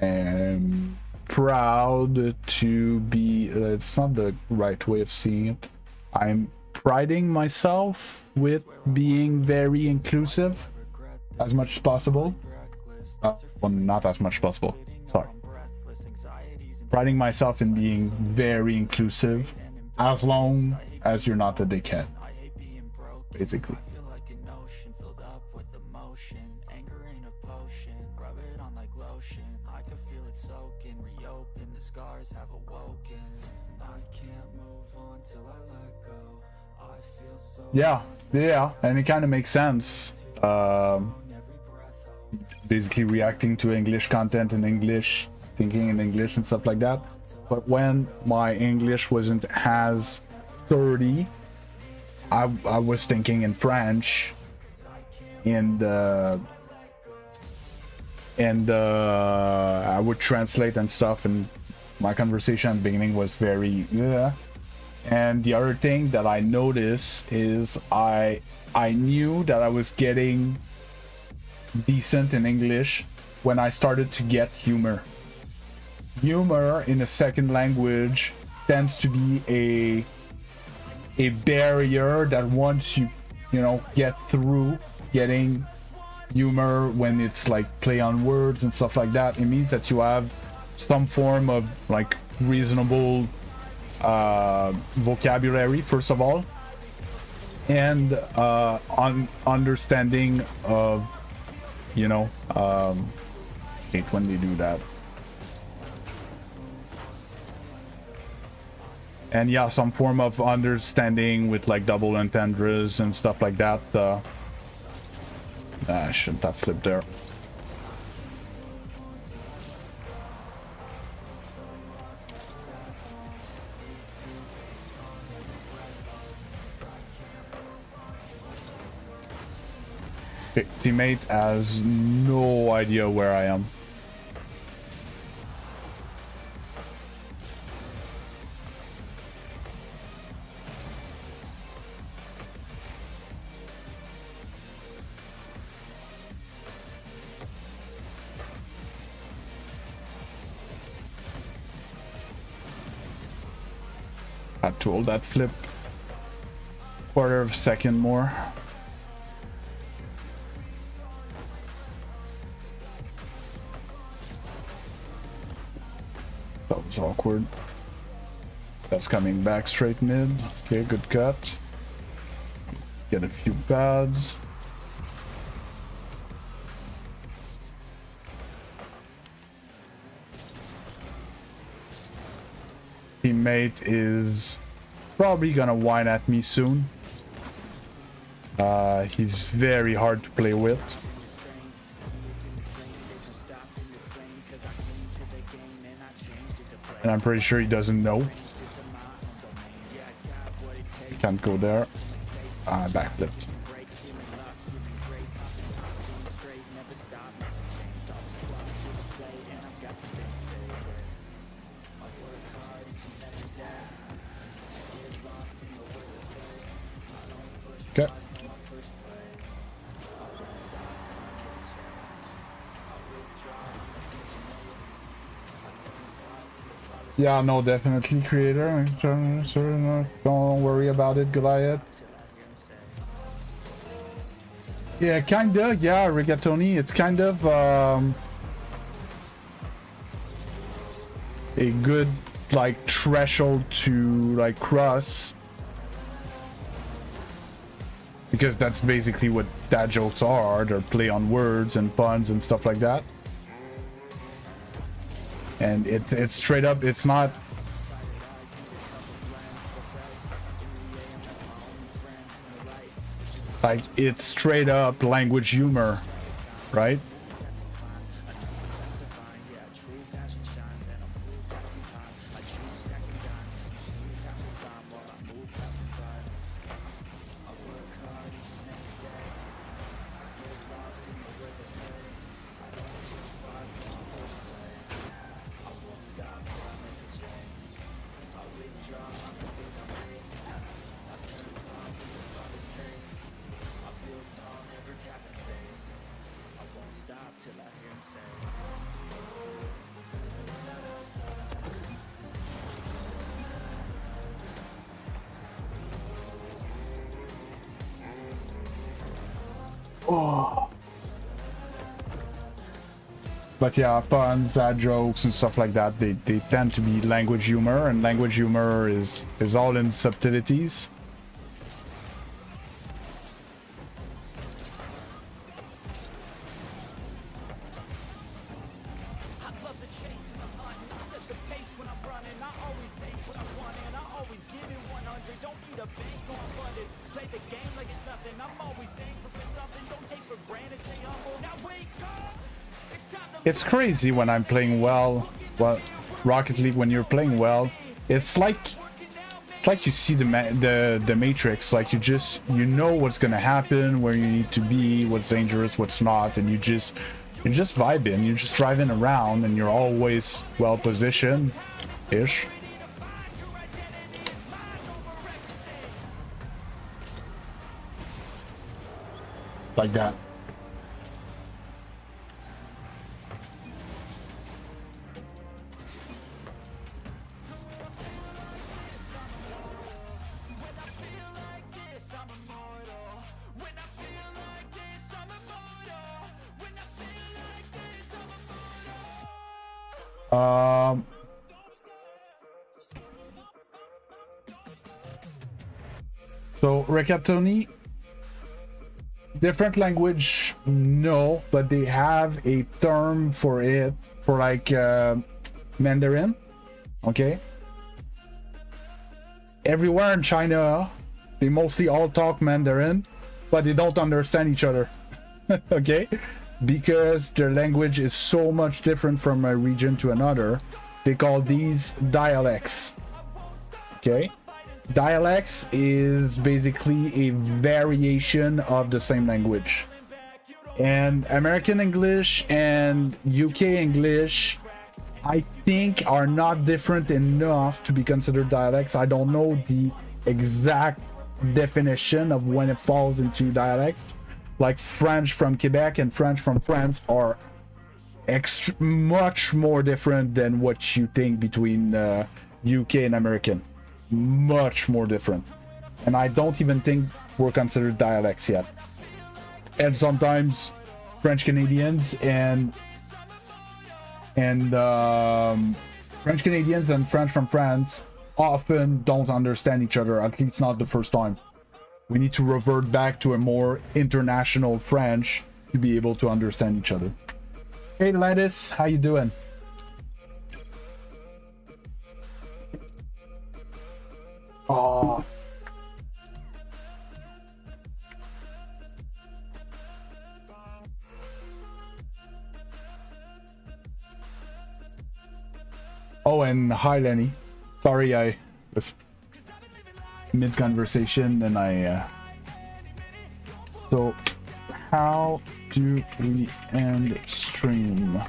am proud to be, it's not the right way of seeing it. I'm priding myself with being very inclusive as much as possible. Well, not as much as possible. Sorry. Priding myself in being very inclusive, as long as you're not a dickhead, basically. Yeah, yeah, and it kind of makes sense. Basically reacting to English content in English, thinking in English and stuff like that. But when my English wasn't as sturdy, I was thinking in French, and I would translate and stuff, and my conversation at the beginning was very yeah. And the other thing that I noticed is I knew that I was getting decent in English when I started to get humor. Humor in a second language tends to be a barrier that once you get through getting humor, when it's like play on words and stuff like that, it means that you have some form of like reasonable vocabulary first of all, and understanding of hate when they do that. And yeah, some form of understanding with like double entendres and stuff like that. I shouldn't have flipped there. Okay, teammate has no idea where I am. Had to hold that flip quarter of a second more. That was awkward. That's coming back straight mid. Okay, good cut. Get a few pads. Teammate is probably gonna whine at me soon. He's very hard to play with. And I'm pretty sure he doesn't know. He can't go there. Backflipped. Okay. Yeah, no, definitely creator. Don't worry about it, Goliath. Yeah, kinda. Yeah, rigatoni. It's kind of a good like threshold to like cross, because that's basically what dad jokes are. They're play on words and puns and stuff like that. And it's straight up, it's not like, it's straight up language humor, right? Oh. But yeah, puns, dad jokes and stuff like that, they tend to be language humor, and language humor is all in subtleties. Don't It's crazy when I'm playing well. Well, Rocket League, when you're playing well, it's like you see the Matrix. Like you know what's gonna happen, where you need to be, what's dangerous, what's not, and you're just vibing. You're just driving around, and you're always well positioned, ish. Like that. So rigatoni, different language, no, but they have a term for it, for like Mandarin. Okay, everywhere in China they mostly all talk Mandarin, but they don't understand each other. Okay, because their language is so much different from a region to another. They call these dialects. Okay, dialects is basically a variation of the same language, and American English and UK English, I think, are not different enough to be considered dialects. I don't know the exact definition of when it falls into dialect. Like French from Quebec and French from France are much more different than what you think between UK and American. Much more different, and I don't even think we're considered dialects yet. And sometimes French Canadians and French Canadians and French from France often don't understand each other, at least not the first time. We need to revert back to a more international French to be able to understand each other. Hey Lettuce, how you doing? Oh, and hi Lenny. Sorry, I was mid-conversation and I... So, how do we end stream?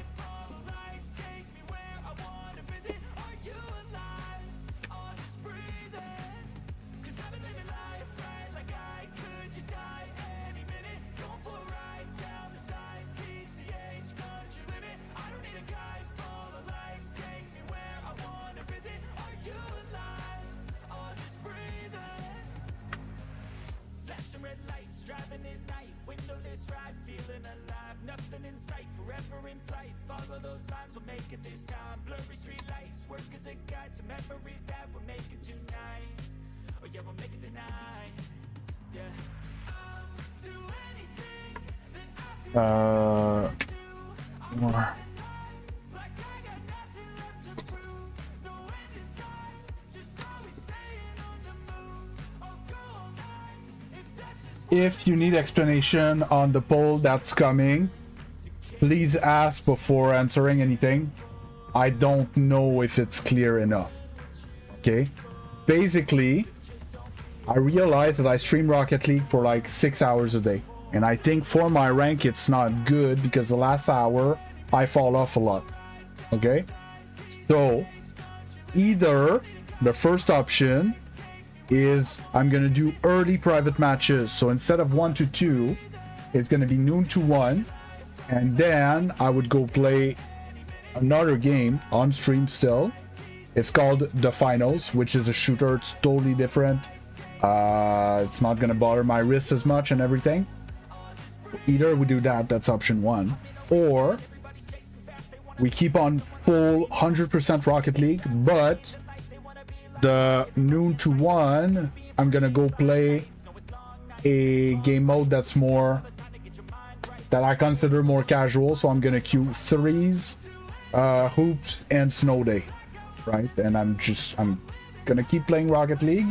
If you need explanation on the poll that's coming, please ask before answering anything. I don't know if it's clear enough. Okay, basically I realized that I stream Rocket League for like 6 hours a day, and I think for my rank it's not good because the last hour I fall off a lot. Okay, so either the first option is I'm gonna do early private matches, so instead of 1 to 2 it's gonna be noon to 1, and then I would go play another game on stream still. It's called the finals, which is a shooter. It's totally different. It's not gonna bother my wrist as much and everything. Either we do that, that's option 1, or we keep on full 100% Rocket League, but the noon to 1 I'm gonna go play a game mode that's more, that I consider more casual. So I'm gonna queue threes, hoops and snow day, right? And I'm gonna keep playing Rocket League,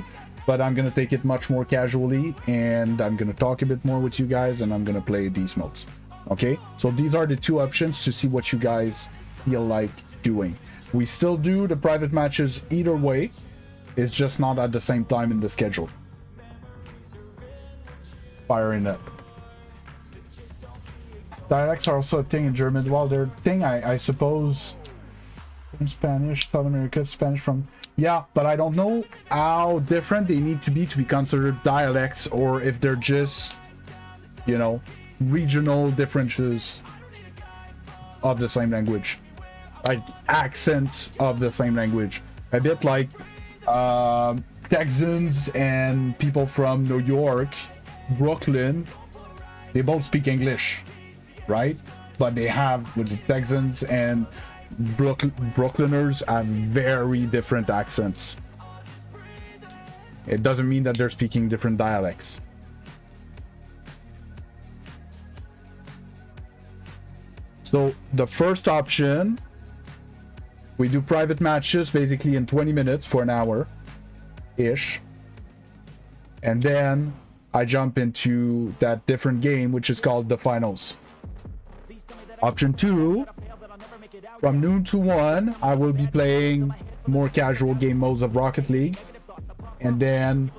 but I'm gonna take it much more casually, and I'm gonna talk a bit more with you guys, and I'm gonna play these modes. Okay, so these are the two options to see what you guys feel like doing. We still do the private matches either way, it's just not at the same time in the schedule. Firing up. Dialects are also a thing in German. Well, they're a thing, I suppose, in Spanish, South America, Spanish from... Yeah, but I don't know how different they need to be considered dialects, or if they're just, you know, regional differences of the same language. Like accents of the same language. A bit like Texans and people from New York, Brooklyn, they both speak English, right? But they have, with the Texans and Brooklyners have very different accents. It doesn't mean that they're speaking different dialects. So the first option, we do private matches basically in 20 minutes for an hour ish, and then I jump into that different game which is called the finals. Option 2, from noon to 1, I will be playing more casual game modes of Rocket League, and then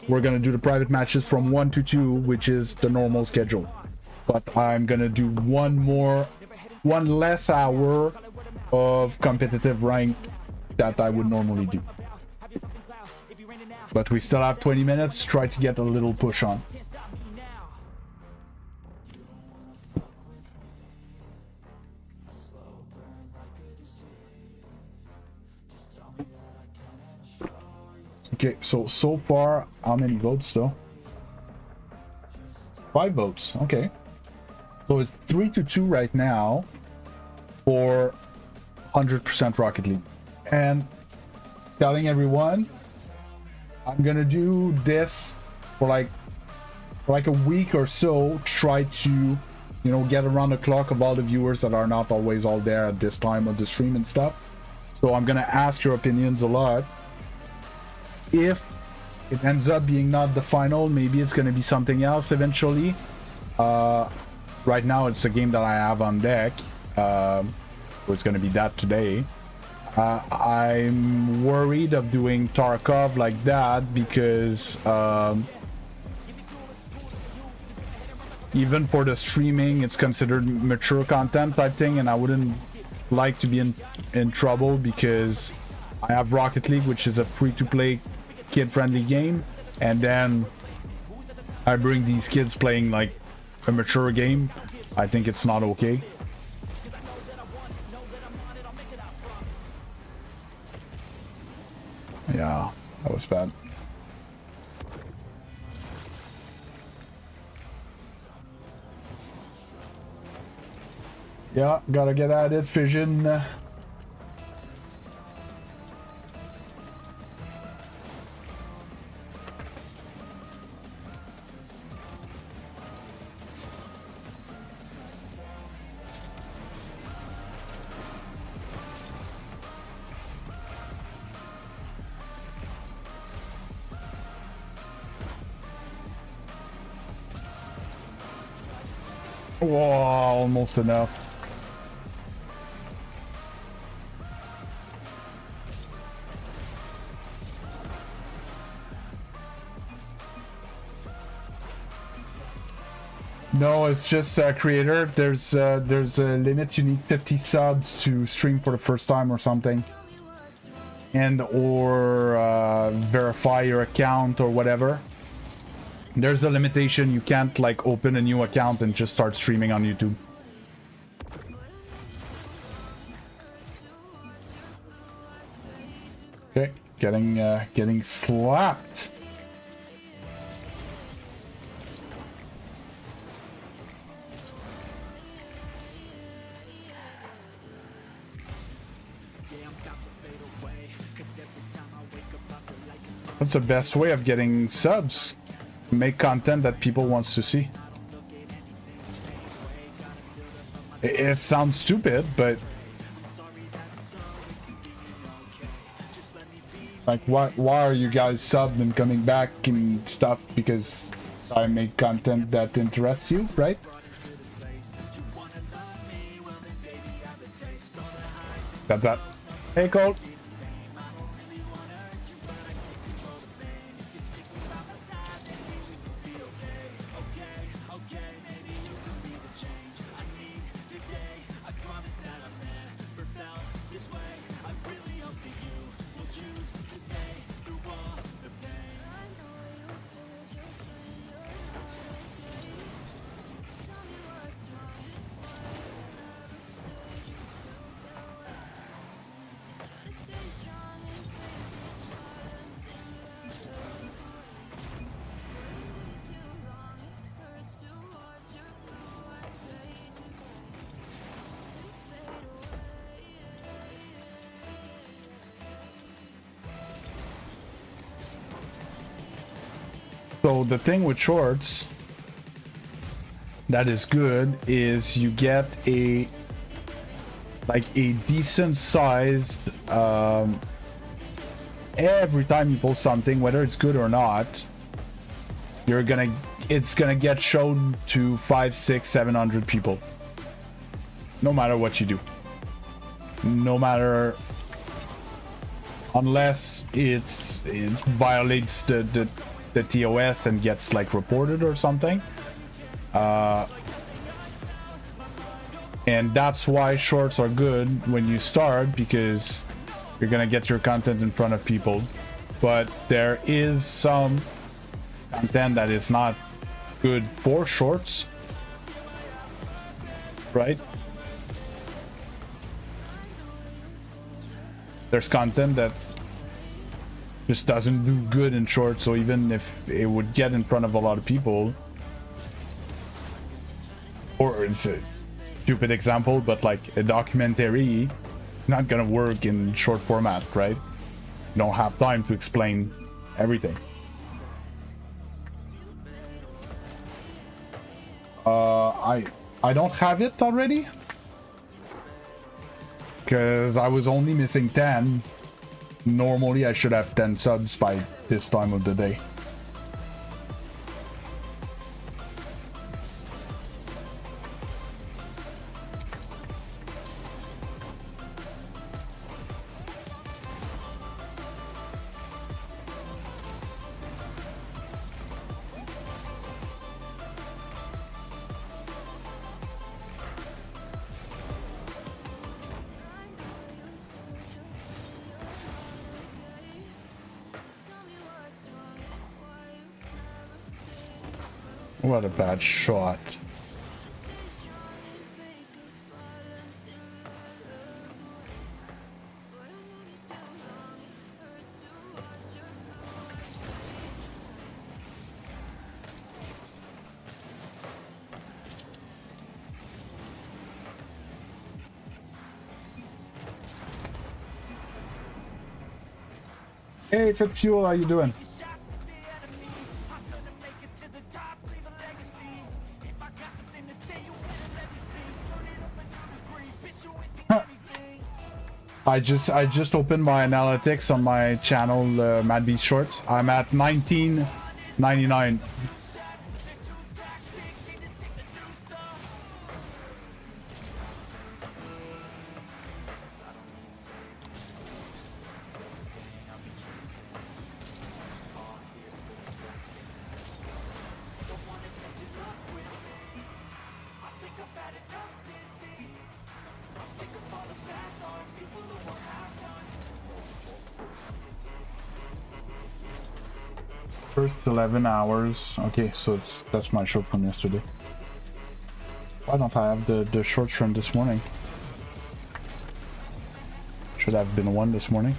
we're gonna do the private matches from 1 to 2, which is the normal schedule. But I'm gonna do one less hour of competitive rank that I would normally do. But we still have 20 minutes, try to get a little push on. Okay, so far, how many votes though? 5 votes, okay. So it's 3-2 right now for 100% Rocket League. And telling everyone, I'm gonna do this for like a week or so, try to, you know, get around the clock of all the viewers that are not always all there at this time of the stream and stuff. So I'm gonna ask your opinions a lot. If it ends up being not the final, maybe it's gonna be something else eventually. Right now it's a game that I have on deck, so it's gonna be that today. I'm worried of doing Tarkov like that because even for the streaming it's considered mature content type thing, and I wouldn't like to be in trouble because I have Rocket League, which is a free-to-play kid-friendly game, and then I bring these kids playing like a mature game. I think it's not okay. Yeah, that was bad. Yeah, gotta get at it, Fission. Whoa, almost enough. No, it's just creator. There's a limit. You need 50 subs to stream for the first time or something, and or verify your account or whatever. There's a limitation. You can't like open a new account and just start streaming on YouTube. Okay, getting slapped. What's the best way of getting subs? Make content that people wants to see. It sounds stupid, but Like, why are you guys subbed and coming back and stuff? Because I make content that interests you, right? That. Hey, Cole. So the thing with shorts that is good is you get a decent sized every time you post something, whether it's good or not, it's gonna get shown to 500, 600, 700 people. No matter what you do. No matter, unless it violates the TOS and gets like reported or something. And that's why shorts are good when you start, because you're gonna get your content in front of people. But there is some content that is not good for shorts, right? There's content that just doesn't do good in shorts, so even if it would get in front of a lot of people, or it's a stupid example, but like a documentary, not gonna work in short format, right? You don't have time to explain everything. I don't have it already, because I was only missing 10. Normally I should have 10 subs by this time of the day. What a bad shot. Hey, Fit Fuel, how you doing? I just opened my analytics on my channel, Mad Beast Shorts. I'm at 19.99. First 11 hours. Okay, so that's my short from yesterday. Why don't I have the shorts from this morning? Should have been one this morning.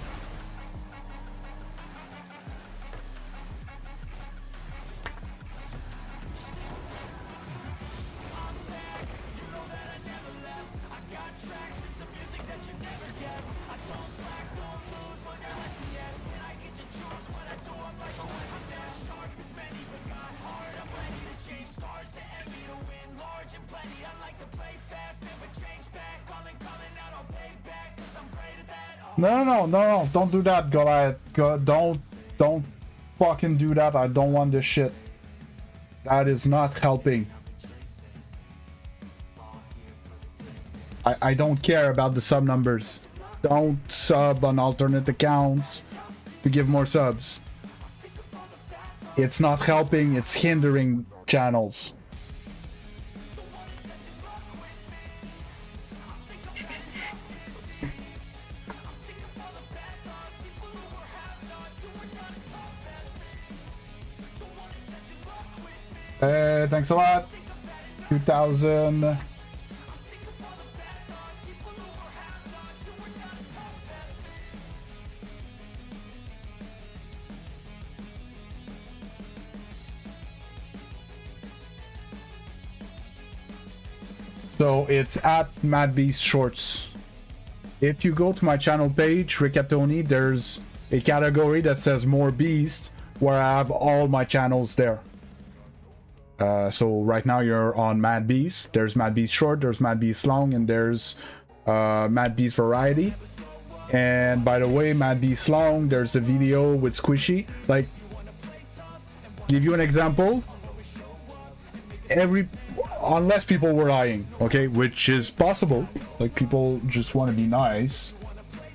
I like to play fast, never change back. Calling out, I'll pay back, 'cause I'm great at that. No, don't do that, Goliath. Don't fucking do that. I don't want this shit. That is not helping. I don't care about the sub numbers. Don't sub on alternate accounts to give more subs. It's not helping, it's hindering channels. Thanks a lot. 2000. So it's at Mad Beast Shorts. If you go to my channel page, Riccatoni, there's a category that says More Beast, where I have all my channels there. So right now you're on Mad Beast. There's Mad Beast Short, there's Mad Beast Long, and there's Mad Beast Variety. And by the way, Mad Beast Long, there's the video with Squishy. Like, give you an example. Unless people were lying, okay, which is possible, like people just want to be nice,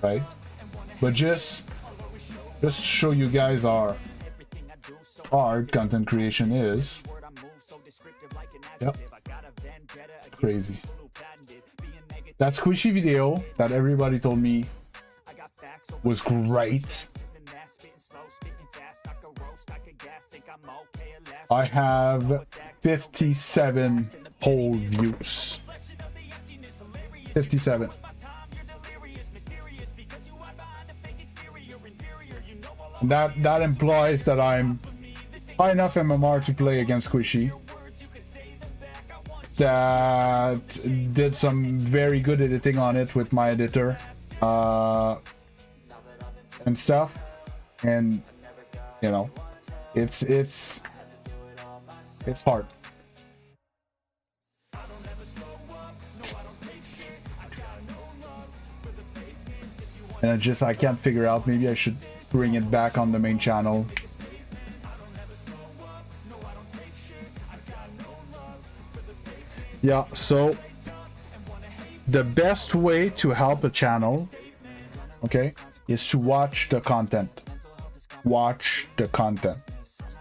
right? But just show you guys how hard content creation is. Yep. Crazy. That Squishy video that everybody told me was great. I have 57 whole views. 57. That implies that I'm high enough MMR to play against Squishy. That did some very good editing on it with my editor and stuff. And you know, it's hard. And I can't figure out, maybe I should bring it back on the main channel. Yeah, so the best way to help a channel, okay, is to watch the content. Watch the content.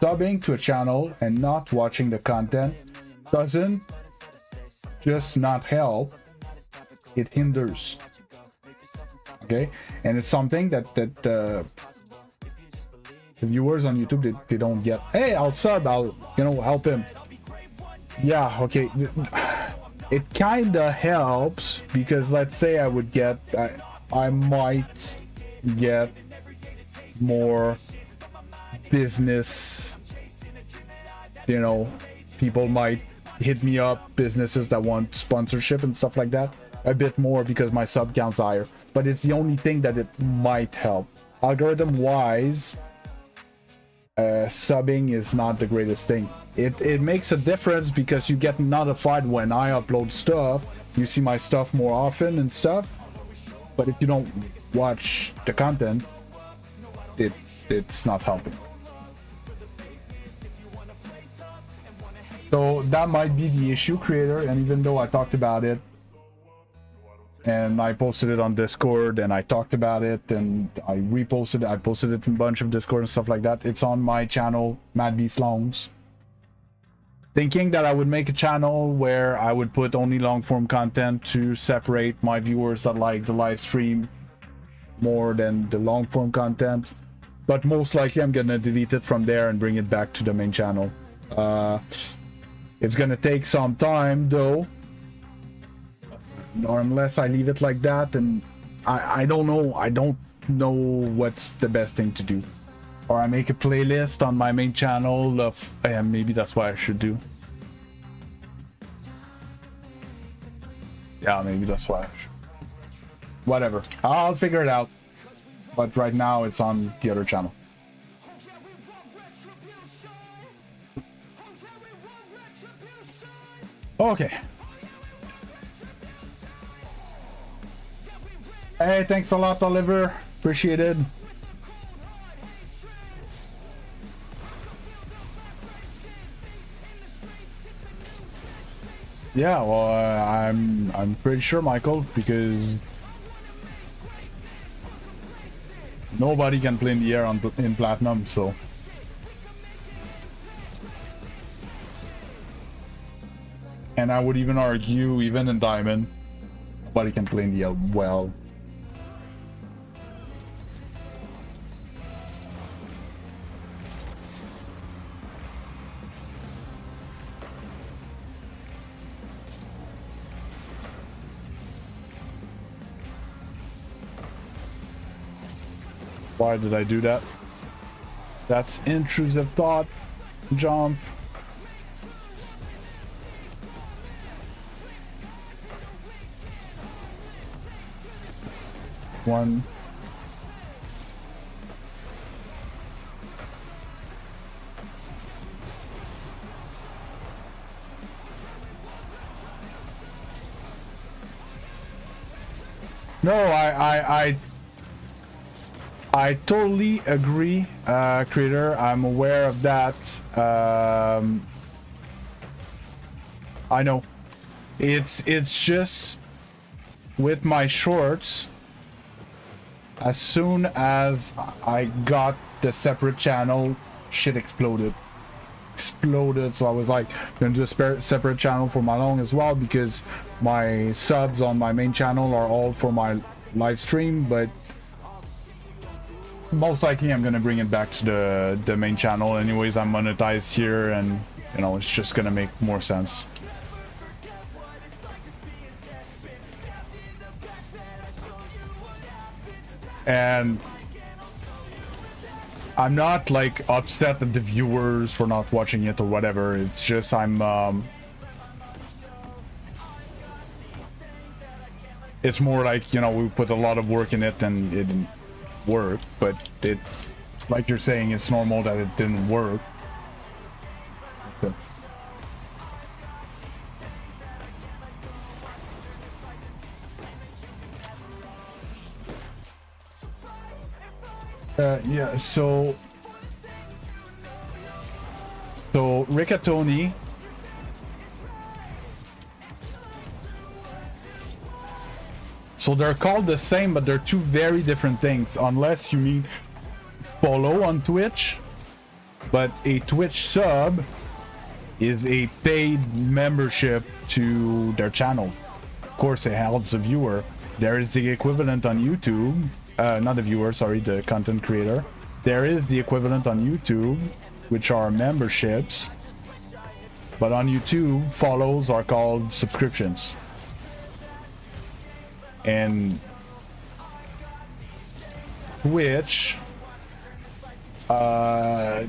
Subbing to a channel and not watching the content doesn't just not help, it hinders. Okay, and it's something that the viewers on YouTube, they don't get. Hey, I'll sub, I'll help him. Yeah, okay, it kind of helps, because let's say I might get more business, people might hit me up, businesses that want sponsorship and stuff like that, a bit more, because my sub count's higher. But it's the only thing that it might help. Algorithm wise, subbing is not the greatest thing. It makes a difference because you get notified when I upload stuff, you see my stuff more often and stuff. But if you don't watch the content, it's not helping. So that might be the issue, creator. And even though I talked about it and I posted it on Discord and I talked about it and I reposted it, I posted it in a bunch of Discord and stuff like that, it's on my channel, Mad Beast Longs. Thinking that I would make a channel where I would put only long form content to separate my viewers that like the live stream more than the long form content. But most likely I'm gonna delete it from there and bring it back to the main channel. It's gonna take some time though, or unless I leave it like that, and I don't know what's the best thing to do. Or I make a playlist on my main channel of, maybe that's what I should do. Yeah, maybe that's what I should. Whatever, I'll figure it out. But right now it's on the other channel. Okay. Hey, thanks a lot, Oliver. Appreciate it. Yeah, well, I'm pretty sure, Michael, because nobody can play in the air in platinum, so. And I would even argue, even in diamond, nobody can play in the air well. Why did I do that? That's intrusive thought. Jump. One. No, I totally agree, Creator. I'm aware of that. I know. It's just with my shorts. As soon as I got the separate channel, shit exploded. So I was like, gonna do a separate channel for my long as well, because my subs on my main channel are all for my live stream, but most likely I'm gonna bring it back to the main channel. Anyways, I'm monetized here, and you know, it's just gonna make more sense. And I'm not like upset at the viewers for not watching it or whatever. It's just it's more like, you know, we put a lot of work in it and it didn't work, but it's like you're saying, it's normal that it didn't work. Yeah, so Riccatoni. So they're called the same, but they're two very different things, unless you mean follow on Twitch. But a Twitch sub is a paid membership to their channel. Of course, it helps the viewer. There is the equivalent on YouTube. Not the viewer, sorry, the content creator. There is the equivalent on YouTube, which are memberships. But on YouTube, follows are called subscriptions. And Twitch, how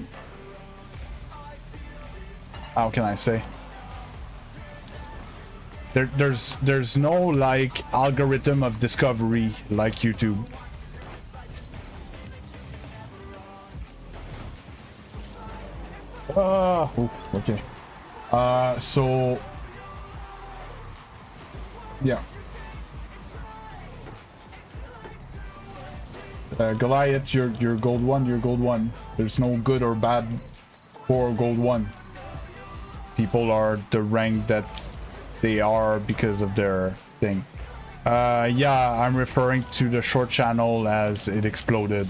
can I say? There's no like algorithm of discovery like YouTube. Okay. So yeah. Goliath, you're gold one, you're gold one. There's no good or bad for gold one. People are the rank that they are because of their thing. Yeah, I'm referring to the short channel as it exploded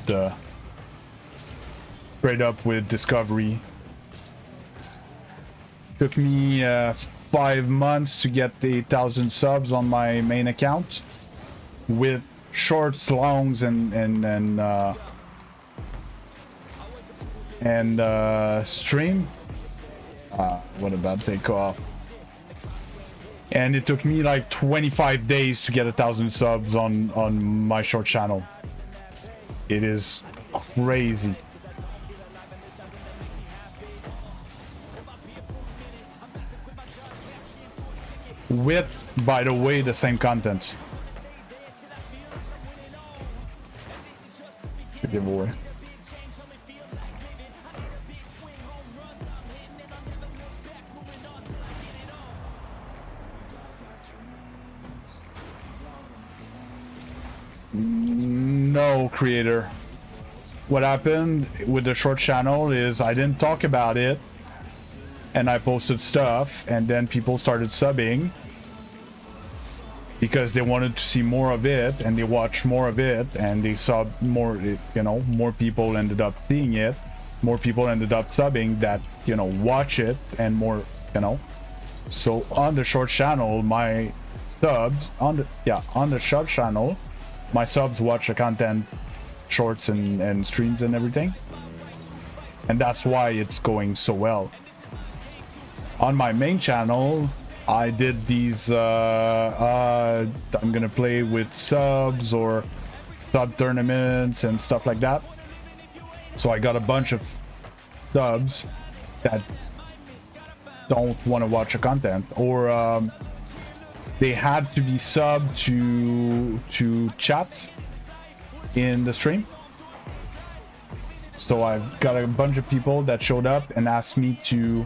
straight up with discovery. Took me 5 months to get the 1,000 subs on my main account with shorts, longs, and stream. What about takeoff? And it took me like 25 days to get 1,000 subs on my short channel. It is crazy. With, by the way, the same content. It's a giveaway. No, creator. What happened with the short channel is I didn't talk about it, and I posted stuff, and then people started subbing because they wanted to see more of it, and they watched more of it, and they saw more, you know, more people ended up seeing it, more people ended up subbing that, you know, watch it, and more, you know. So on the short channel, my subs, on the short channel, my subs watch the content, shorts and streams and everything, and that's why it's going so well. On my main channel, I did these I'm gonna play with subs or sub tournaments and stuff like that, so I got a bunch of subs that don't want to watch the content, or they had to be subbed to chat in the stream. So I've got a bunch of people that showed up and asked me to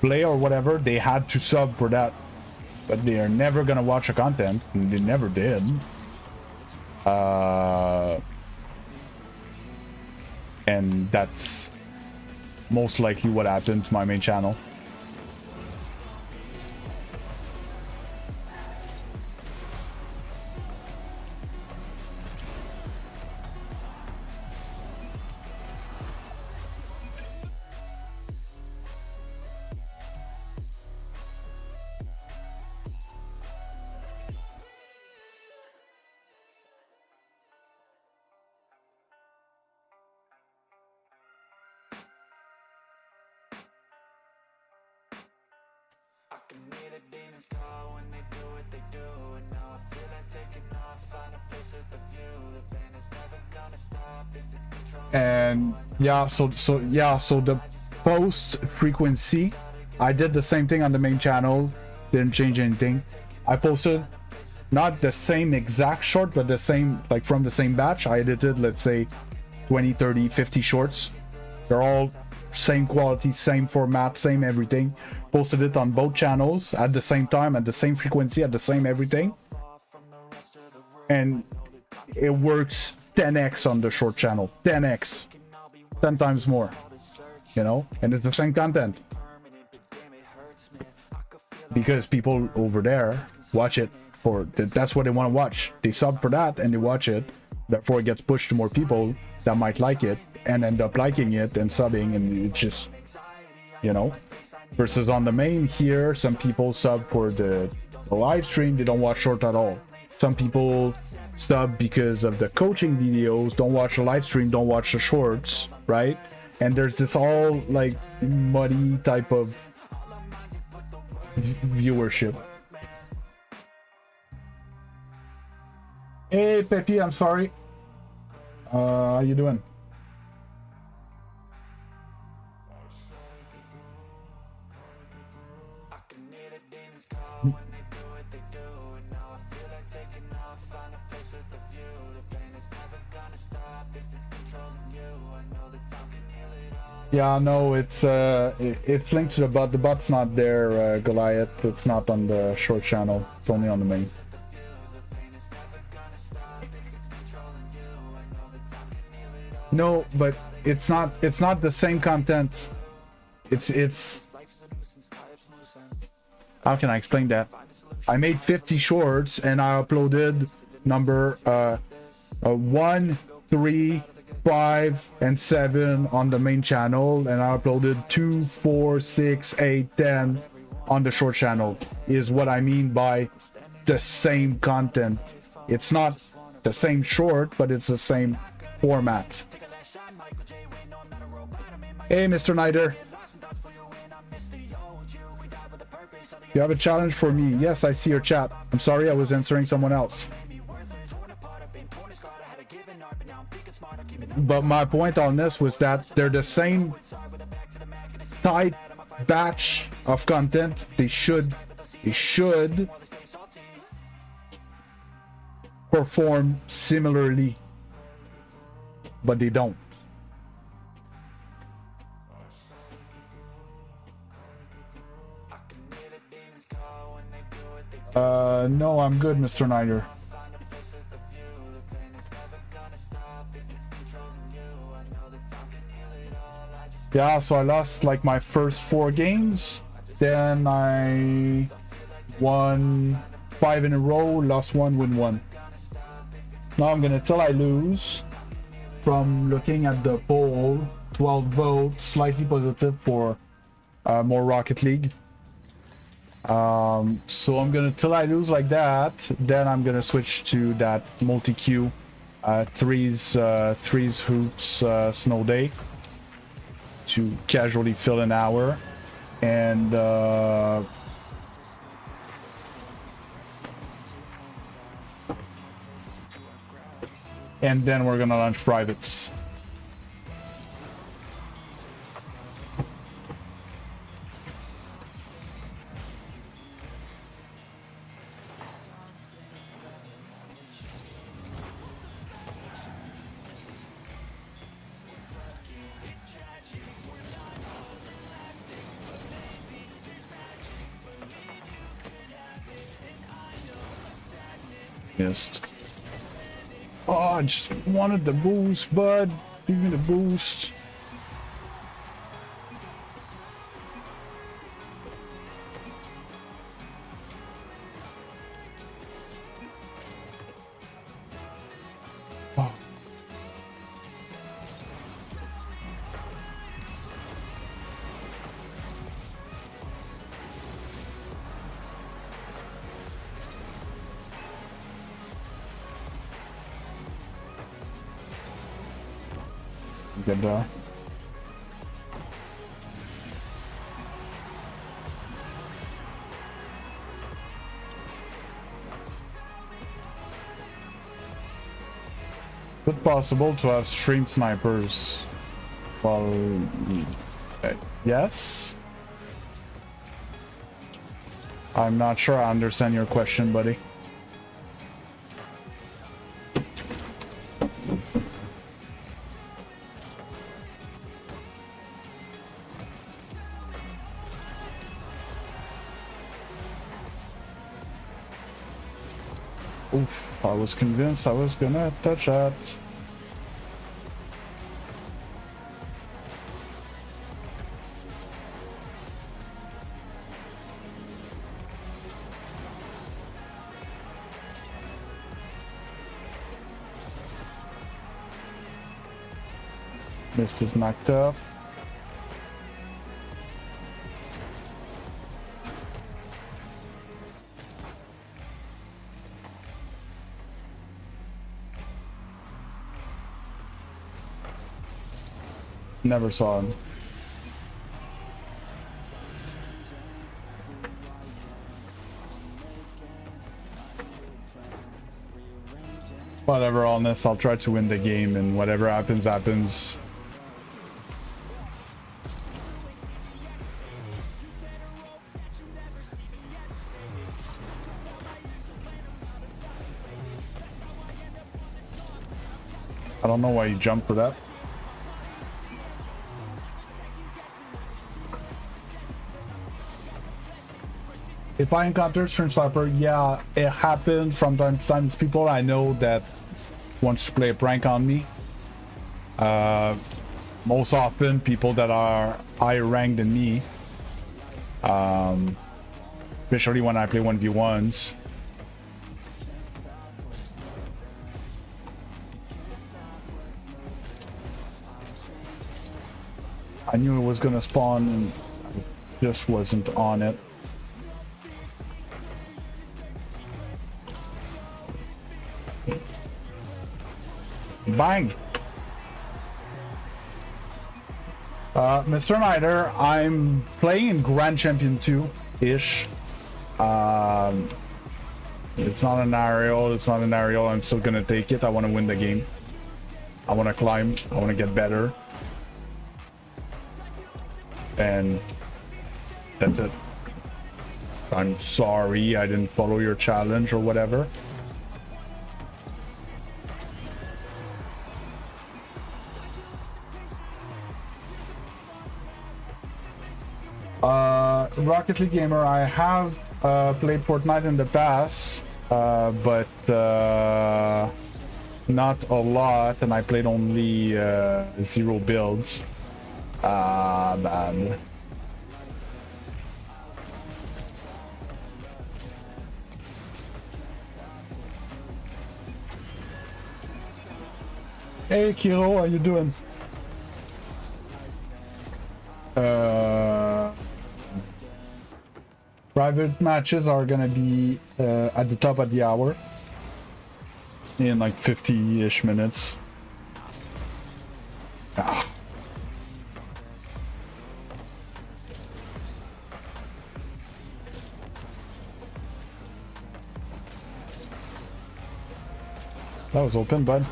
play or whatever. They had to sub for that, but they are never gonna watch the content, and they never did. And that's most likely what happened to my main channel. I can hear the demons call when they do what they do, and now I feel like taking off, find a place with a view. The pain is never gonna stop if it's controlled. And so the post frequency, I did the same thing on the main channel, didn't change anything. I posted not the same exact short, but the same, like from the same batch. I edited, let's say 20, 30, 50 shorts. They're all same quality, same format, same everything. Posted it on both channels at the same time, at the same frequency, at the same everything, and it works 10x on the short channel. 10x, 10 times more, you know, and it's the same content because people over there watch it for that's what they want to watch. They sub for that and they watch it, therefore it gets pushed to more people that might like it and end up liking it and subbing, and it just, you know. Versus on the main here, some people sub for the live stream, they don't watch short at all. Some people sub because of the coaching videos, don't watch the live stream, don't watch the shorts, right? And there's this all like muddy type of viewership. Hey Pepe, I'm sorry. How you doing? Yeah, no, it's linked to the bot. The bot's not there, Goliath. It's not on the short channel. It's only on the main. No, but it's not the same content. It's how can I explain that? I made 50 shorts and I uploaded number 1, 3, 5, and 7 on the main channel, and I uploaded 2, 4, 6, 8, 10 on the short channel. Is what I mean by the same content. It's not the same short, but it's the same format. Hey, Mr. Nider. You have a challenge for me. Yes, I see your chat. I'm sorry, I was answering someone else. But my point on this was that they're the same type batch of content. They should perform similarly, but they don't. No, I'm good, Mr. Nider. Yeah, so I lost like my first 4 games. Then I won 5 in a row, lost 1, win 1. Now I'm gonna till I lose. From looking at the poll, 12 votes, slightly positive for more Rocket League. So I'm gonna till I lose like that. Then I'm gonna switch to that multi-queue, threes hoops snow day to casually fill an hour, and then we're gonna launch privates. Missed. Oh, I just wanted the boost, bud. Give me the boost. Oh. Good Is it possible to have stream snipers? Well, yes. I'm not sure I understand your question, buddy. Oof, I was convinced I was gonna touch that. Mist is knocked off. Never saw him. Whatever, on this, I'll try to win the game, and whatever happens, happens. I don't know why you jumped for that. If I encounter stream sniper, yeah, it happens from time to time. It's people I know that wants to play a prank on me. Most often, people that are higher ranked than me. Especially when I play 1v1s. I knew it was gonna spawn and I just wasn't on it. Bang! Mr. Nider, I'm playing in Grand Champion 2-ish. It's not an aerial, I'm still gonna take it. I want to win the game. I want to climb, I want to get better. And that's it. I'm sorry I didn't follow your challenge or whatever. Rocket League gamer, I have played Fortnite in the past, but not a lot, and I played only 0 builds. Ah, bad. Hey Kiro, how you doing? Private matches are gonna be at the top of the hour in like 50-ish minutes. Ah. That was open, bud.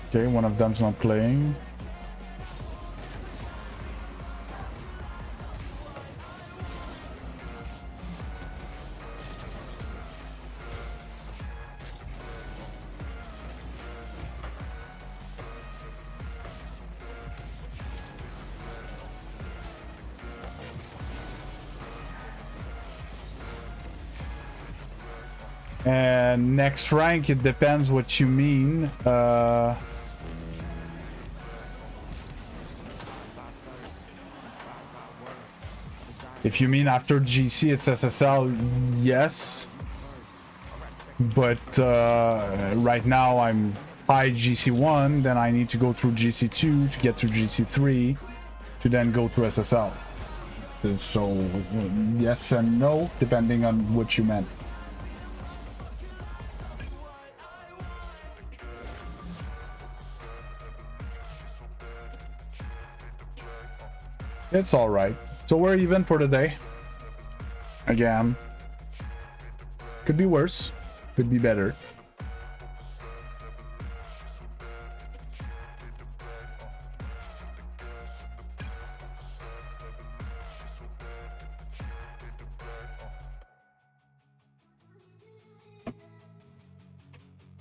Okay, one of them's not playing. And next rank, it depends what you mean. If you mean after GC, it's SSL, yes. But right now I'm high GC1, then I need to go through GC2 to get to GC3 to then go to SSL. So yes and no, depending on what you meant. It's all right. So we're even for the day. Again. Could be worse. Could be better.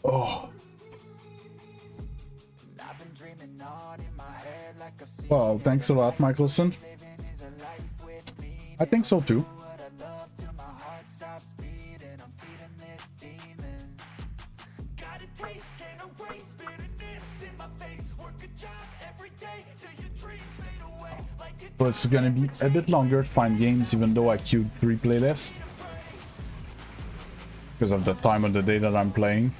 Oh. Well, thanks a lot, Michelson. I think so too. So it's gonna be a bit longer to find games, even though I queued 3 playlists because of the time of the day that I'm playing.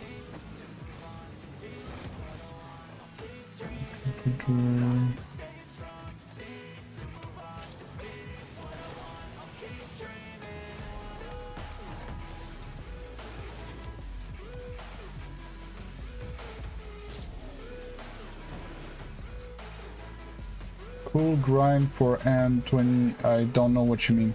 Cool grind for N20. I don't know what you mean.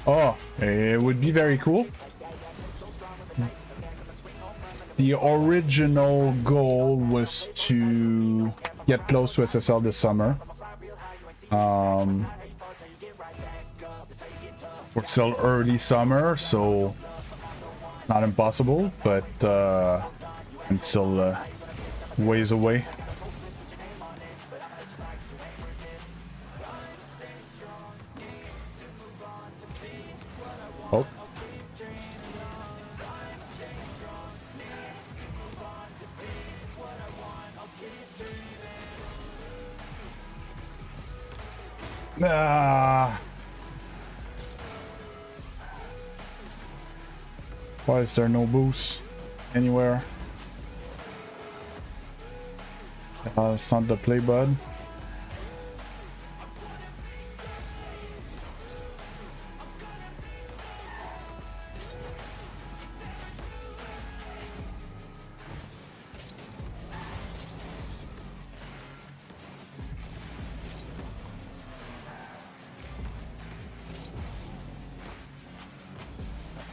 Oh, it would be very cool. The original goal was to get close to SSL this summer. We're still early summer, so not impossible, but until ways away. Oh. Ah. Why is there no boost anywhere? It's not the play, bud.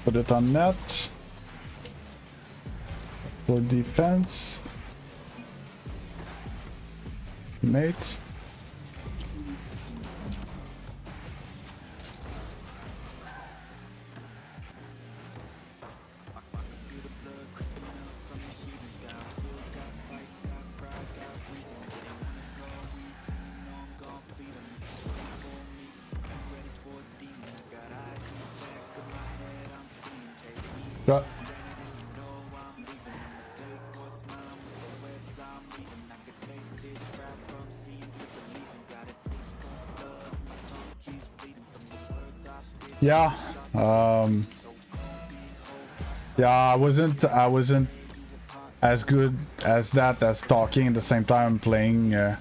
Put it on net. For defense. Mate. But yeah, yeah, I wasn't as good as that as talking at the same time I'm playing when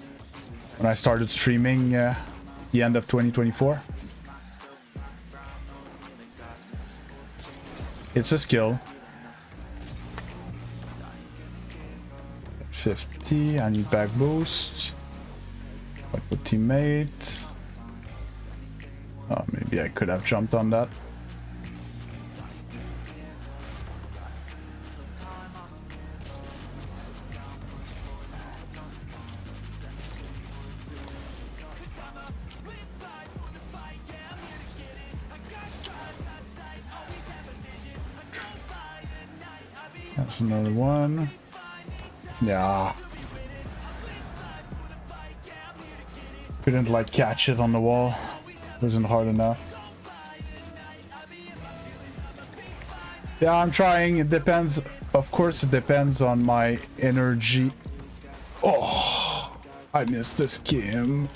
I started streaming the end of 2024. It's a skill. 50, I need back boost. What for teammate? Oh, maybe I could have jumped on that. That's another one. Yeah. Couldn't like catch it on the wall. Wasn't hard enough. Yeah, I'm trying. It depends. Of course, it depends on my energy. Oh, I missed this game.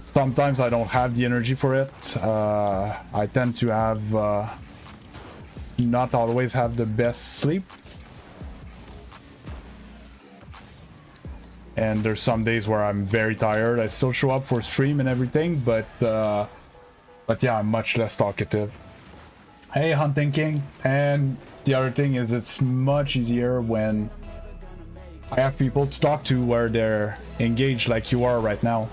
Sometimes I don't have the energy for it. I tend to have not always have the best sleep. And there's some days where I'm very tired. I still show up for stream and everything, but yeah, I'm much less talkative. Hey, Hunting King. And the other thing is it's much easier when I have people to talk to where they're engaged like you are right now.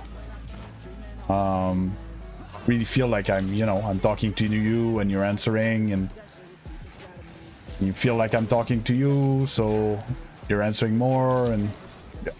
Really feel like I'm, you know, I'm talking to you and you're answering, and you feel like I'm talking to you, so you're answering more, and yeah.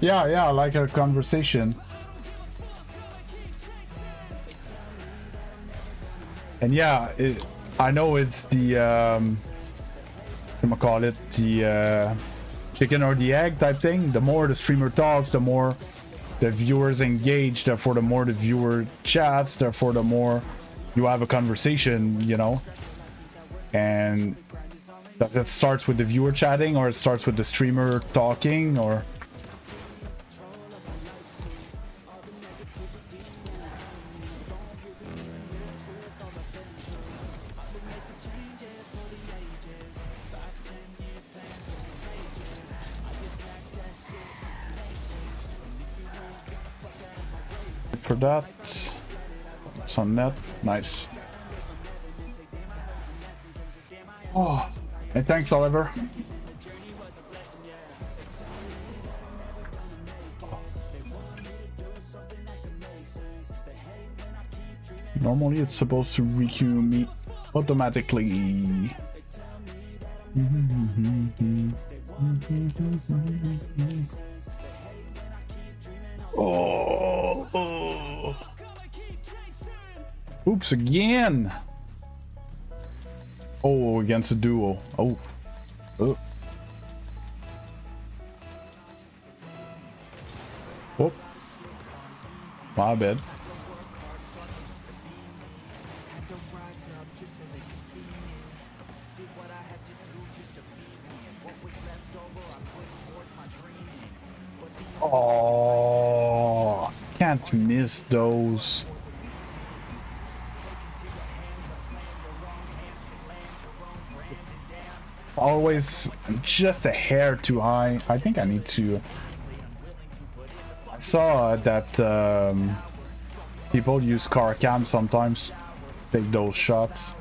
Yeah, I like our conversation. And yeah, I know it's the call it the chicken or the egg type thing. The more the streamer talks, the more the viewers engage, therefore the more the viewer chats, therefore the more you have a conversation, you know. And does it starts with the viewer chatting, or it starts with the streamer talking, or for that. It's on net. Nice. Oh, and thanks, Oliver. Normally it's supposed to requeue me automatically. Oh. Oops, again. Oh, against a duo. Oh. Oh. Oh. My bad. Oh, can't miss those. Always just a hair too high. I think I need to. I saw that people use car cam sometimes, take those shots.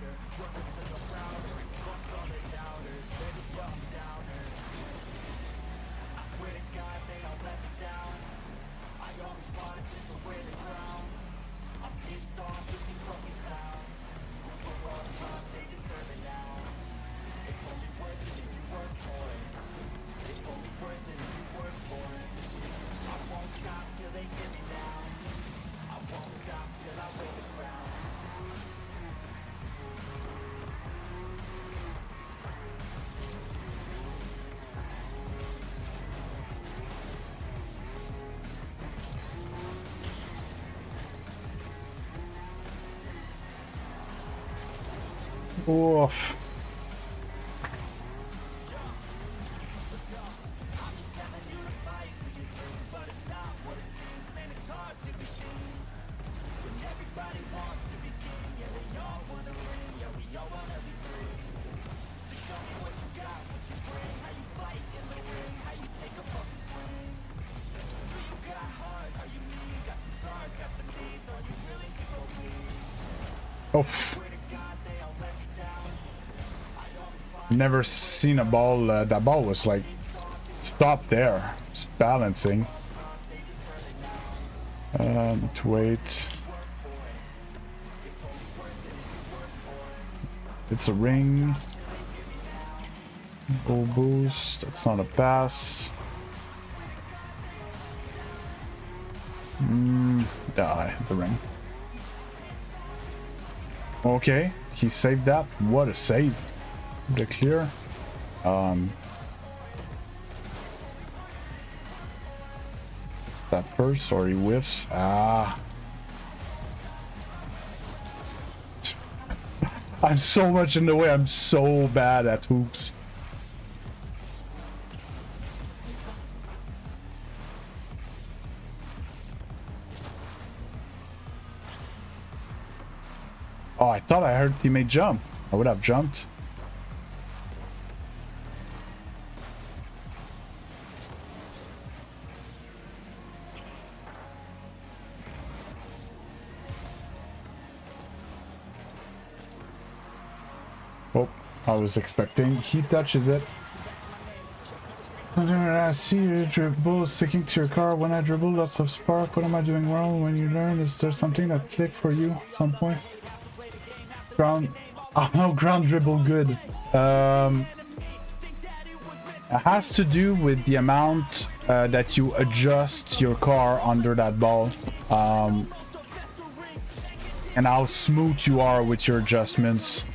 Oof. Oof. Never seen a ball. That ball was like stopped there. It's balancing. To wait. It's a ring. Go boost. That's not a pass. Yeah, I hit the ring. Okay, he saved that. What a save. The clear. That first, or he whiffs. Ah. I'm so much in the way. I'm so bad at hoops. Oh, I thought I heard teammate jump. I would have jumped. Oh, I was expecting. He touches it. I see your dribble sticking to your car. When I dribble, lots of spark. What am I doing wrong? When you learn, is there something that clicked for you at some point? Ground. Oh no, ground dribble good. It has to do with the amount that you adjust your car under that ball. And how smooth you are with your adjustments.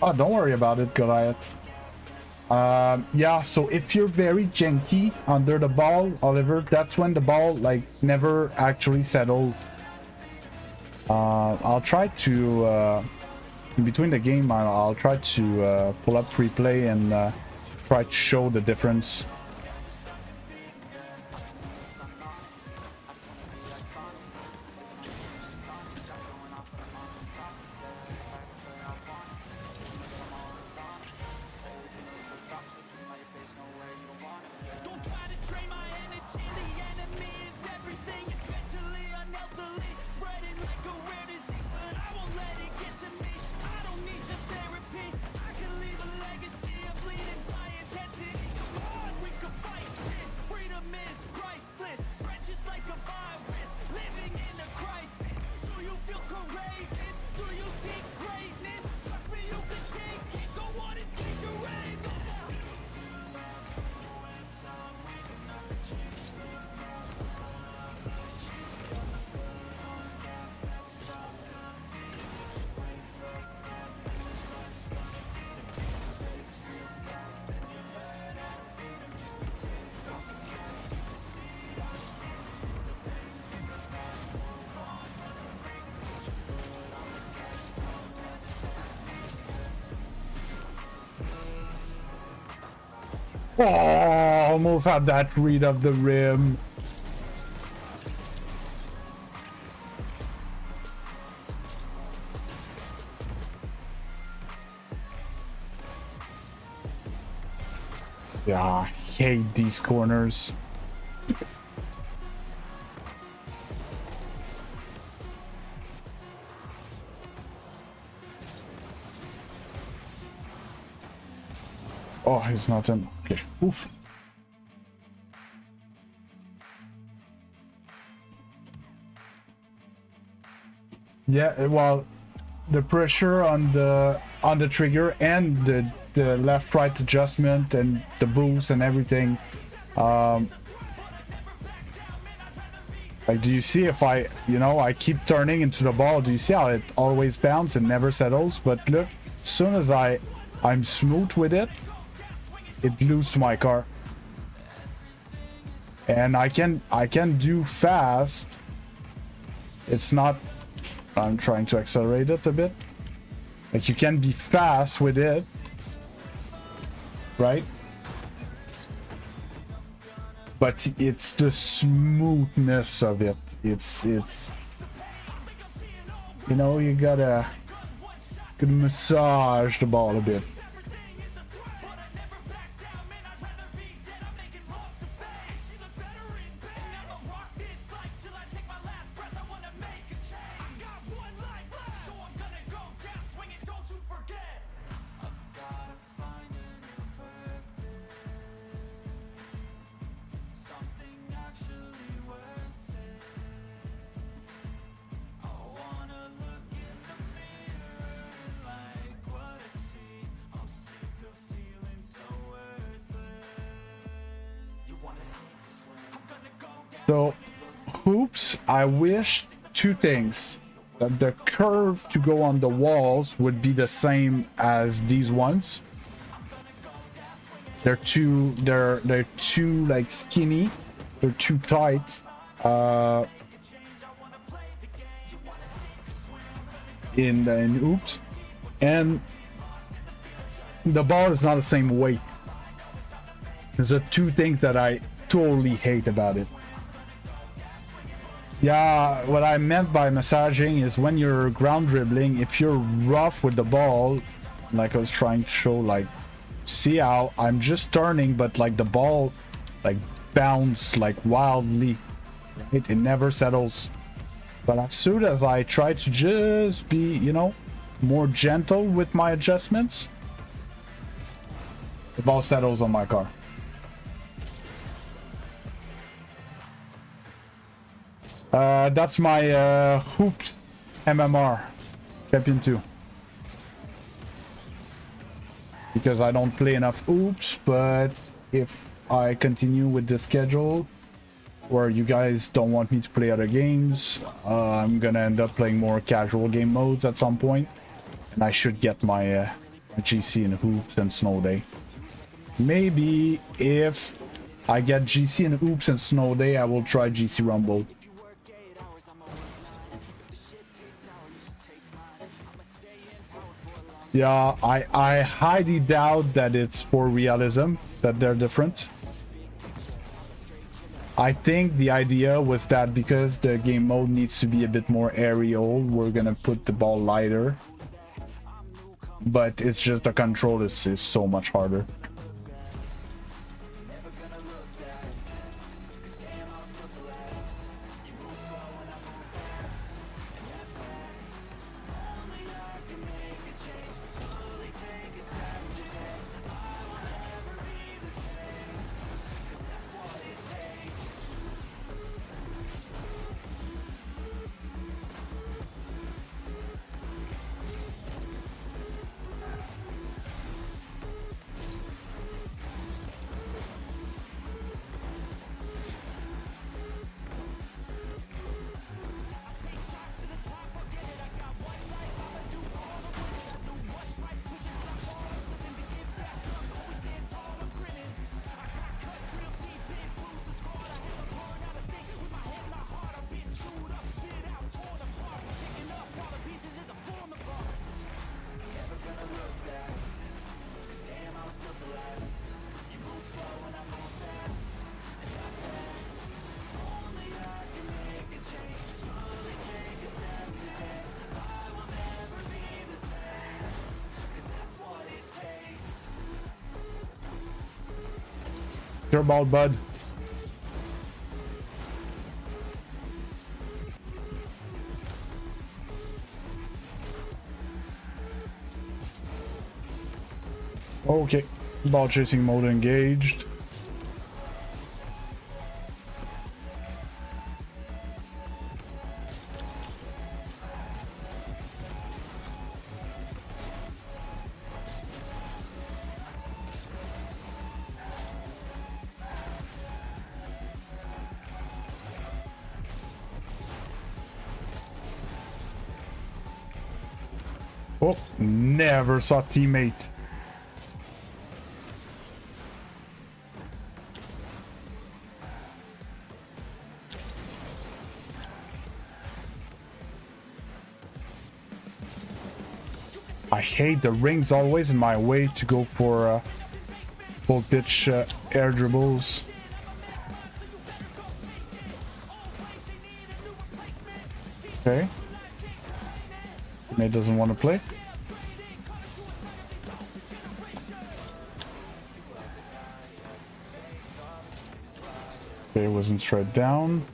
Oh, don't worry about it, Goliath. Yeah, so if you're very janky under the ball, Oliver, that's when the ball, like, never actually settled. I'll try to, in between the game, I'll try to pull up free play and try to show the difference. Oh, almost had that read of the rim. Yeah, I hate these corners. Oh, he's not in. Okay. Oof. Yeah, well, the pressure on the trigger and the left right adjustment and the boost and everything. Like, do you see if I, you know, I keep turning into the ball, do you see how it always bounces and never settles? But look, as soon as I'm smooth with it, it loses my car. And I can do fast. It's not, I'm trying to accelerate it a bit. Like, you can be fast with it, right? But it's the smoothness of it. It's you know, you gotta massage the ball a bit. So, hoops, I wish two things. That the curve to go on the walls would be the same as these ones. They're too like skinny. They're too tight. In hoops. And the ball is not the same weight. There's the two things that I totally hate about it. Yeah, what I meant by massaging is when you're ground dribbling, if you're rough with the ball, like I was trying to show, like, see how I'm just turning, but like the ball like bounce like wildly, right? It never settles. But as soon as I try to just be, you know, more gentle with my adjustments, the ball settles on my car. That's my hoops MMR Champion 2. Because I don't play enough hoops, but if I continue with the schedule where you guys don't want me to play other games, I'm gonna end up playing more casual game modes at some point, and I should get my GC in hoops and snow day. Maybe if I get GC in hoops and snow day, I will try GC Rumble. Yeah, I highly doubt that it's for realism, that they're different. I think the idea was that because the game mode needs to be a bit more aerial, we're gonna put the ball lighter. But it's just the control is so much harder. Your ball, bud. Okay, ball chasing mode engaged. Oh, never saw teammate. I hate the rings always in my way to go for full pitch air dribbles. Okay. Teammate doesn't want to play. Okay, wasn't straight down.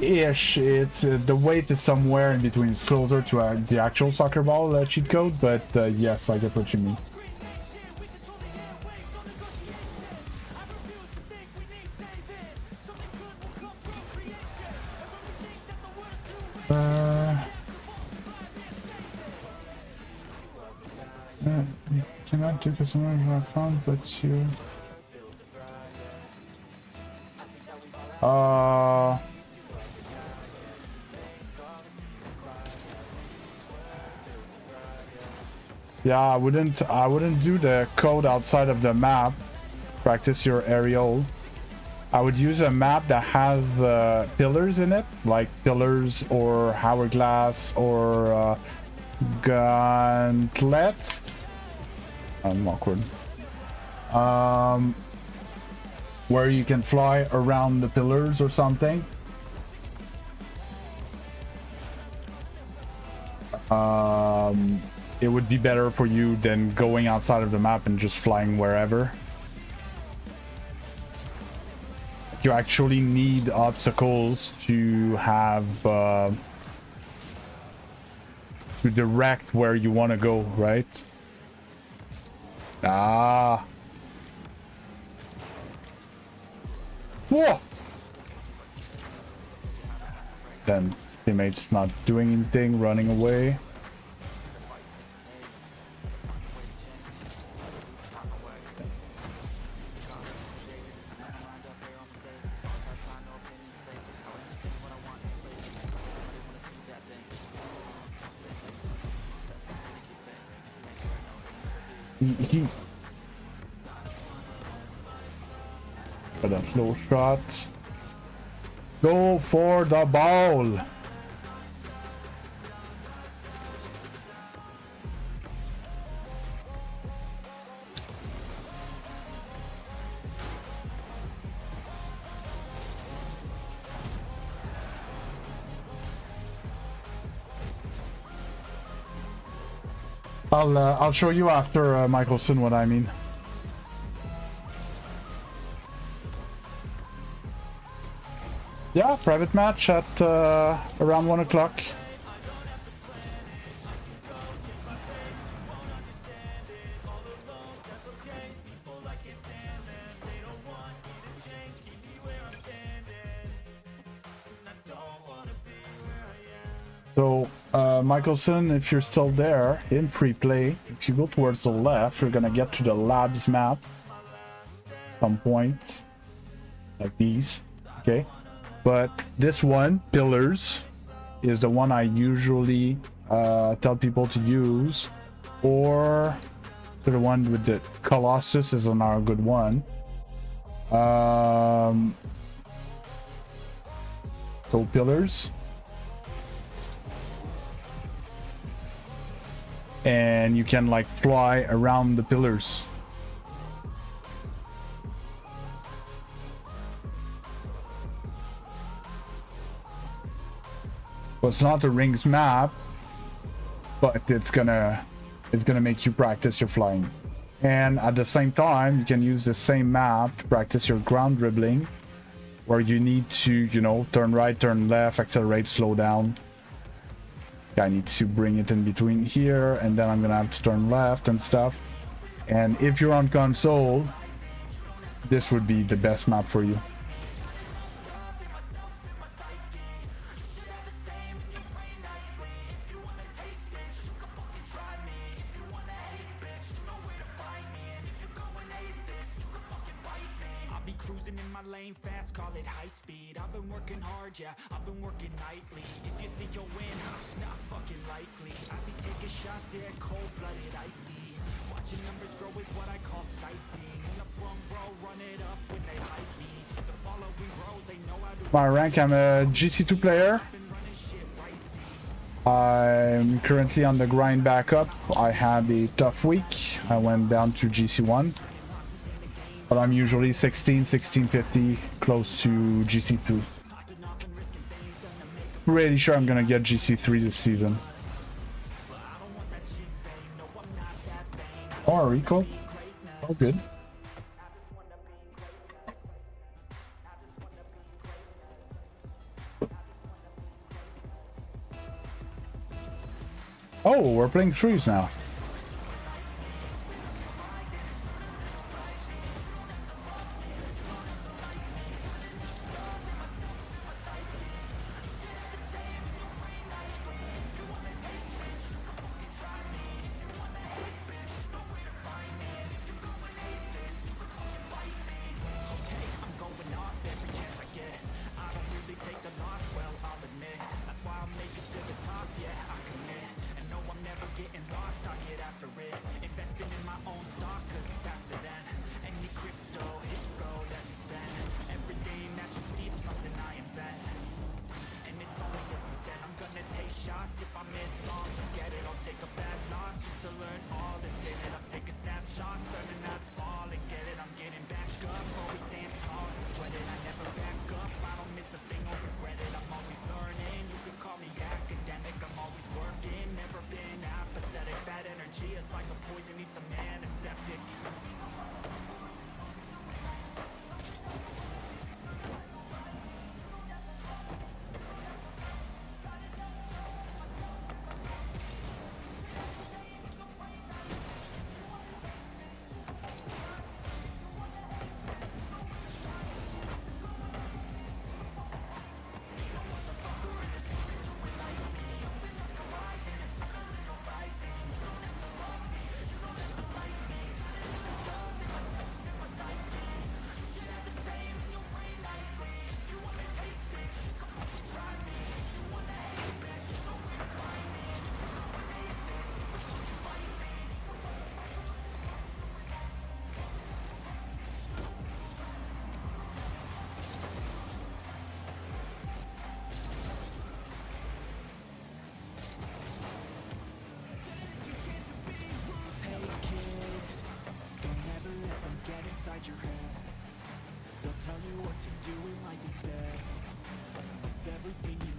Ish, it's the weight is somewhere in between. It's closer to the actual soccer ball cheat code, but yes, I get what you mean. You cannot do customers I found, but you. Yeah, I wouldn't do the code outside of the map. Practice your aerial. I would use a map that has pillars in it, like pillars or hourglass or gauntlet. I'm awkward. Where you can fly around the pillars or something. It would be better for you than going outside of the map and just flying wherever. You actually need obstacles to have to direct where you want to go, right? Ah. Whoa! Then teammates not doing anything, running away. For that slow shot. Go for the ball. I'll show you after Michelson what I mean. Yeah, private match at around 1 o'clock. So, Michelson, if you're still there in free play, if you go towards the left, you're gonna get to the labs map. Some points like these, okay? But this one, pillars, is the one I usually tell people to use, or the one with the Colossus is another good one. So pillars. And you can like fly around the pillars. Well, it's not a rings map, but it's gonna make you practice your flying. And at the same time, you can use the same map to practice your ground dribbling, where you need to, you know, turn right, turn left, accelerate, slow down. I need to bring it in between here, and then I'm gonna have to turn left and stuff. And if you're on console, this would be the best map for you. I'll be cruising in my lane fast, call it high speed. I've been working hard, yeah, I've been working nightly. If you think you'll win, not fucking likely. I be taking shots, yeah, cold-blooded, icy. Watching numbers grow is what I call sightseeing. In the front row, run it up when they hype me. The following grows, they know how to My rank, I'm a GC2 player. I'm currently on the grind back up. I had a tough week. I went down to GC1. But I'm usually 16, 1650, close to GC2. Pretty sure I'm gonna get GC3 this season. Oh, Rico. Oh, good. Oh, we're playing threes now.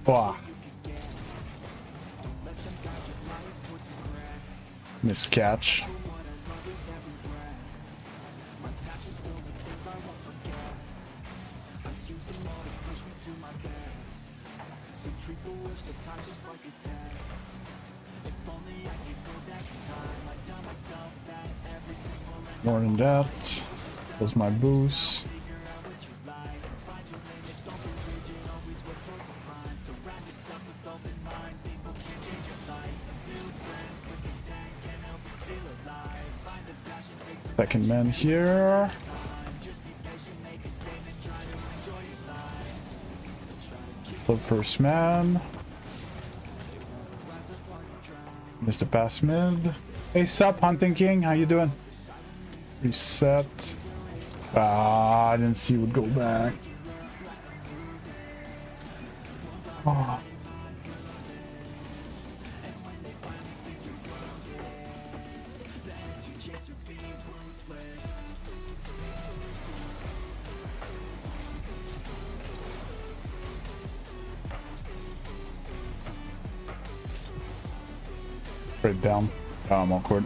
Wow. Miscatch. More than that. Close my boost. Second man here. First man. Mr. Pass Mid. Hey, sup, Hunting King? How you doing? Reset. Ah, I didn't see it would go back. Oh. Straight down. Oh, I'm awkward.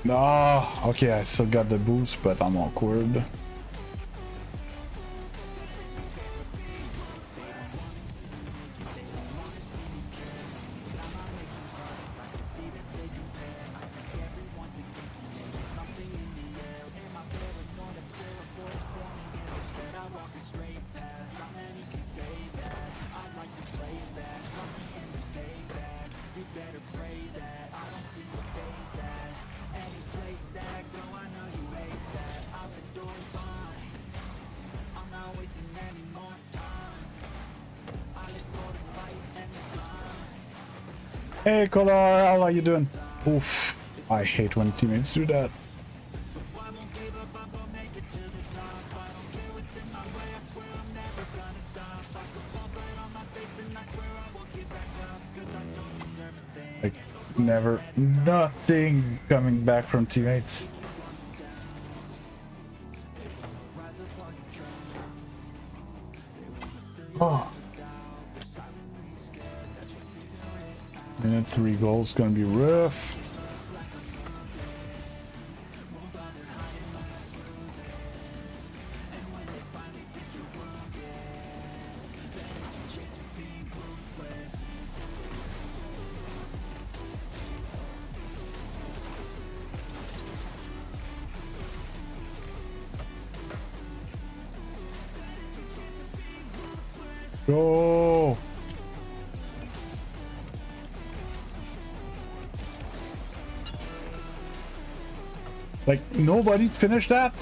No, okay, I still got the boost, but I'm awkward. Hey, Kolar, how are you doing? Oof. I hate when teammates do that. Like, never, nothing coming back from teammates. Oh. Minute 3 goals gonna be rough. Go! Like, nobody finished that?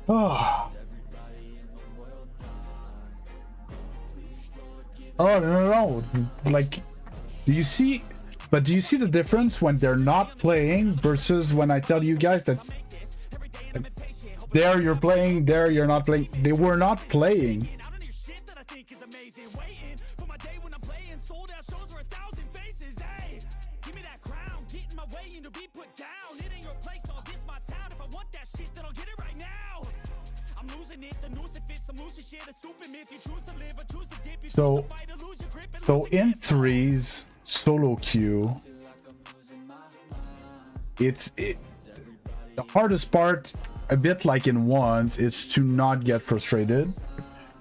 Oh. Oh, no. Like, do you see? But do you see the difference when they're not playing versus when I tell you guys that there you're playing, there you're not playing? They were not playing. So in threes solo queue, the hardest part, a bit like in ones, is to not get frustrated,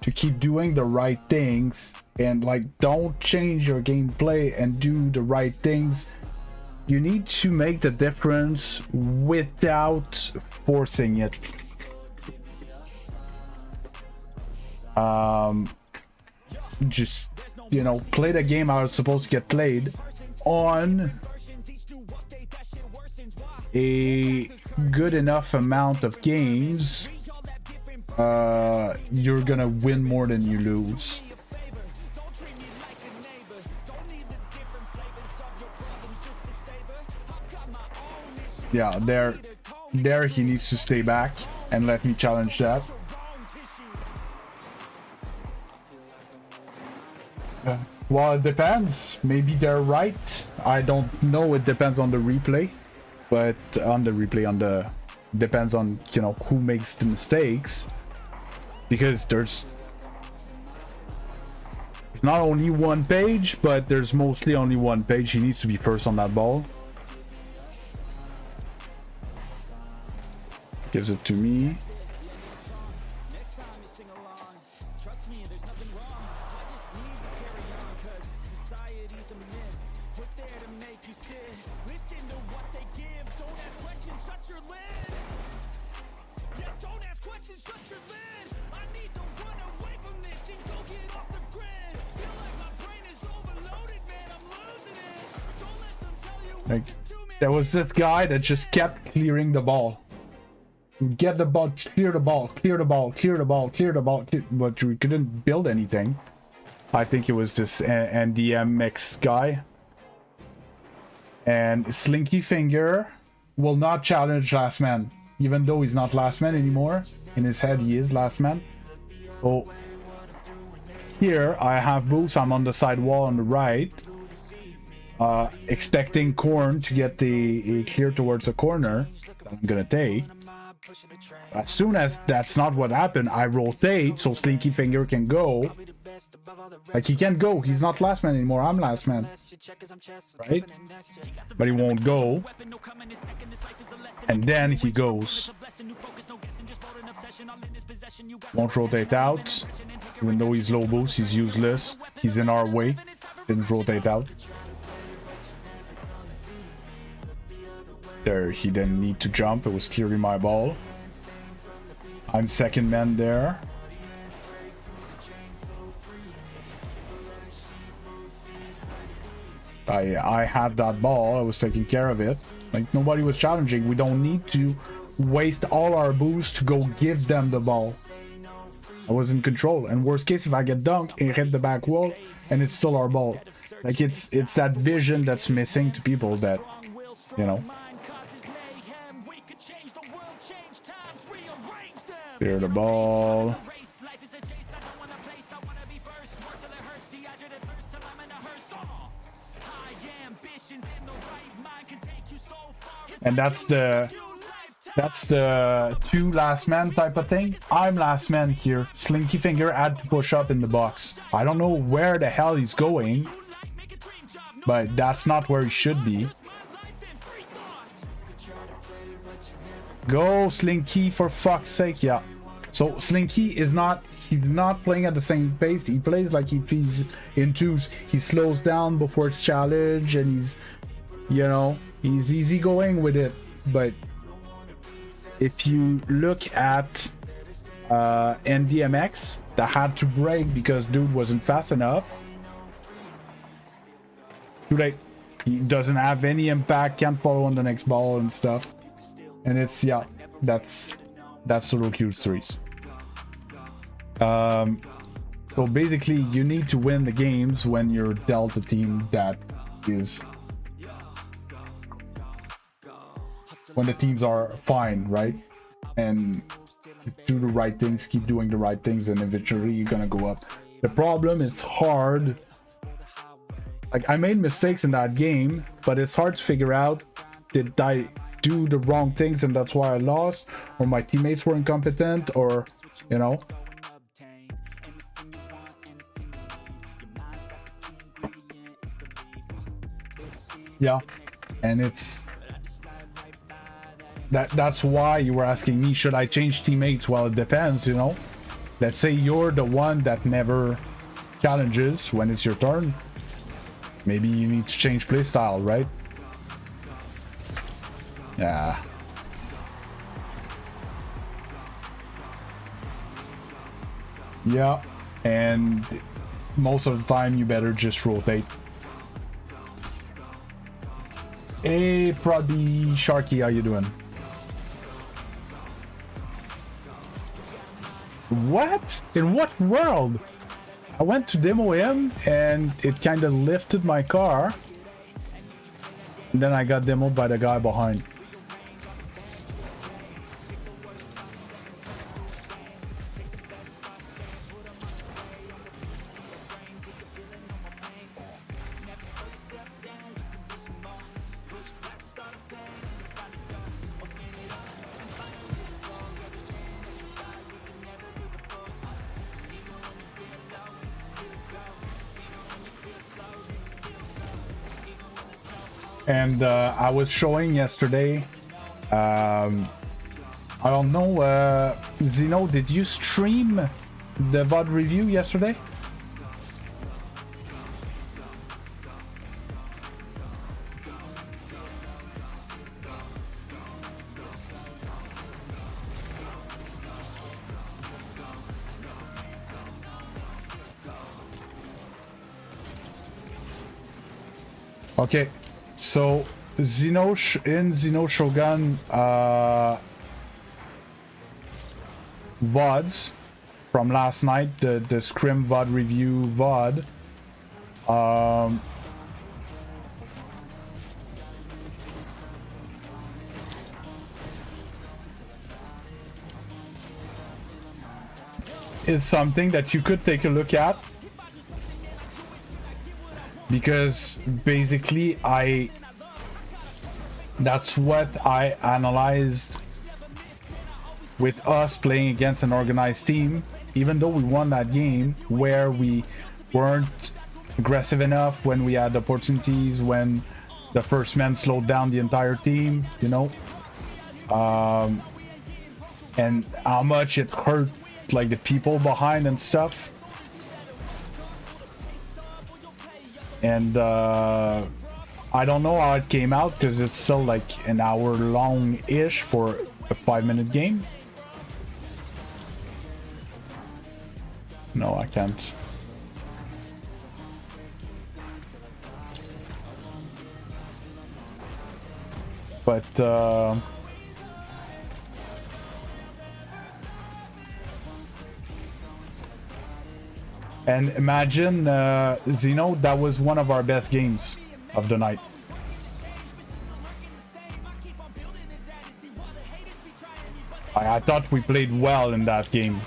to keep doing the right things, and like don't change your gameplay and do the right things. You need to make the difference without forcing it. Just, you know, play the game how it's supposed to get played on a good enough amount of games. You're gonna win more than you lose. Yeah, there he needs to stay back and let me challenge that. Well, it depends. Maybe they're right. I don't know. It depends on the replay. But depends on, you know, who makes the mistakes. Because there's not only one page, but there's mostly only one page. He needs to be first on that ball. Gives it to me. Like, there was this guy that just kept clearing the ball. Get the ball, clear the ball, clear the ball, clear the ball, clear the ball, but we couldn't build anything. I think it was this NDMX guy. And Slinky Finger will not challenge last man, even though he's not last man anymore. In his head, he is last man. So here I have boost. I'm on the side wall on the right. Expecting Corn to get the clear towards the corner that I'm gonna take. As soon as that's not what happened, I rotate so Slinky Finger can go. Like, he can't go. He's not last man anymore. I'm last man. Right? But he won't go. And then he goes. Won't rotate out. Even though he's low boost, he's useless. He's in our way. Didn't rotate out. There, he didn't need to jump. It was clearly my ball. I'm second man there. I had that ball. I was taking care of it. Like, nobody was challenging. We don't need to waste all our boost to go give them the ball. I was in control. And worst case, if I get dunked, it hit the back wall, and it's still our ball. Like, it's that vision that's missing to people that, you know. Clear the ball. And that's the two last man type of thing. I'm last man here. Slinky Finger had to push up in the box. I don't know where the hell he's going, but that's not where he should be. Go Slinky, for fuck's sake. Yeah, so Slinky is not, he's not playing at the same pace. He plays like if he's in twos. He slows down before it's challenge, and he's, you know, he's easy going with it. But if you look at NDMX, that had to break because dude wasn't fast enough. Too late. He doesn't have any impact, can't follow on the next ball and stuff. And it's, yeah, that's solo Q3s. So basically you need to win the games when you're dealt a team that is, when the teams are fine, right? And do the right things, keep doing the right things, and eventually you're gonna go up. The problem is hard. Like, I made mistakes in that game, but it's hard to figure out, did I do the wrong things and that's why I lost, or my teammates were incompetent, or, you know. Yeah, and it's that's why you were asking me, should I change teammates? Well, it depends, you know. Let's say you're the one that never challenges when it's your turn. Maybe you need to change playstyle, right? Yeah. Yeah, and most of the time you better just rotate. Hey, Prodby Sharky, how you doing? What? In what world? I went to demo him and it kind of lifted my car. And then I got demoed by the guy behind. And I was showing yesterday, I don't know, Zeno, did you stream the VOD review yesterday? Okay. So Zeno in Zeno Shogun VODs from last night, the Scrim VOD review VOD, is something that you could take a look at. Because basically that's what I analyzed with us playing against an organized team, even though we won that game, where we weren't aggressive enough when we had opportunities, when the first man slowed down the entire team, you know, and how much it hurt like the people behind and stuff. I don't know how it came out because it's still like an hour long-ish for a 5-minute game. No, I can't. But and imagine, Zeno, that was one of our best games of the night. I thought we played well in that game.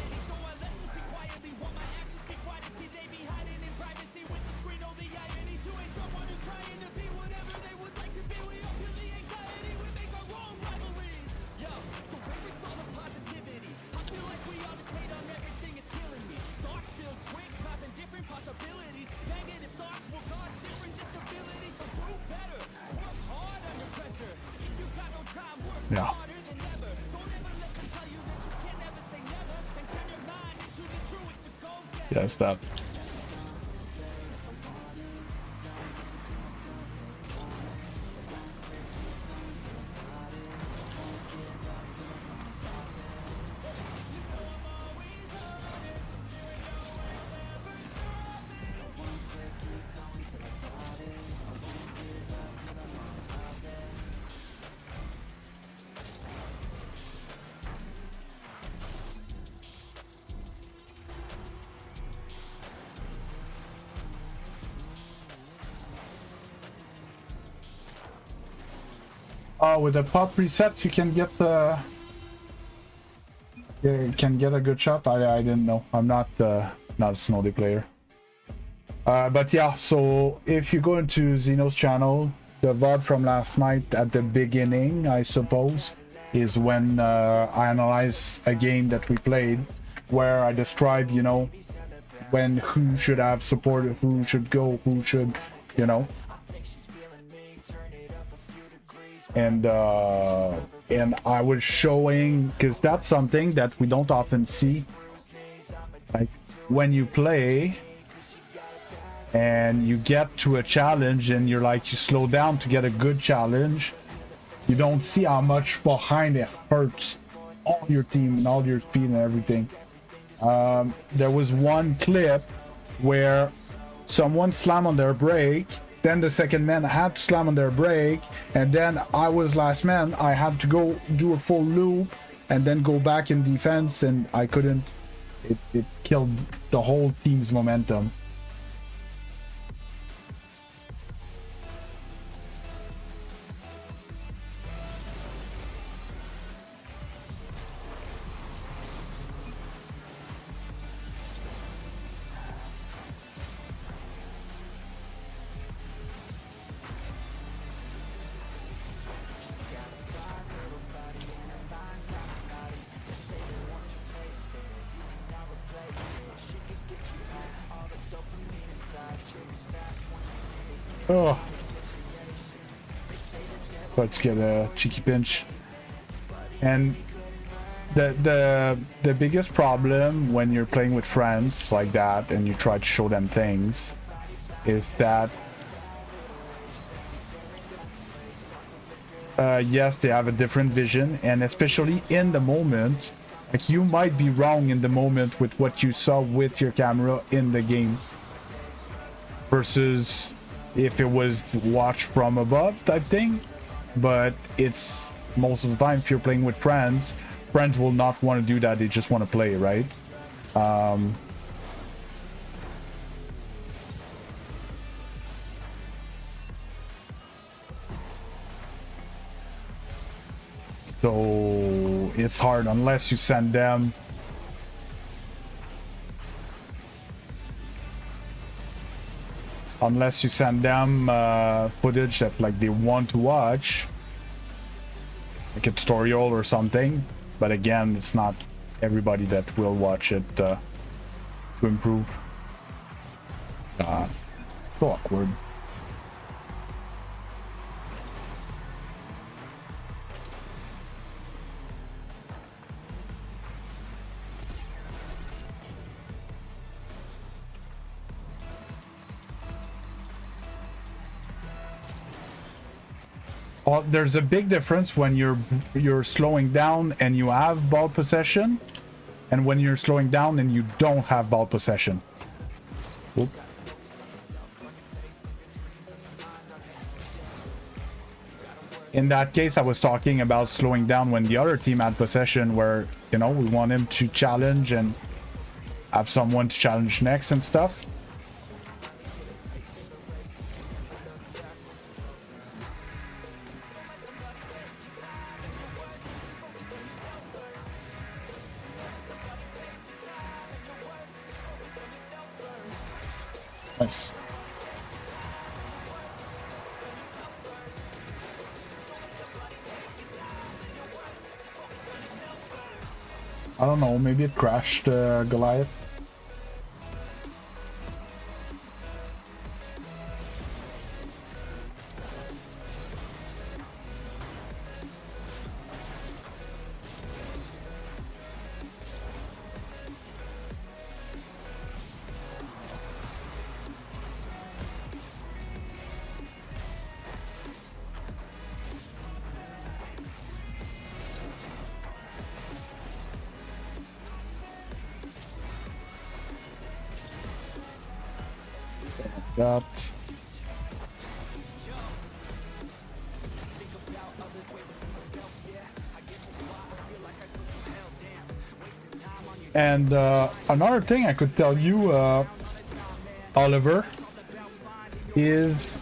Yeah. Yes, that. Oh, with the pop reset, you can get the. You can get a good shot. I didn't know. I'm not a Snowdy player. But yeah, so if you go into Zeno's channel, the VOD from last night at the beginning, I suppose, is when I analyze a game that we played, where I describe, you know, when who should have support, who should go, who should, you know. And I was showing, because that's something that we don't often see, like when you play and you get to a challenge and you're like, you slow down to get a good challenge, you don't see how much behind it hurts all your team and all your speed and everything. There was one clip where someone slammed on their brake, then the second man had to slam on their brake, and then I was last man. I had to go do a full loop and then go back in defense, and I couldn't. It killed the whole team's momentum. Oh, let's get a cheeky pinch. And the biggest problem when you're playing with friends like that and you try to show them things is that yes, they have a different vision, and especially in the moment, like you might be wrong in the moment with what you saw with your camera in the game versus if it was watched from above type thing. But it's most of the time, if you're playing with friends will not want to do that. They just want to play, right? So it's hard unless you send them footage that like they want to watch, like a tutorial or something. But again, it's not everybody that will watch it to improve. So awkward. there's a big difference when you're slowing down and you have ball possession, and when you're slowing down and you don't have ball possession. Oop. In that case, I was talking about slowing down when the other team had possession, where, you know, we want him to challenge and have someone to challenge next and stuff. Nice. I don't know, maybe it crashed Goliath. That. And another thing I could tell you, Oliver, is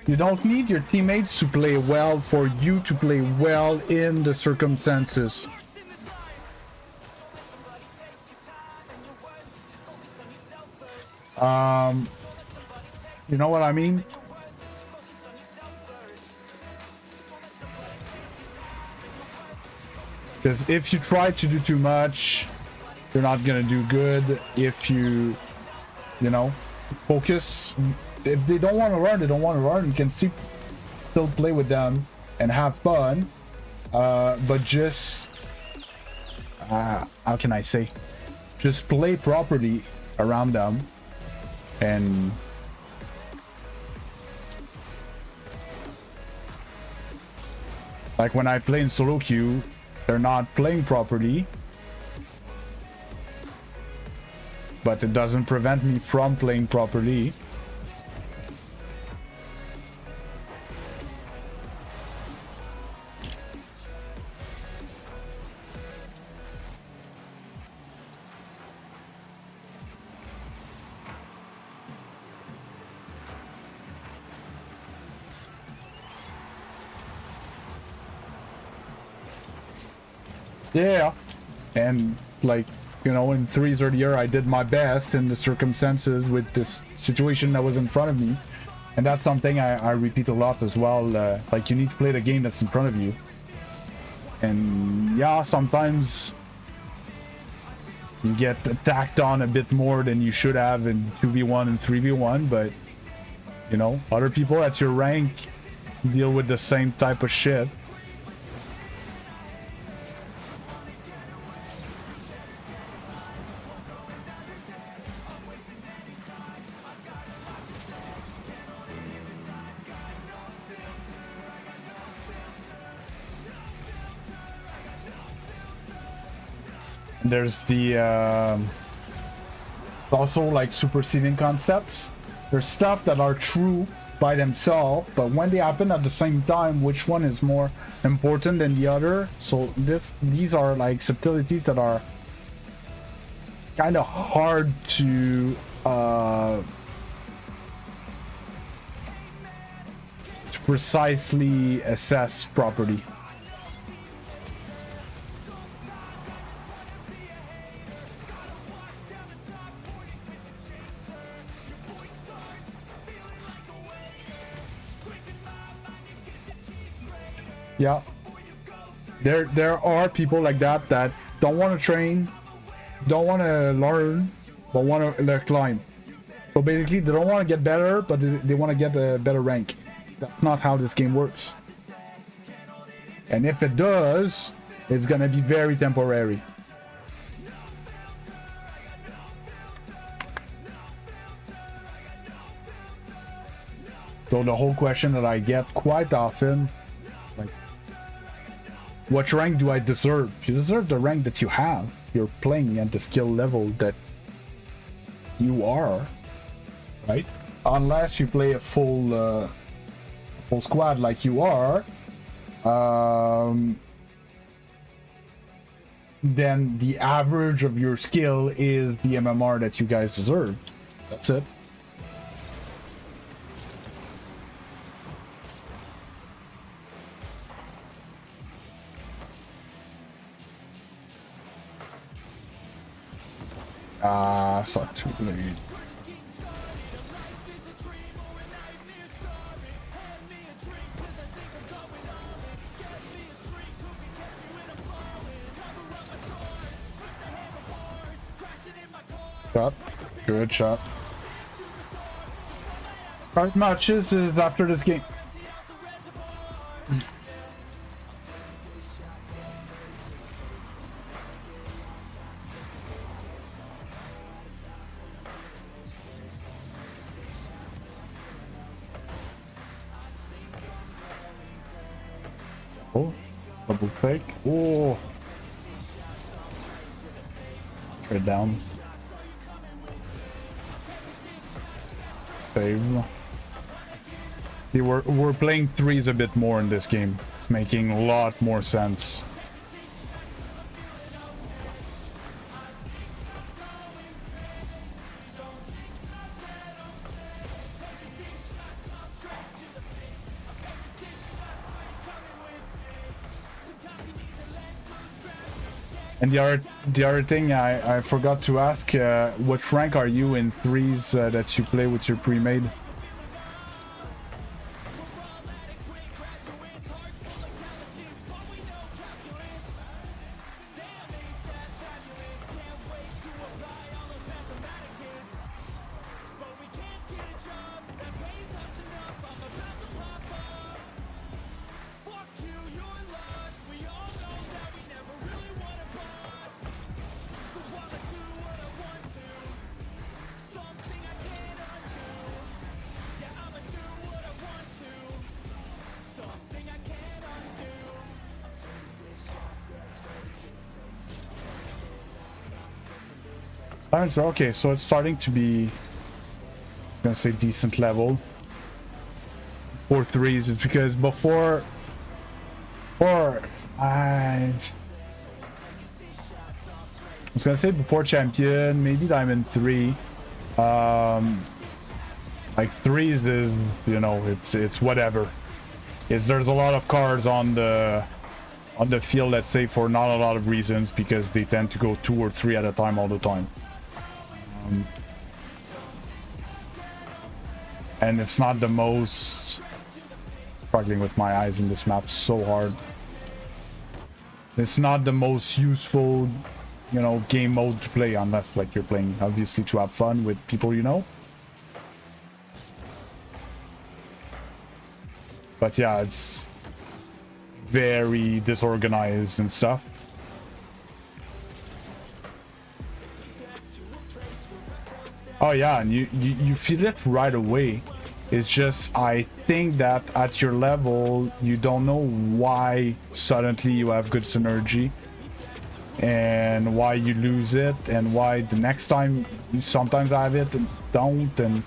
you don't need your teammates to play well for you to play well in the circumstances. You know what I mean? Because if you try to do too much, you're not gonna do good. If you know, focus. If they don't want to run, they don't want to run. You can still play with them and have fun. But just, how can I say? Just play properly around them. And like when I play in solo queue, they're not playing properly, but it doesn't prevent me from playing properly. Yeah, and like, you know, in threes earlier, I did my best in the circumstances with this situation that was in front of me, and that's something I repeat a lot as well. Like, you need to play the game that's in front of you, and yeah, sometimes you get attacked on a bit more than you should have in 2v1 and 3v1, but you know, other people at your rank deal with the same type of shit. There's the also like superseding concepts. There's stuff that are true by themselves, but when they happen at the same time, which one is more important than the other? So these are like subtleties that are kind of hard to precisely assess properly. Yeah, there are people like that that don't want to train, don't want to learn, but want to climb. So basically, they don't want to get better, but they want to get a better rank. That's not how this game works. And if it does, it's gonna be very temporary. So the whole question that I get quite often, like, what rank do I deserve? You deserve the rank that you have. You're playing at the skill level that you are, right? Unless you play a full squad like you are, then the average of your skill is the MMR that you guys deserve. That's it. So too late. Shot. Good shot. 5 matches is after this game. Oh, double fake. Oh, straight down. Save. See, we're playing threes a bit more in this game. It's making a lot more sense. And the other thing I forgot to ask, what rank are you in threes that you play with your pre-made? Okay, so it's starting to be, I'm gonna say, decent level for threes. It's because before, I was gonna say before champion, maybe Diamond 3, like threes is, you know, it's whatever. There's a lot of cards on the field, let's say, for not a lot of reasons, because they tend to go 2 or 3 at a time all the time. And it's not the most, struggling with my eyes in this map so hard. It's not the most useful, you know, game mode to play, unless like you're playing obviously to have fun with people you know. But yeah, it's very disorganized and stuff. Oh yeah, and you feel it right away. It's just, I think that at your level, you don't know why suddenly you have good synergy and why you lose it and why the next time you sometimes have it and don't, and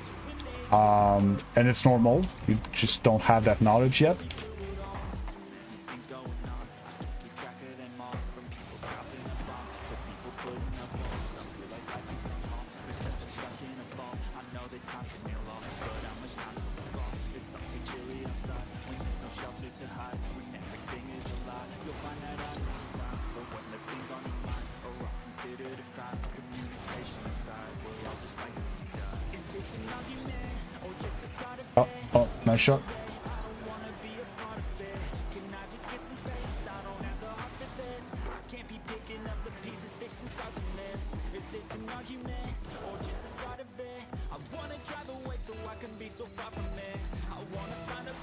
it's normal. You just don't have that knowledge yet. Oh, nice shot.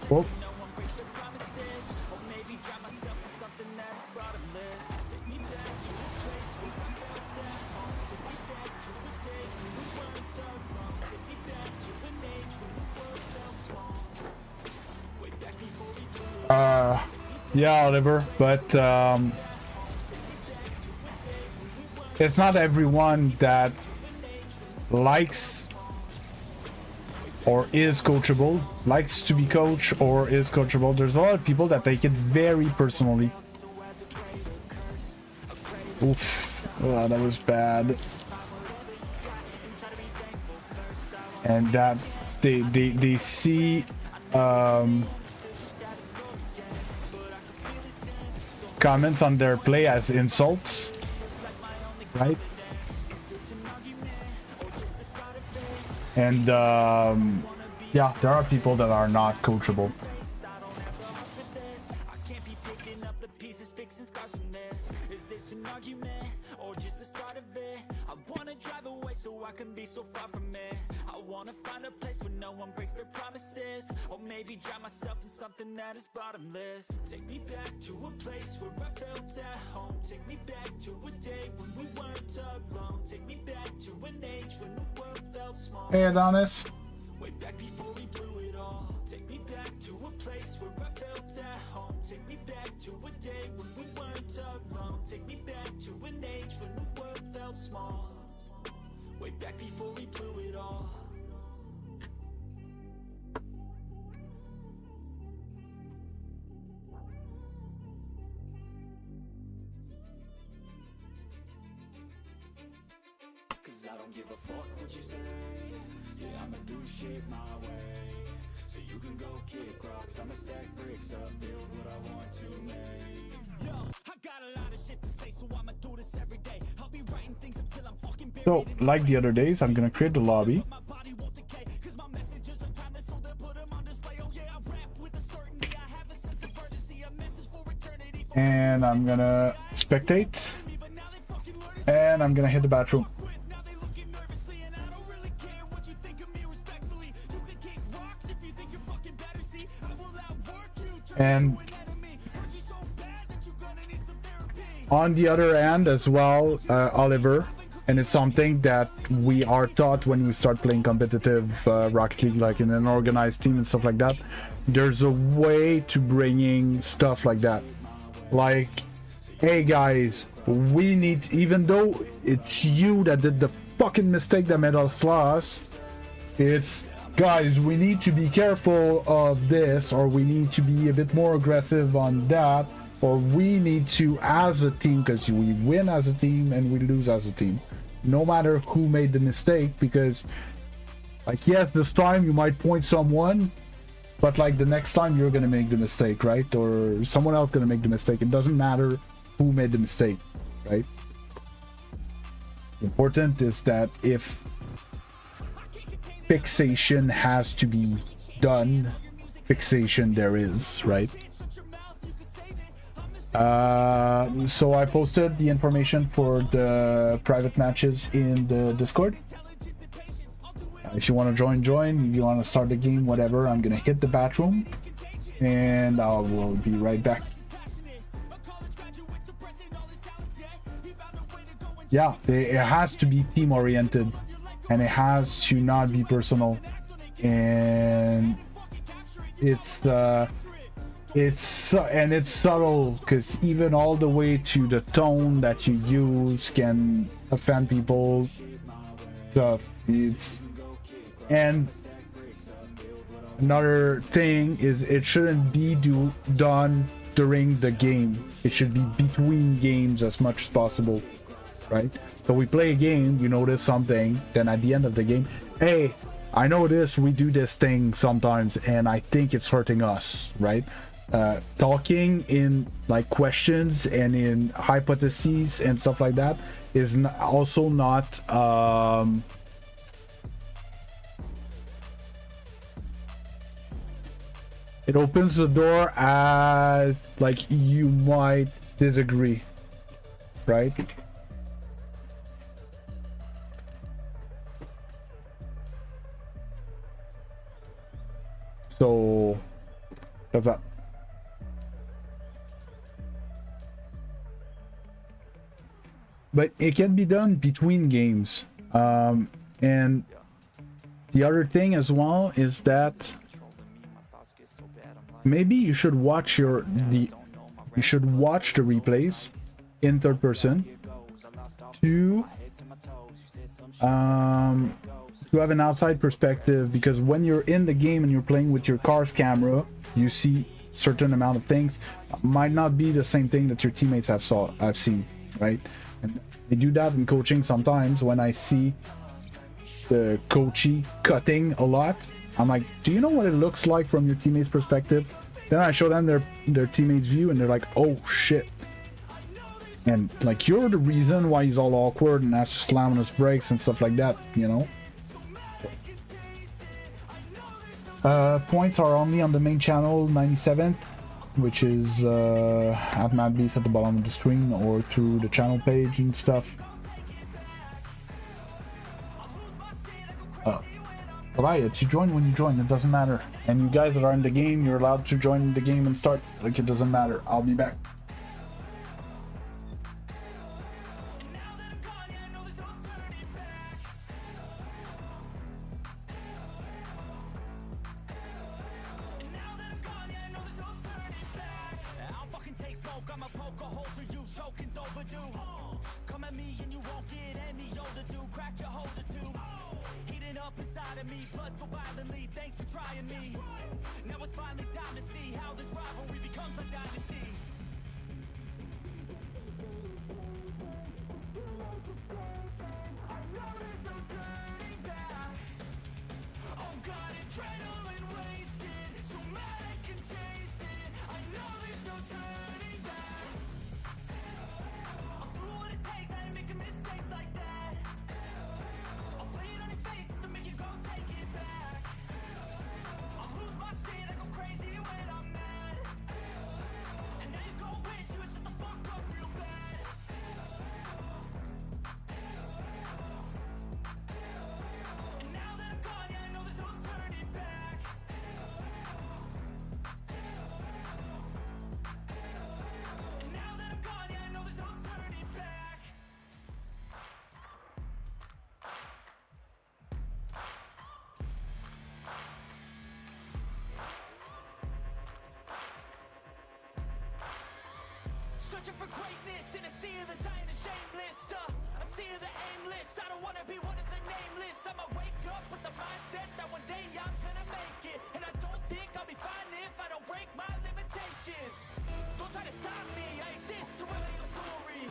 Oh. Yeah, Oliver, but it's not everyone that likes or is coachable, likes to be coached or is coachable. There's a lot of people that take it very personally. Oof, oh, that was bad. And that they see comments on their play as insults, right? And yeah, there are people that are not coachable. Maybe drown myself in something that is bottomless. Take me back to a place where I felt at home. Take me back to a day when we weren't alone. Take me back to an age when the world felt small. Hey Adonis. Way back before we blew it all. Take me back to a place where I felt at home. Take me back to a day when we weren't alone. Take me back to an age when the world felt small. Way back before we blew it all. I don't give a fuck what you say. Yeah, I'ma do shit my way. So you can go kick rocks, I'ma stack bricks up, build what I want to make. Yo, I got a lot of shit to say, so I'ma do this every day. I'll be writing things until I'm fucking buried. So, like the other days, I'm gonna create the lobby. My body won't decay, cause my messages are timeless, so they'll put them on display. Oh yeah, I rap with a certainty, I have a sense of urgency, a message for eternity. And I'm gonna spectate. And I'm gonna hit the bathroom. And on the other hand as well, Oliver, and it's something that we are taught when we start playing competitive Rocket League, like in an organized team and stuff like that, there's a way to bringing stuff like that. Like, hey guys, we need, even though it's you that did the fucking mistake that made us lost, it's, guys, we need to be careful of this, or we need to be a bit more aggressive on that, or we need to, as a team, because we win as a team and we lose as a team, no matter who made the mistake, because, like, yes, this time you might point someone, but like the next time you're gonna make the mistake, right? Or someone else gonna make the mistake. It doesn't matter who made the mistake, right? Important is that if fixation has to be done, fixation there is, right? So I posted the information for the private matches in the Discord. If you want to join. If you want to start the game, whatever, I'm gonna hit the bathroom and I will be right back. Yeah, it has to be team oriented and it has to not be personal, and it's subtle, because even all the way to the tone that you use can offend people. So and another thing is, it shouldn't be done during the game. It should be between games as much as possible, right? So we play a game, you notice something, then at the end of the game, hey, I know this, we do this thing sometimes and I think it's hurting us, right? Talking in like questions and in hypotheses and stuff like that is also not it opens the door as like you might disagree, right? So that's that. But it can be done between games. And the other thing as well is that maybe you should watch you should watch the replays in third person to have an outside perspective, because when you're in the game and you're playing with your car's camera, you see certain amount of things might not be the same thing that your teammates have seen, right? And they do that in coaching sometimes. When I see the coachee cutting a lot, I'm like, do you know what it looks like from your teammates' perspective? Then I show them their teammates' view, and they're like, oh shit. And like, you're the reason why he's all awkward and has to slam on his brakes and stuff like that, you know? Points are only on the main channel, 97th, which is at Mad Beast at the bottom of the screen, or through the channel page and stuff. Alright, you join when you join, it doesn't matter. And you guys that are in the game, you're allowed to join the game and start. Like, it doesn't matter. I'll be back. Searching for greatness in a sea of the dying and shameless, a sea of the aimless. I don't wanna be one of the nameless. I'ma wake up with the mindset that one day I'm gonna make it, and I don't think I'll be fine if I don't break my limitations. Don't try to stop me, I exist to write my own story.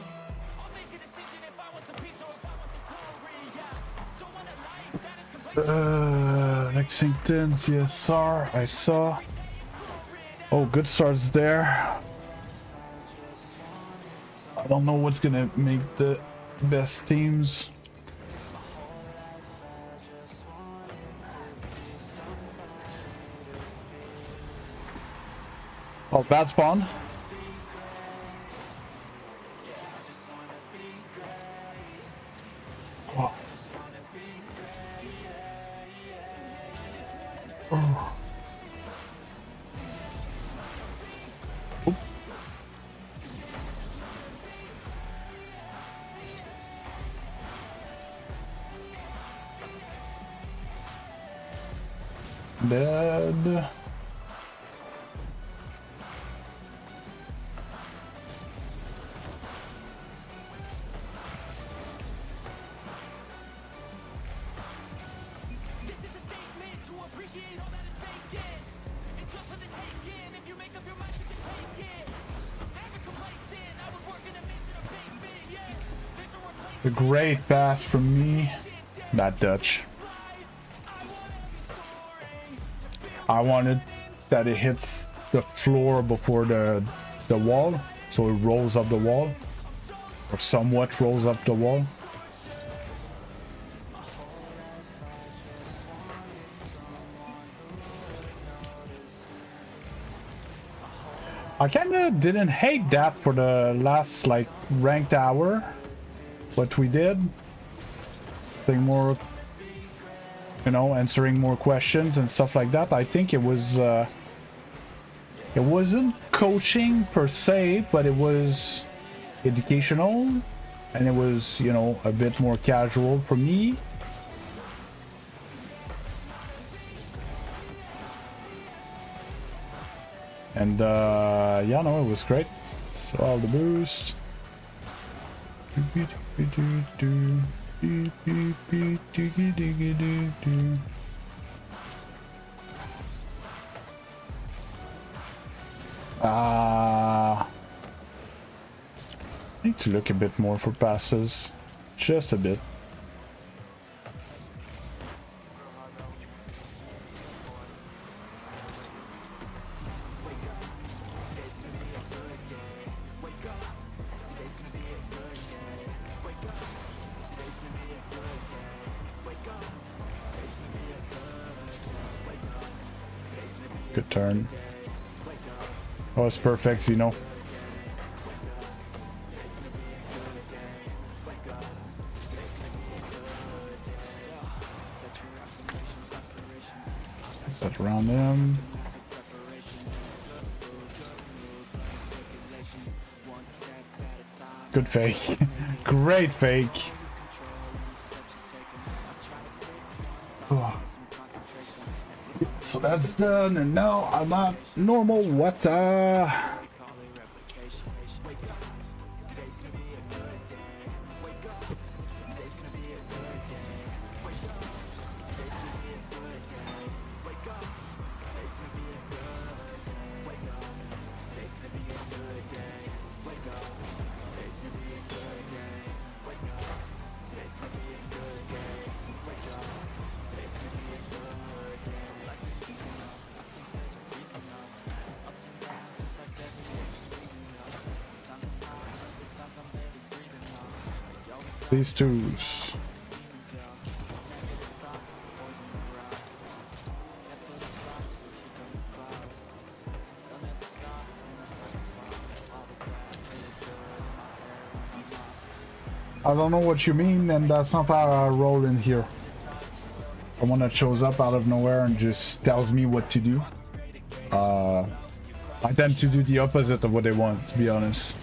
I'll make a decision if I want some peace or if I want the glory. Yeah, don't want a life that is complacent. Lexington, CSR, I saw. Oh, good starts there. I don't know what's gonna make the best teams. Oh, bad spawn. Oh. Oh. Dead. A great pass from me. That Dutch. I wanted that it hits the floor before the wall, so it rolls up the wall, or somewhat rolls up the wall. I kinda didn't hate that for the last like ranked hour, what we did. Being more, you know, answering more questions and stuff like that. I think it was it wasn't coaching per se, but it was educational, and it was, you know, a bit more casual for me. And yeah, no, it was great. So all the boost. Need to look a bit more for passes. Just a bit. Good turn. Oh, it's perfect, Zeno. Set around them. Good fake. Great fake. Oh. So that's done, and now I'm at normal water. These twos. I don't know what you mean, and that's not how I roll in here. Someone that shows up out of nowhere and just tells me what to do. I tend to do the opposite of what they want, to be honest.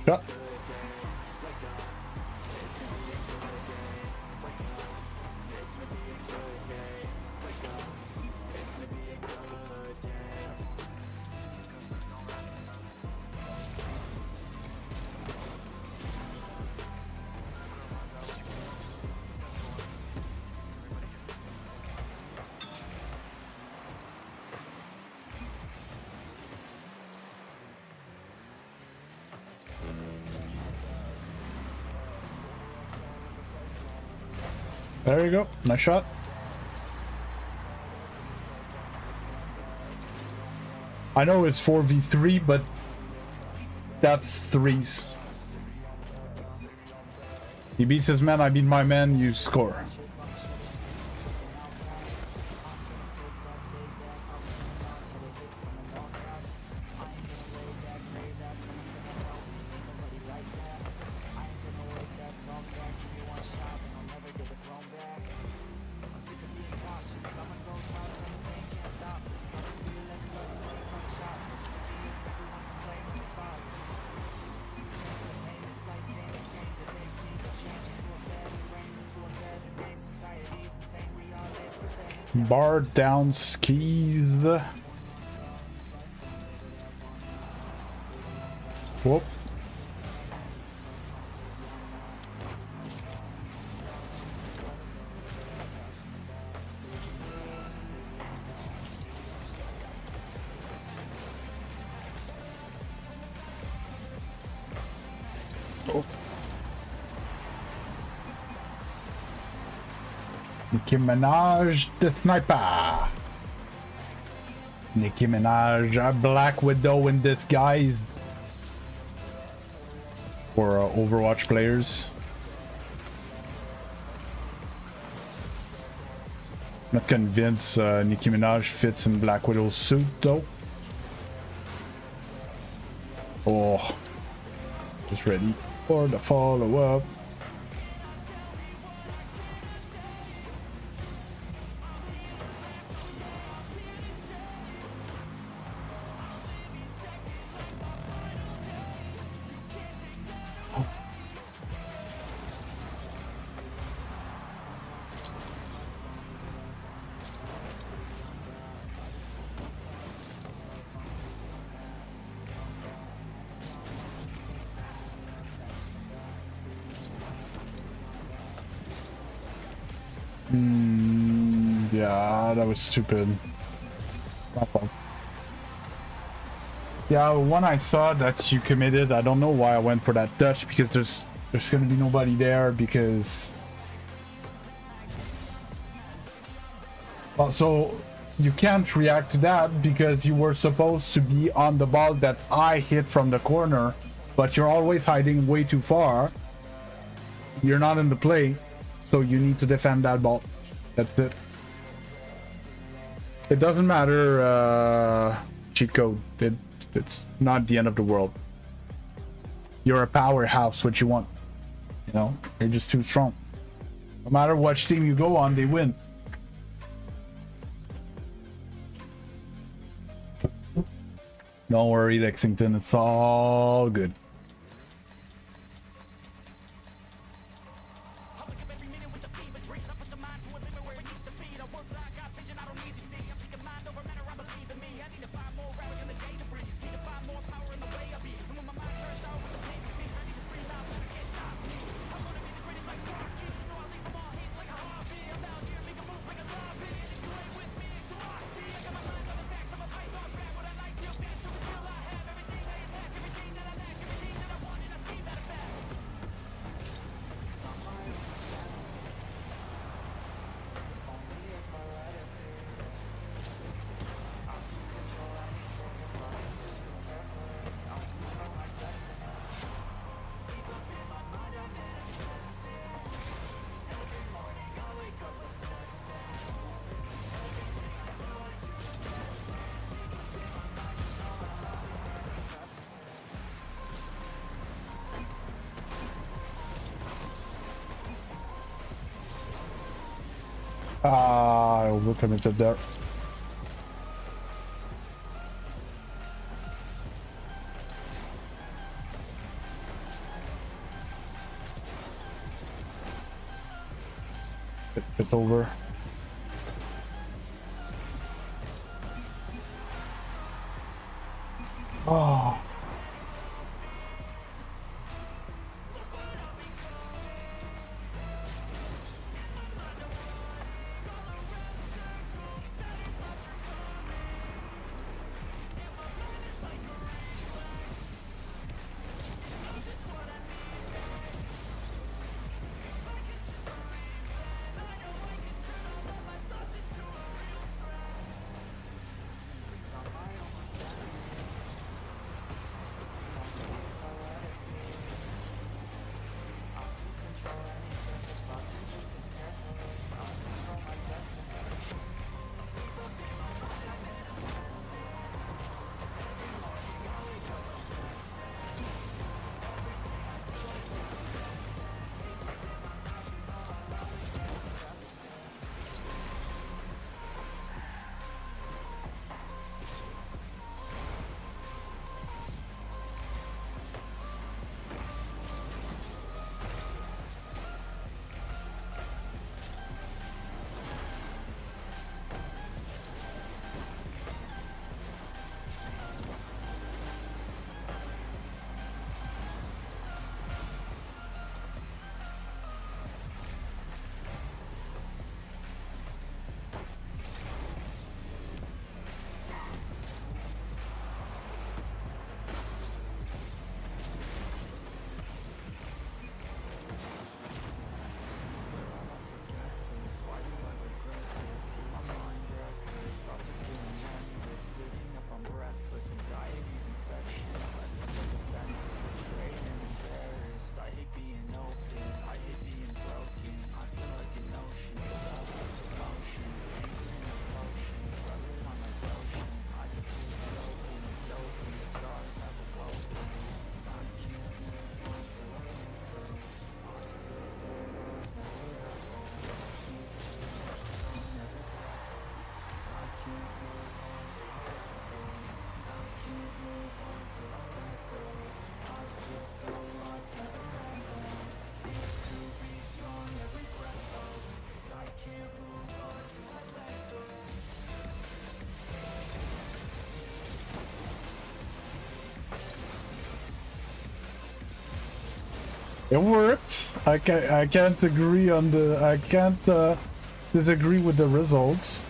Yeah. There you go. Nice shot. I know it's 4v3, but that's threes. He beats his man, I beat my man, you score. Bar down skis. Whoop. Oh. Nicki Minaj, the sniper. Nicki Minaj, a Black Widow in disguise. For Overwatch players. Not convinced Nicki Minaj fits in Black Widow's suit though. Oh, just ready for the follow-up. Yeah, that was stupid. My fault. Yeah, when I saw that you committed, I don't know why I went for that touch, because there's gonna be nobody there, because... Well, so you can't react to that because you were supposed to be on the ball that I hit from the corner, but you're always hiding way too far. You're not in the play, so you need to defend that ball. That's it. It doesn't matter, cheat code. It's not the end of the world. You're a powerhouse, what you want. You know, you're just too strong. No matter which team you go on, they win. Don't worry, Lexington, it's all good. Ah, we're coming to there. It's over. Oh. It worked. I can't agree on the. I can't disagree with the results.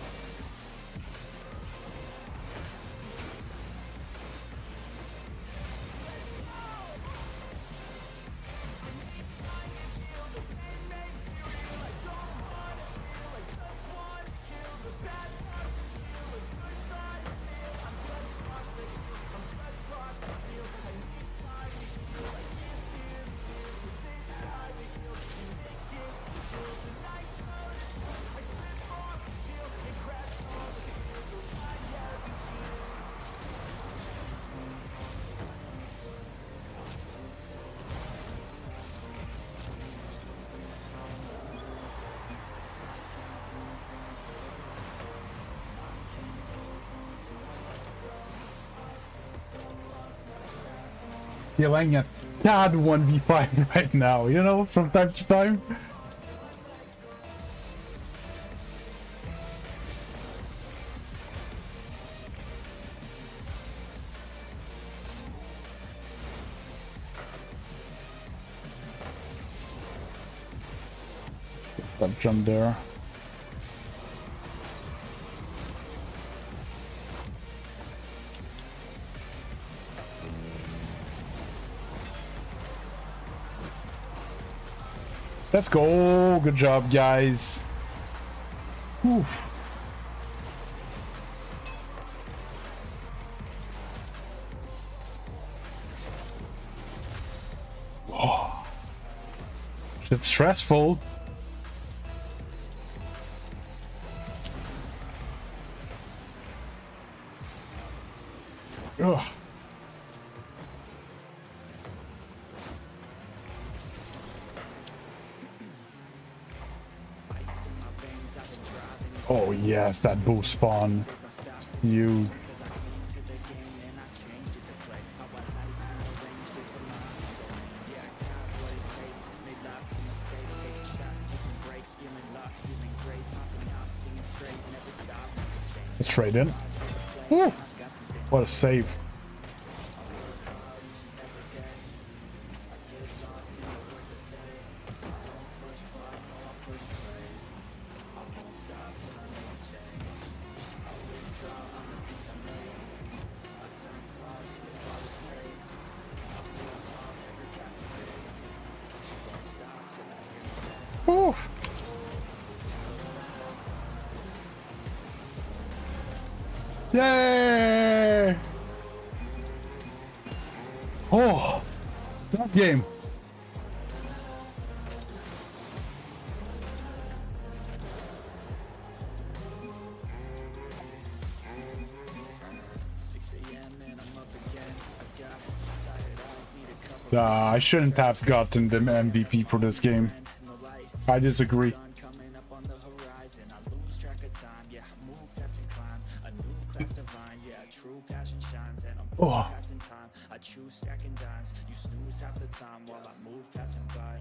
Feeling a tad 1v5 right now, you know, from time to time. That jump there. Let's go. Good job, guys. Whew. Oh. It's stressful. Ugh. Oh yes, that boost spawn. You. Straight in. Woo. What a save. Woo. Yay! Oh, that game. I shouldn't have gotten the MVP for this game. I disagree. Oh. I choose stacking dimes. You snooze half the time while I move passing by.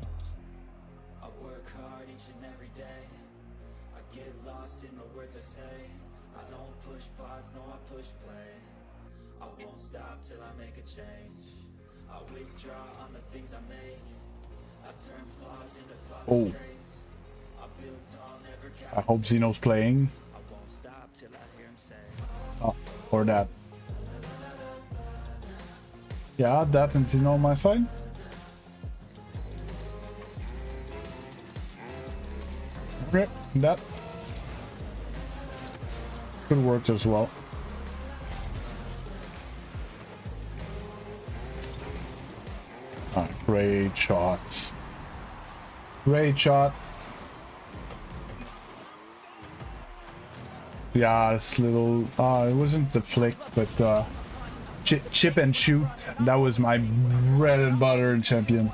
I work hard each and every day. I get lost in the words I say. I don't push pause, no I push play. I won't stop till I make a change. I withdraw on the things I make. I turn flaws into flawless traits. I build tall, never count. I hope Zeno's playing. I won't stop till I hear him say. Oh, or that. Yeah, that and Zeno on my side. Okay, that could work as well. Great shots. Great shot. Yeah, this little it wasn't the flick, but chip and shoot. That was my bread and butter in Champion.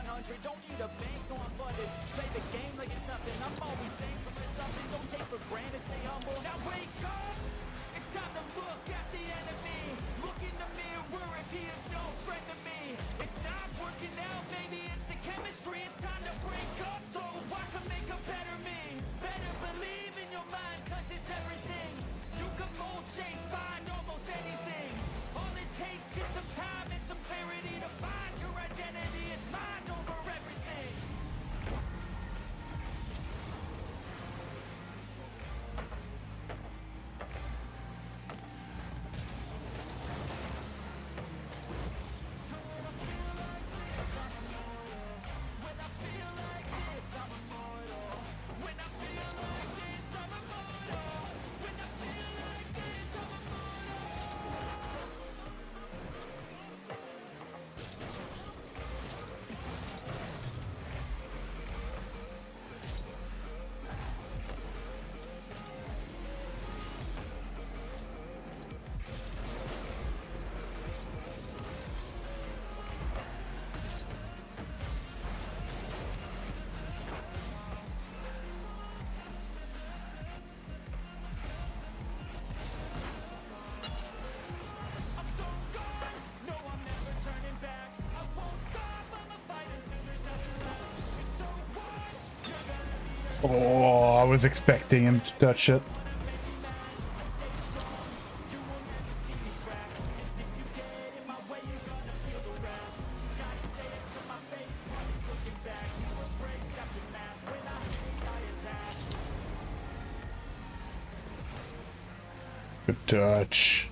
Oh, I was expecting him to touch it. Good touch.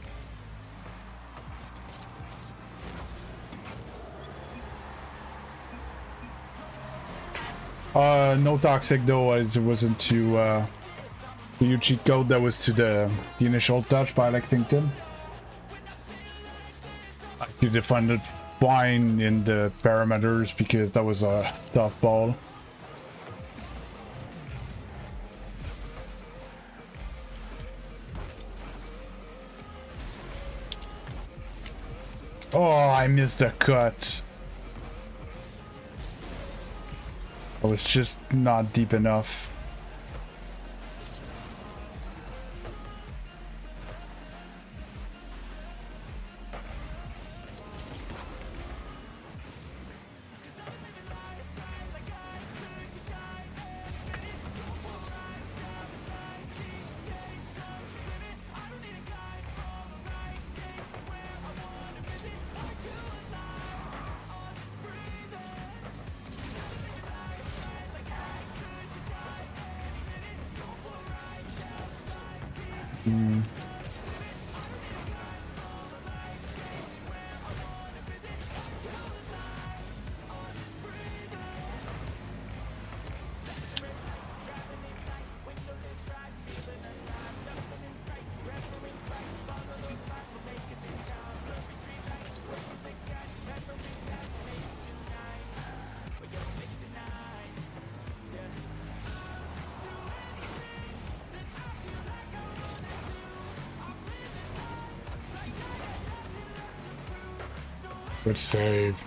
No toxic though. It wasn't to the new cheat code. That was to the initial touch by Lexington. You defined it fine in the parameters because that was a tough ball. Oh, I missed the cut. I was just not deep enough. Good save.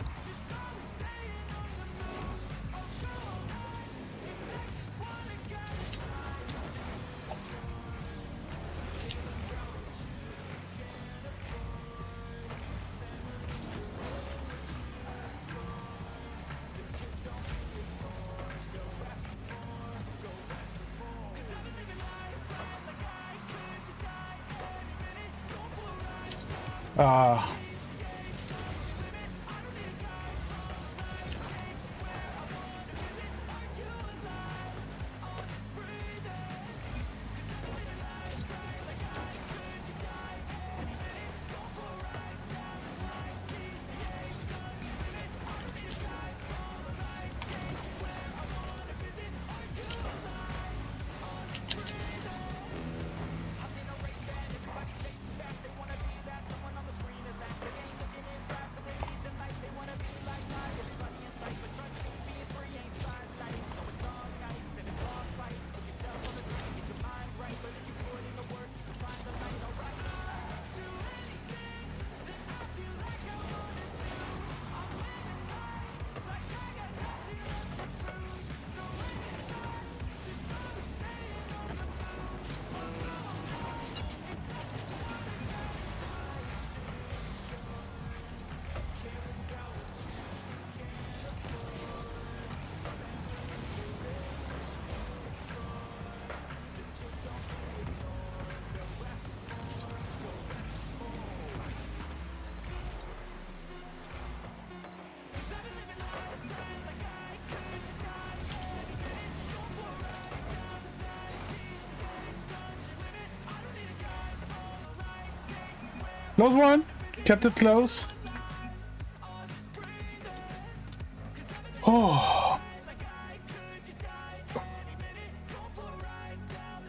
Close one. Kept it close. Oh.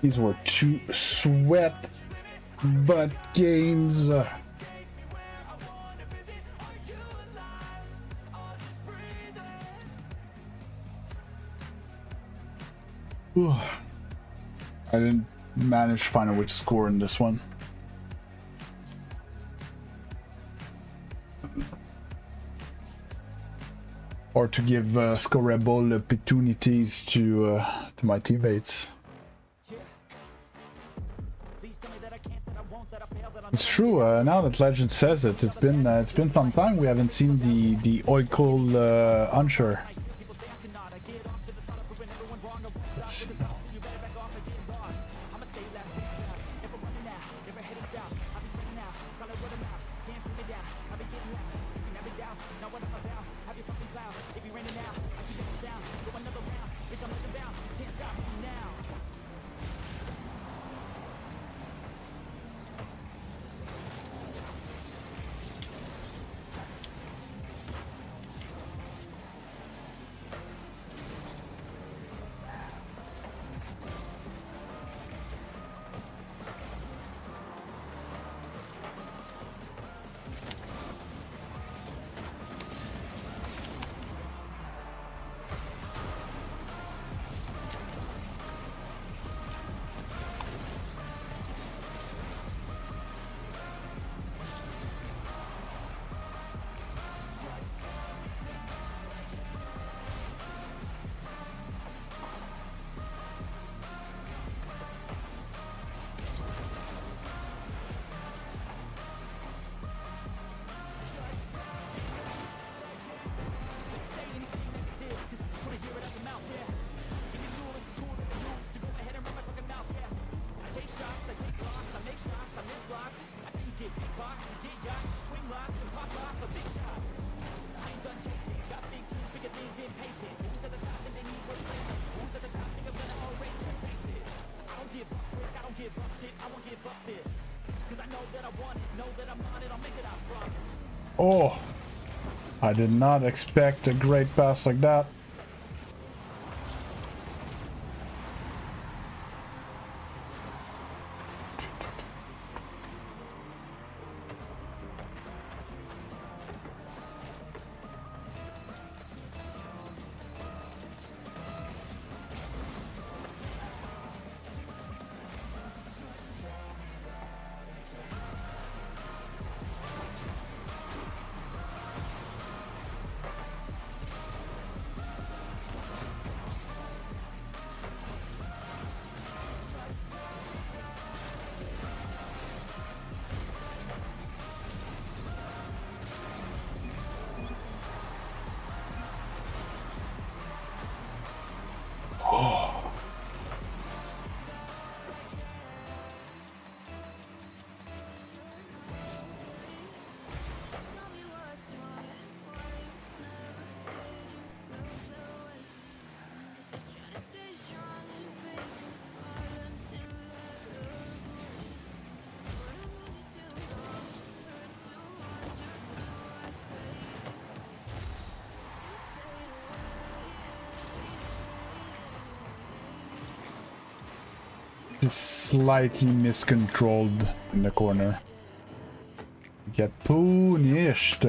These were two sweat butt games. I didn't manage to find a way to score in this one. Or to give scoreable opportunities to my teammates. It's true. Now that Legend says it, it's been some time we haven't seen the oil unsure. Let's see now. Oh, I did not expect a great pass like that. Just slightly miscontrolled in the corner. Get punished.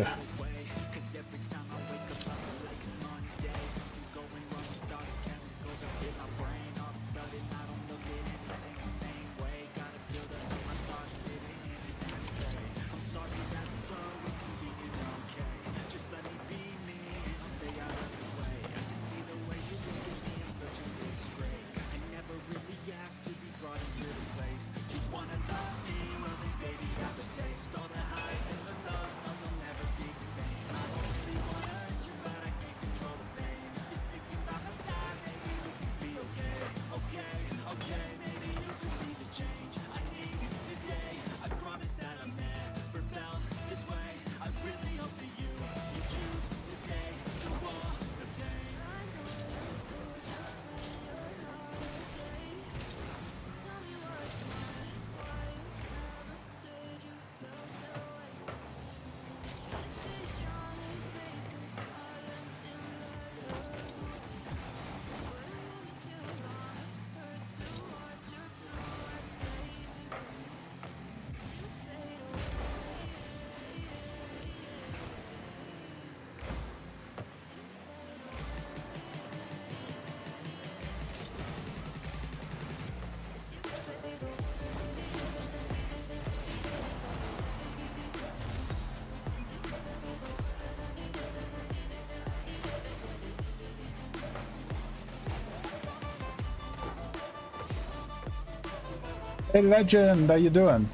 Hey Legend, how you doing?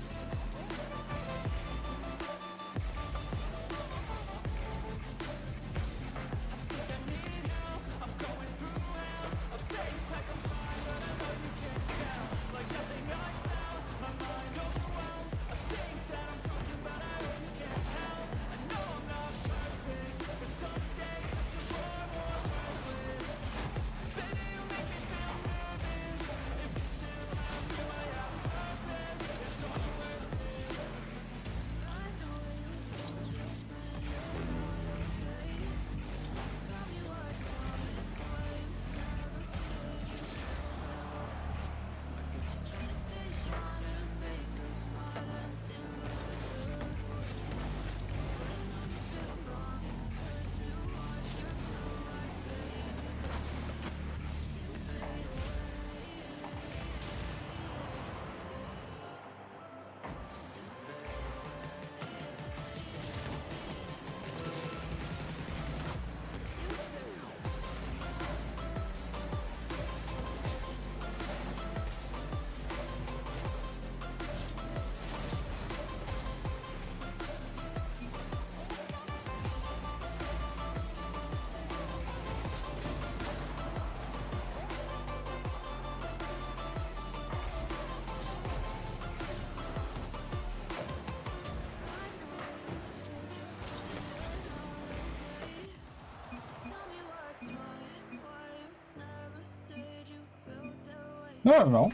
I don't know.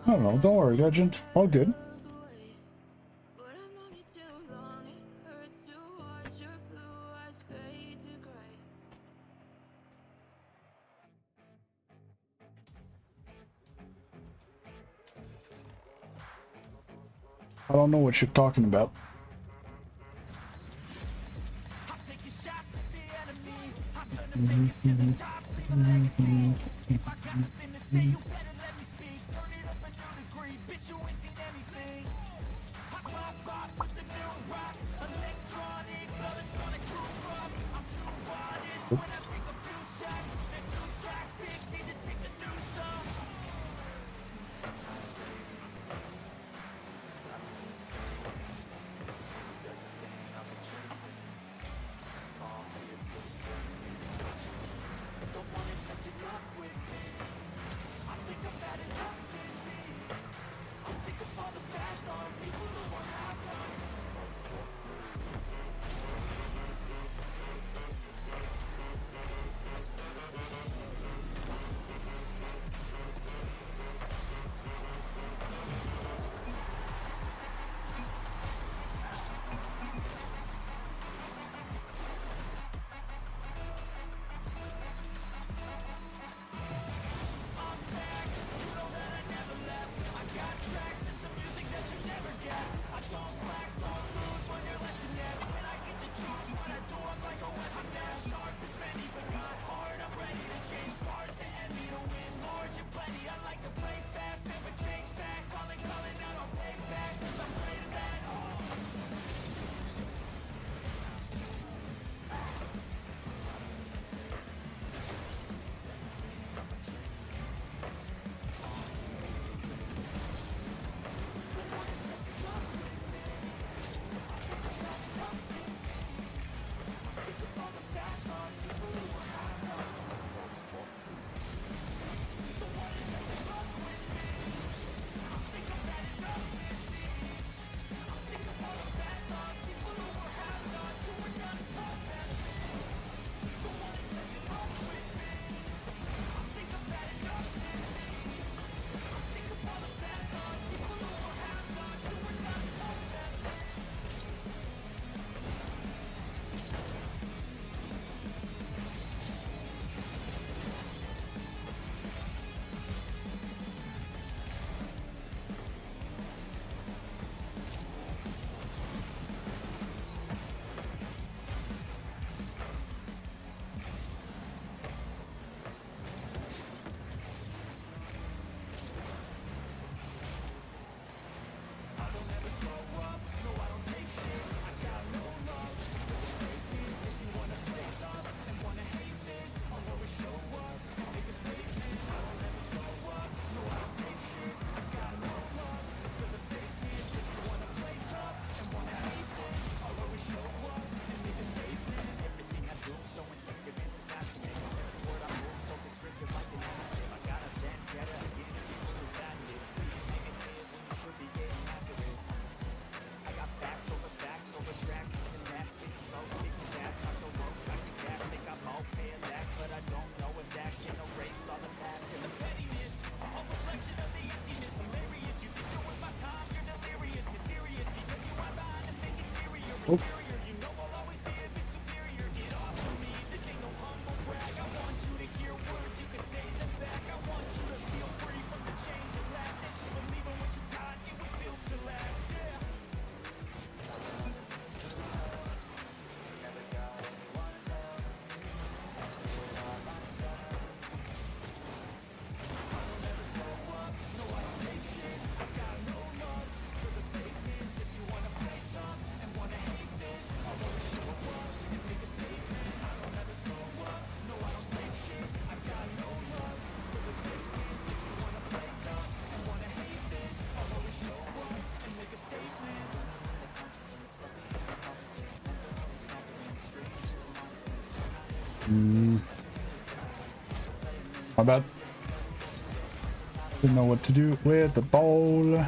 I don't know. Don't worry, Legend. All good. But I've known you too long. It hurts to watch your blue eyes fade to gray. I don't know what you're talking about. I'm taking shots at the enemy. I'm gonna make it to the top, leave a legacy. If I got something to say, you better let me speak. Turn it up a new degree, bitch, you ain't seen anything. I pop with the new rock, electronic, sonic groove up. I'm too honest when I take a few shots. They're too toxic, need to take a new song. Oh. My bad. Didn't know what to do with the ball.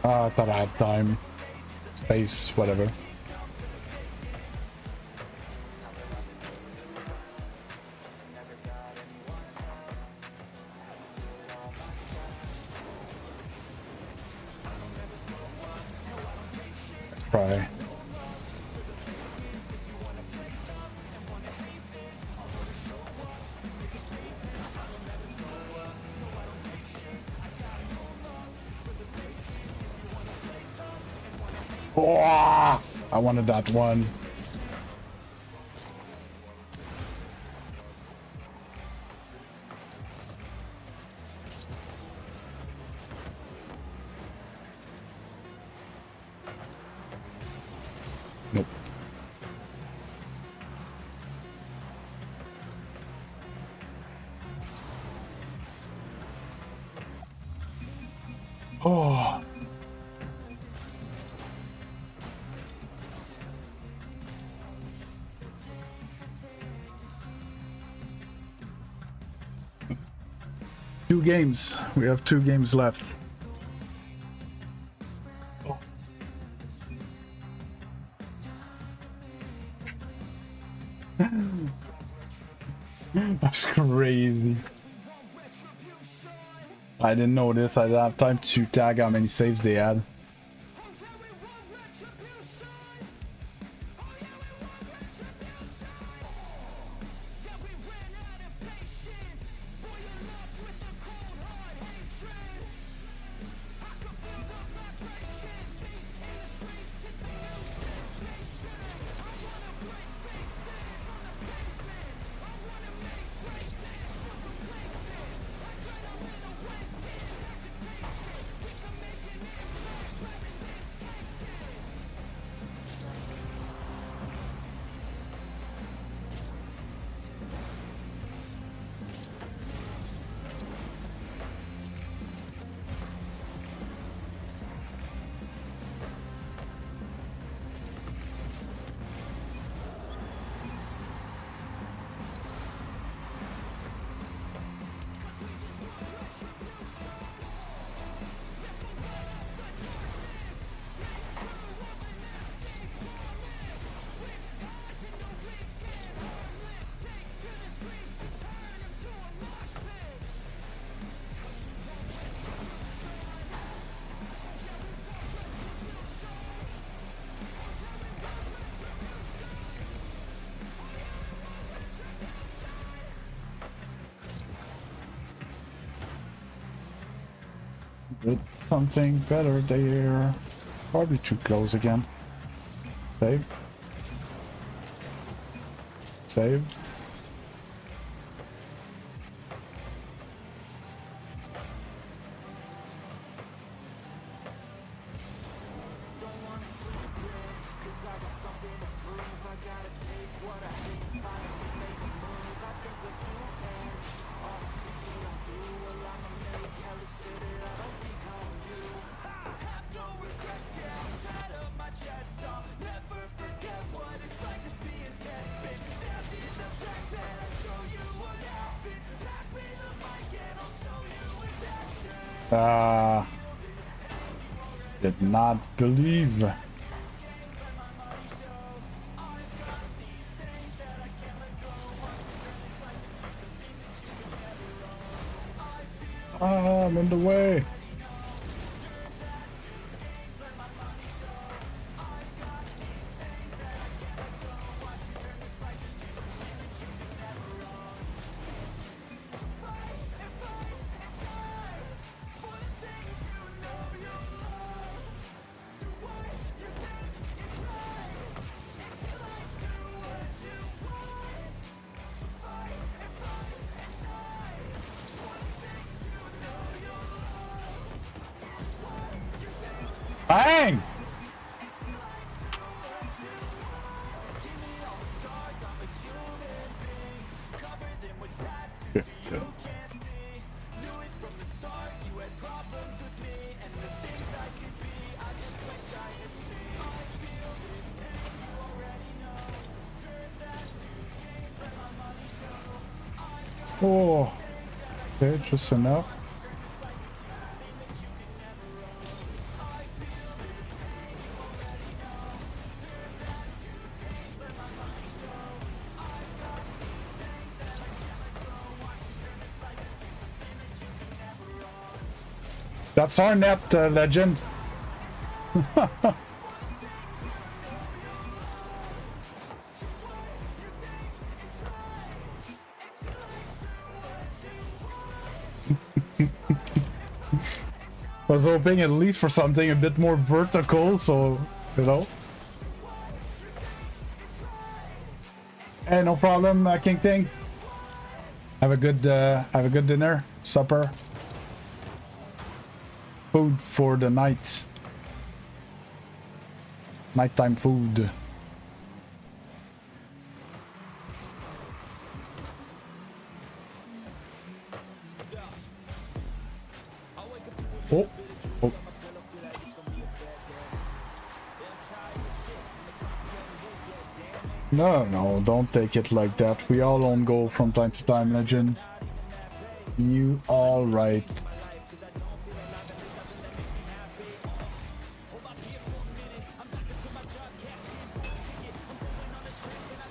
I thought I had time. Space, whatever. Let's try. Oh, I wanted that one. Nope. Oh. Two games. We have 2 games left. Oh. That's crazy. I didn't know this. I didn't have time to tag how many saves they had. Did something better there. Probably too close again. Save. Save. Did not believe. I'm in the way. Bang! Oh, okay, just enough. That's our net, Legend. Was hoping at least for something a bit more vertical, so you know. Hey, no problem, King Ting. Have a good dinner, supper, food for the night, nighttime food. Oh, oh. No, no, don't take it like that. We all own goal from time to time, Legend. You all right.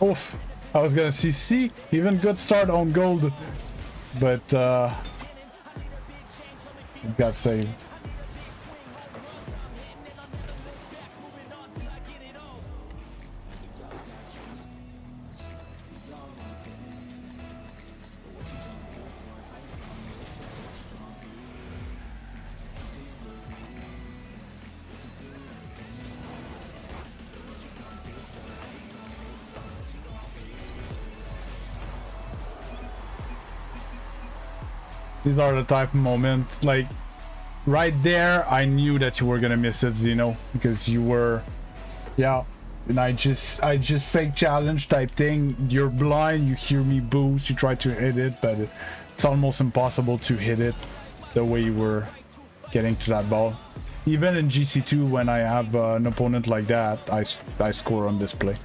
Oof. I was gonna see, even good start on gold. But, got saved. These are the type of moments, like, right there, I knew that you were gonna miss it, Zeno, because you were, yeah, and I just fake challenge type thing. You're blind, you hear me boost, you try to hit it, but it's almost impossible to hit it the way you were getting to that ball. Even in GC2, when I have an opponent like that, I score on this play.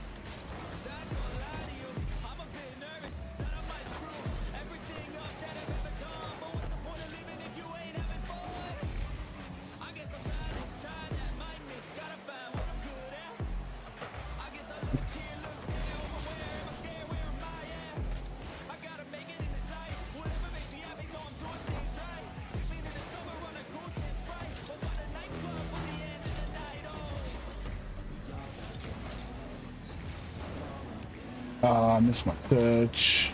Miss my touch.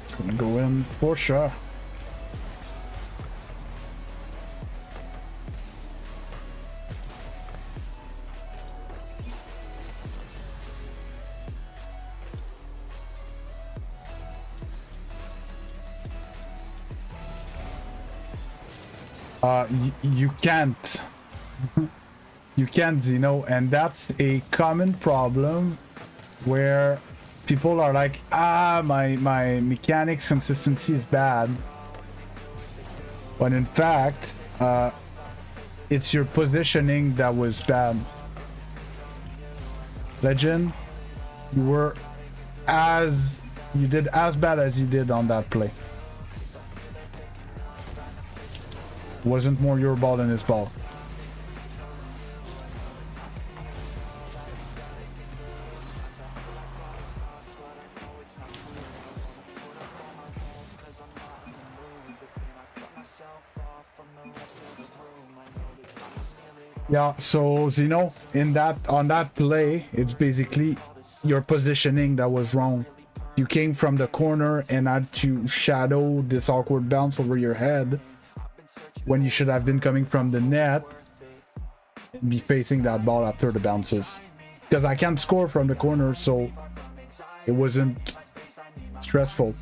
It's gonna go in for sure. You can't. You can't, Zeno, and that's a common problem where people are like, my mechanics consistency is bad. When in fact, it's your positioning that was bad. Legend, you did as bad as you did on that play. Wasn't more your ball than his ball. Yeah, so Zeno, on that play, it's basically your positioning that was wrong. You came from the corner and had to shadow this awkward bounce over your head, when you should have been coming from the net and be facing that ball after the bounces. Because I can't score from the corner, so it wasn't stressful.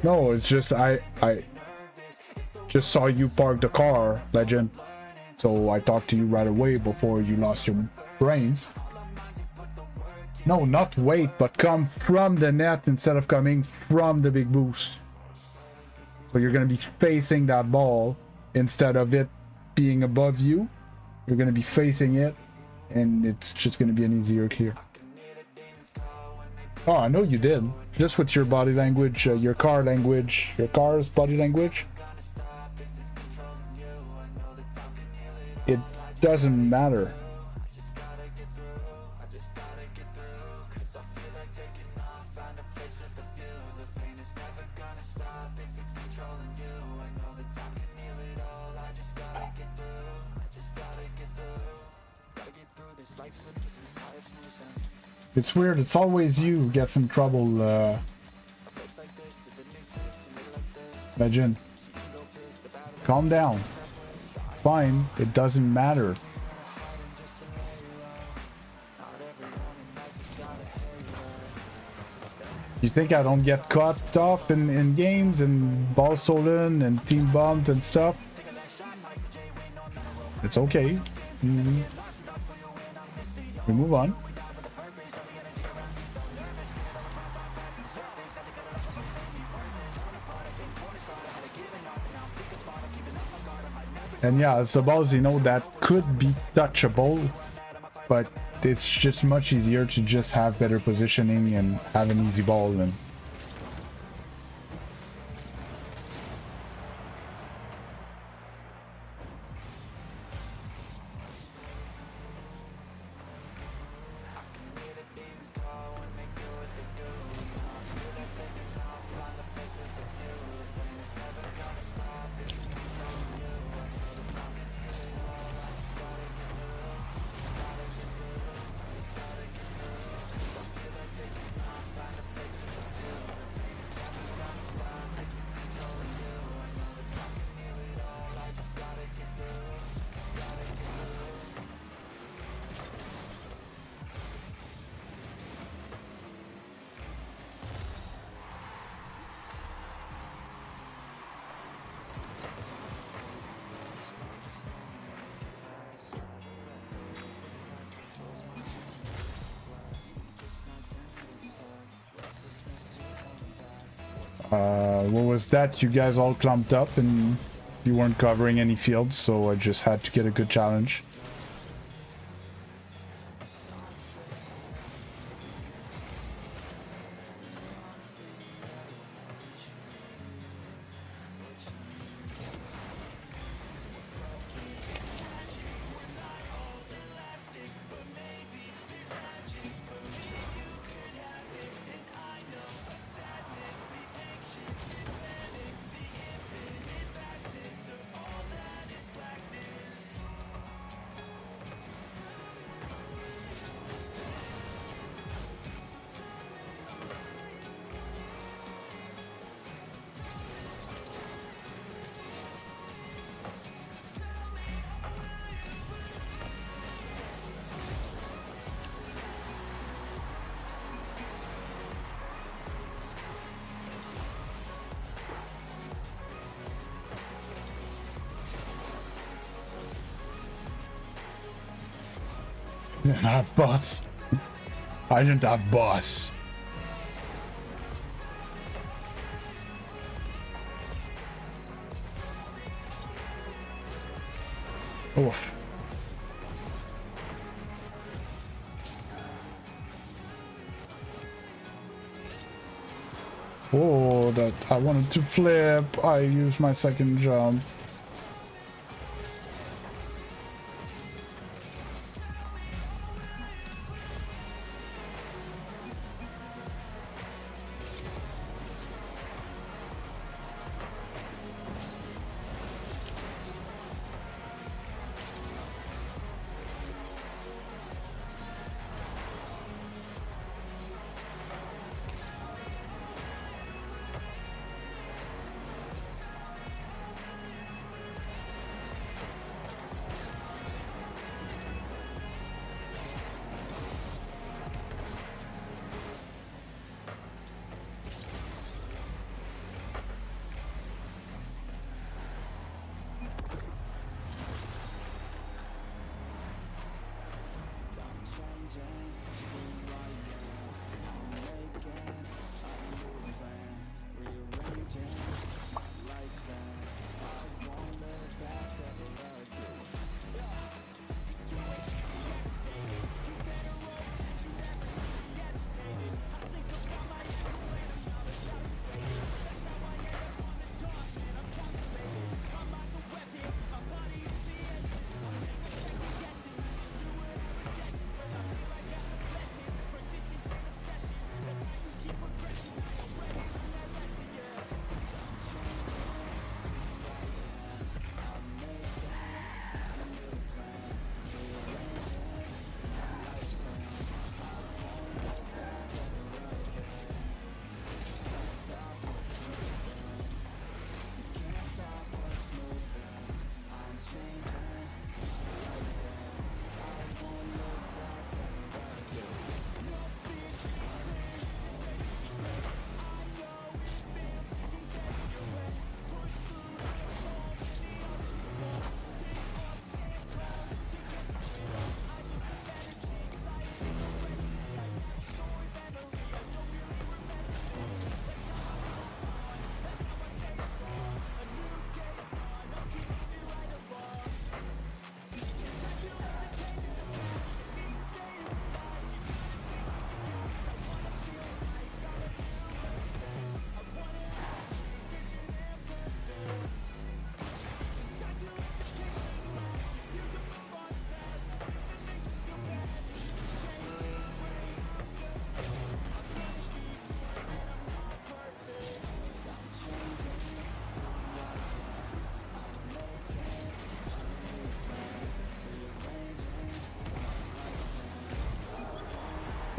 No, it's just I just saw you park the car, Legend. So I talked to you right away before you lost your brains. No, not wait, but come from the net instead of coming from the big boost. So you're going to be facing that ball instead of it being above you. You're going to be facing it, and it's just going to be an easier clear. Oh, I know you did. Just with your body language, your car's body language. it doesn't matter. It's weird, it's always you who gets in trouble, Legend. Calm down. Fine, it doesn't matter. You think I don't get caught up in games and ball stolen and team bombed and stuff? It's okay. We move on. And yeah, it's the balls, you know, that could be touchable, but it's just much easier to just have better positioning and have an easy ball than. What was that? You guys all clumped up and you weren't covering any fields, so I just had to get a good challenge. I don't have boss. I don't have boss. Oof. Oh, that I wanted to flip. I used my second jump.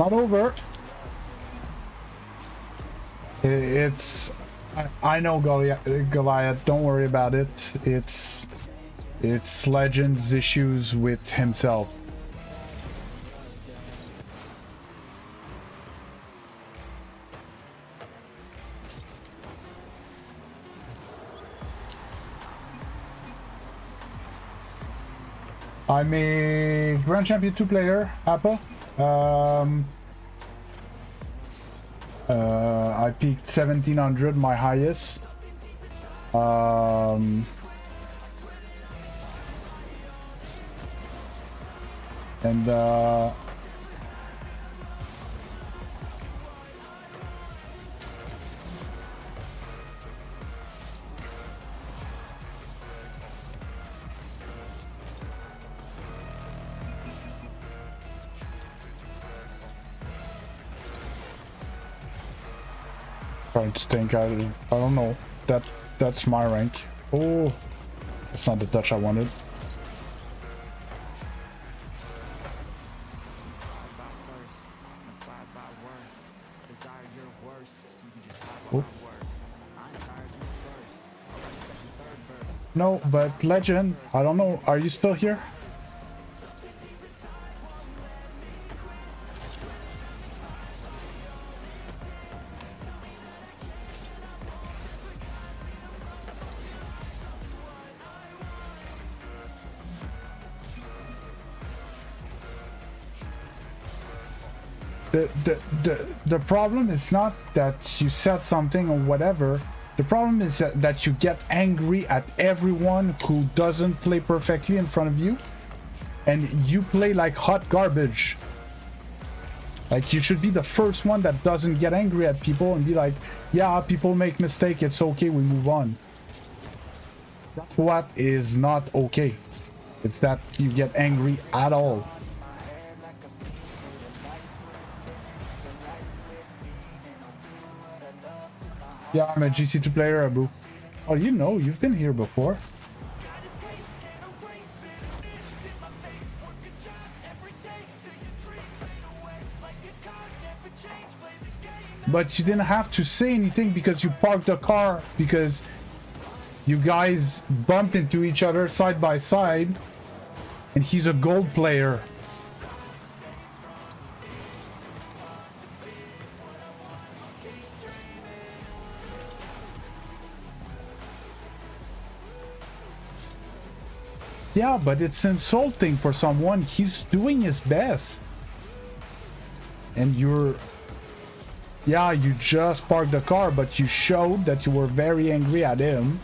Not over. It's... I know Goliath, don't worry about it. It's Legend's issues with himself. I'm a Grand Champion 2 player, Appa. I peaked 1700, my highest. Trying to think, I don't know. That's my rank. Oh, that's not the touch I wanted. Oh. No, but Legend, I don't know. Are you still here? The problem is not that you said something or whatever. The problem is that you get angry at everyone who doesn't play perfectly in front of you, and you play like hot garbage. Like, you should be the first one that doesn't get angry at people and be like, yeah, people make mistakes, it's okay, we move on. That's what is not okay. It's that you get angry at all. Yeah, I'm a GC2 player, Abu. Oh, you know, you've been here before. But you didn't have to say anything because you parked the car because you guys bumped into each other side by side, and he's a gold player. Yeah, but it's insulting for someone. He's doing his best. And you're... Yeah, you just parked the car, but you showed that you were very angry at him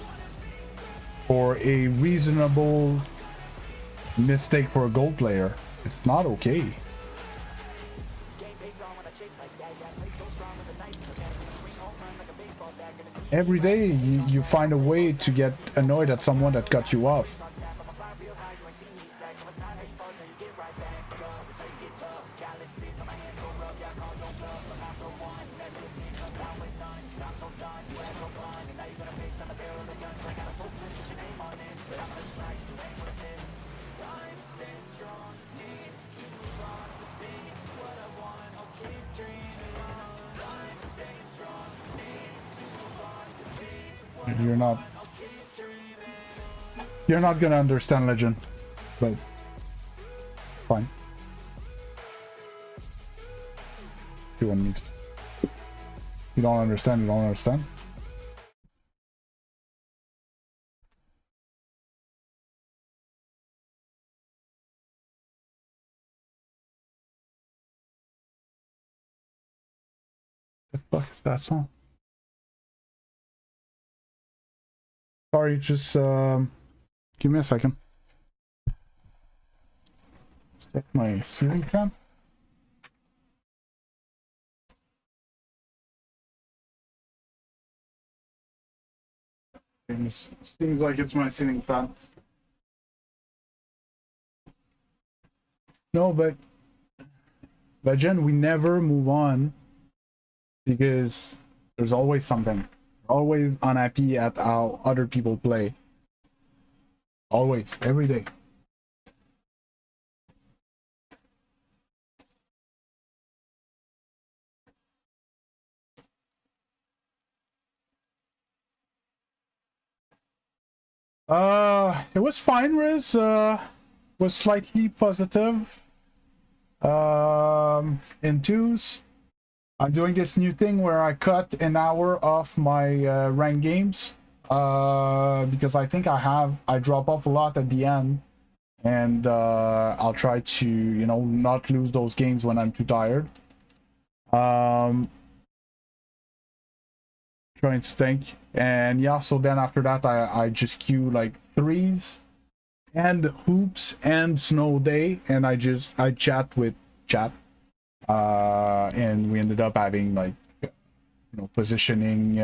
for a reasonable mistake for a gold player. It's not okay. Every day you find a way to get annoyed at someone that cut you off. You're not gonna understand Legend, but fine. You want me to? You don't understand, you don't understand? The fuck is that song? Sorry, just give me a second. Check my ceiling fan. Seems like it's my ceiling fan. No, but Legend, we never move on because there's always something. Always unhappy at how other people play. Always, every day. It was fine, Riz. Was slightly positive. In twos, I'm doing this new thing where I cut an hour off my ranked games. Because I think I drop off a lot at the end, and I'll try to, you know, not lose those games when I'm too tired. Trying to think, and yeah, so then after that I just queue like threes and hoops and snow day, and I chat with chat, and we ended up having like, you know, positioning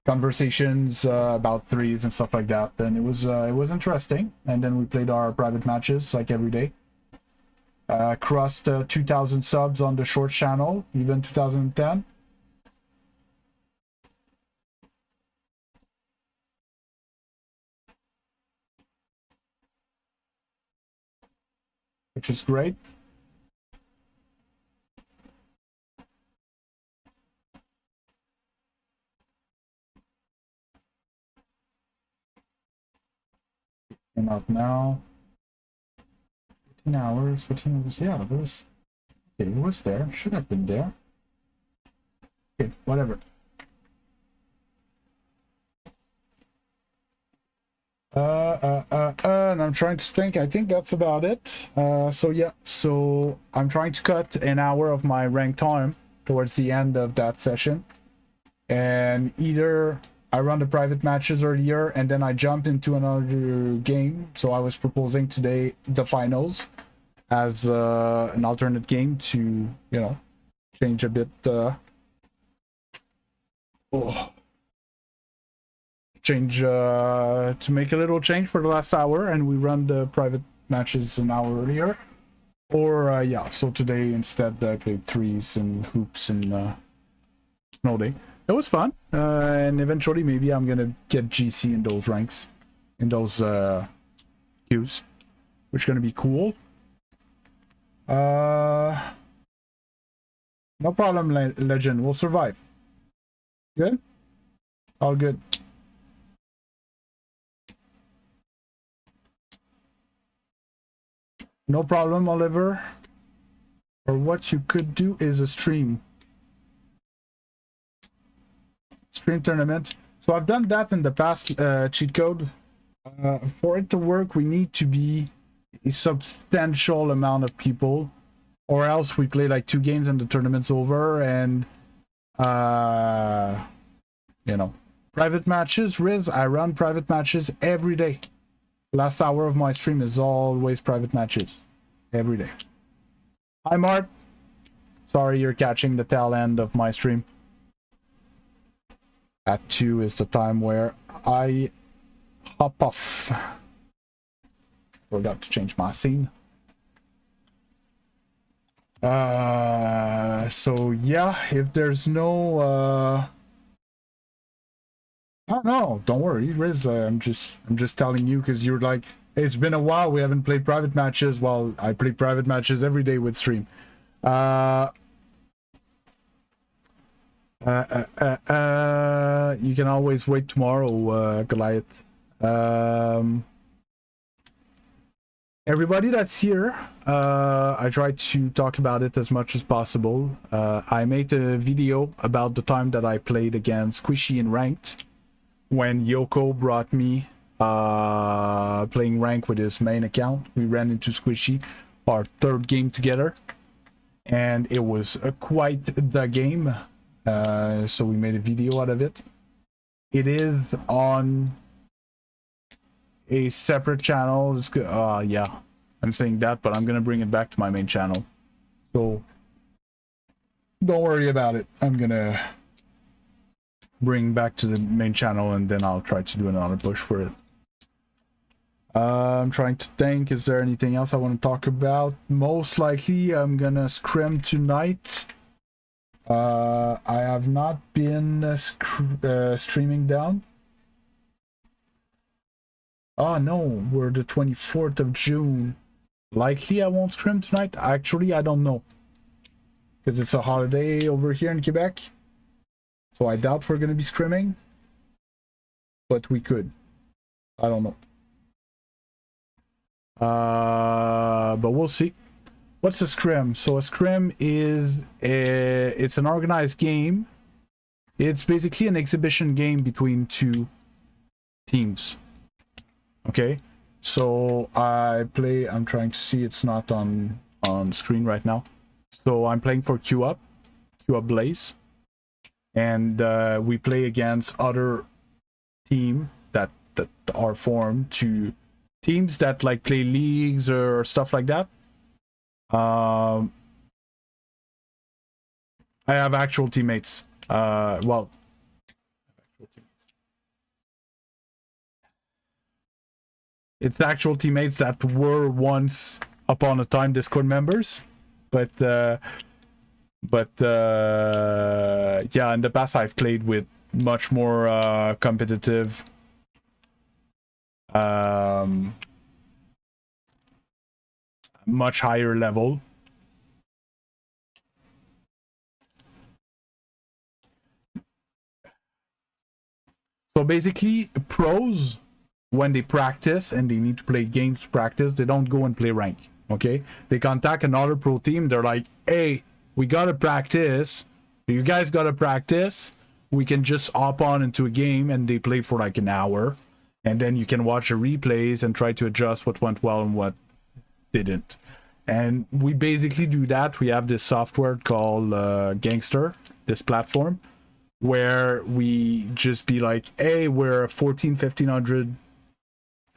conversations about threes and stuff like that, and it was interesting. And then we played our private matches like every day. Crossed 2,000 subs on the short channel, even 2010. Which is great. Came out now. 15 hours, 14 hours, yeah, it was, okay, it was there, should have been there. Okay, whatever. And I'm trying to think, I think that's about it. So yeah, so I'm trying to cut an hour of my ranked time towards the end of that session. And either I run the private matches earlier and then I jumped into another game. So I was proposing today the finals as an alternate game to, you know, change a bit. Change to make a little change for the last hour, and we run the private matches an hour earlier. Or yeah, so today instead I played threes and hoops and snow day. It was fun, and eventually maybe I'm gonna get GC in those ranks, in those queues, which is gonna be cool. No problem, Legend. We'll survive. Good? All good. No problem, Oliver. Or what you could do is a stream. Stream tournament. So I've done that in the past, cheat code. For it to work, we need to be a substantial amount of people, or else we play like 2 games and the tournament's over. And you know, private matches, Riz, I run private matches every day. Last hour of my stream is always private matches. Every day. Hi, Mart. Sorry you're catching the tail end of my stream. At 2 is the time where I hop off. Forgot to change my scene. So yeah, if there's no oh no, don't worry, Riz. I'm just telling you because you're like, it's been a while. We haven't played private matches. Well, I play private matches every day with stream. You can always wait tomorrow, Goliath. Everybody that's here, I try to talk about it as much as possible. I made a video about the time that I played against Squishy in ranked, when Yoko brought me playing rank with his main account. We ran into Squishy, our 3rd game together, and it was quite the game. So we made a video out of it. It is on a separate channel. It's good. Yeah, I'm saying that, but I'm gonna bring it back to my main channel, so don't worry about it. I'm gonna bring back to the main channel, and then I'll try to do another push for it. I'm trying to think, is there anything else I want to talk about? Most likely I'm gonna scrim tonight. I have not been streaming down. Oh no, we're the 24th of June. Likely I won't scrim tonight. Actually, I don't know, because it's a holiday over here in Quebec. So I doubt we're gonna be scrimming. but we could. I don't know. But we'll see. What's a scrim? So a scrim is it's an organized game. It's basically an exhibition game between two teams. Okay, so I'm trying to see, it's not on screen right now. So I'm playing for Q Up Blaze, and we play against other team that are formed to teams that like play leagues or stuff like that. I have actual teammates. Well, it's actual teammates that were once upon a time Discord members, but yeah, in the past I've played with much more competitive much higher level. So basically, pros, when they practice and they need to play games to practice, they don't go and play rank. Okay, they contact another pro team. They're like, hey, we gotta practice, you guys gotta practice, we can just hop on into a game, and they play for like an hour, and then you can watch the replays and try to adjust what went well and what didn't. And we basically do that. We have this software called Gangster, this platform, where we just be like, hey, we're a 1500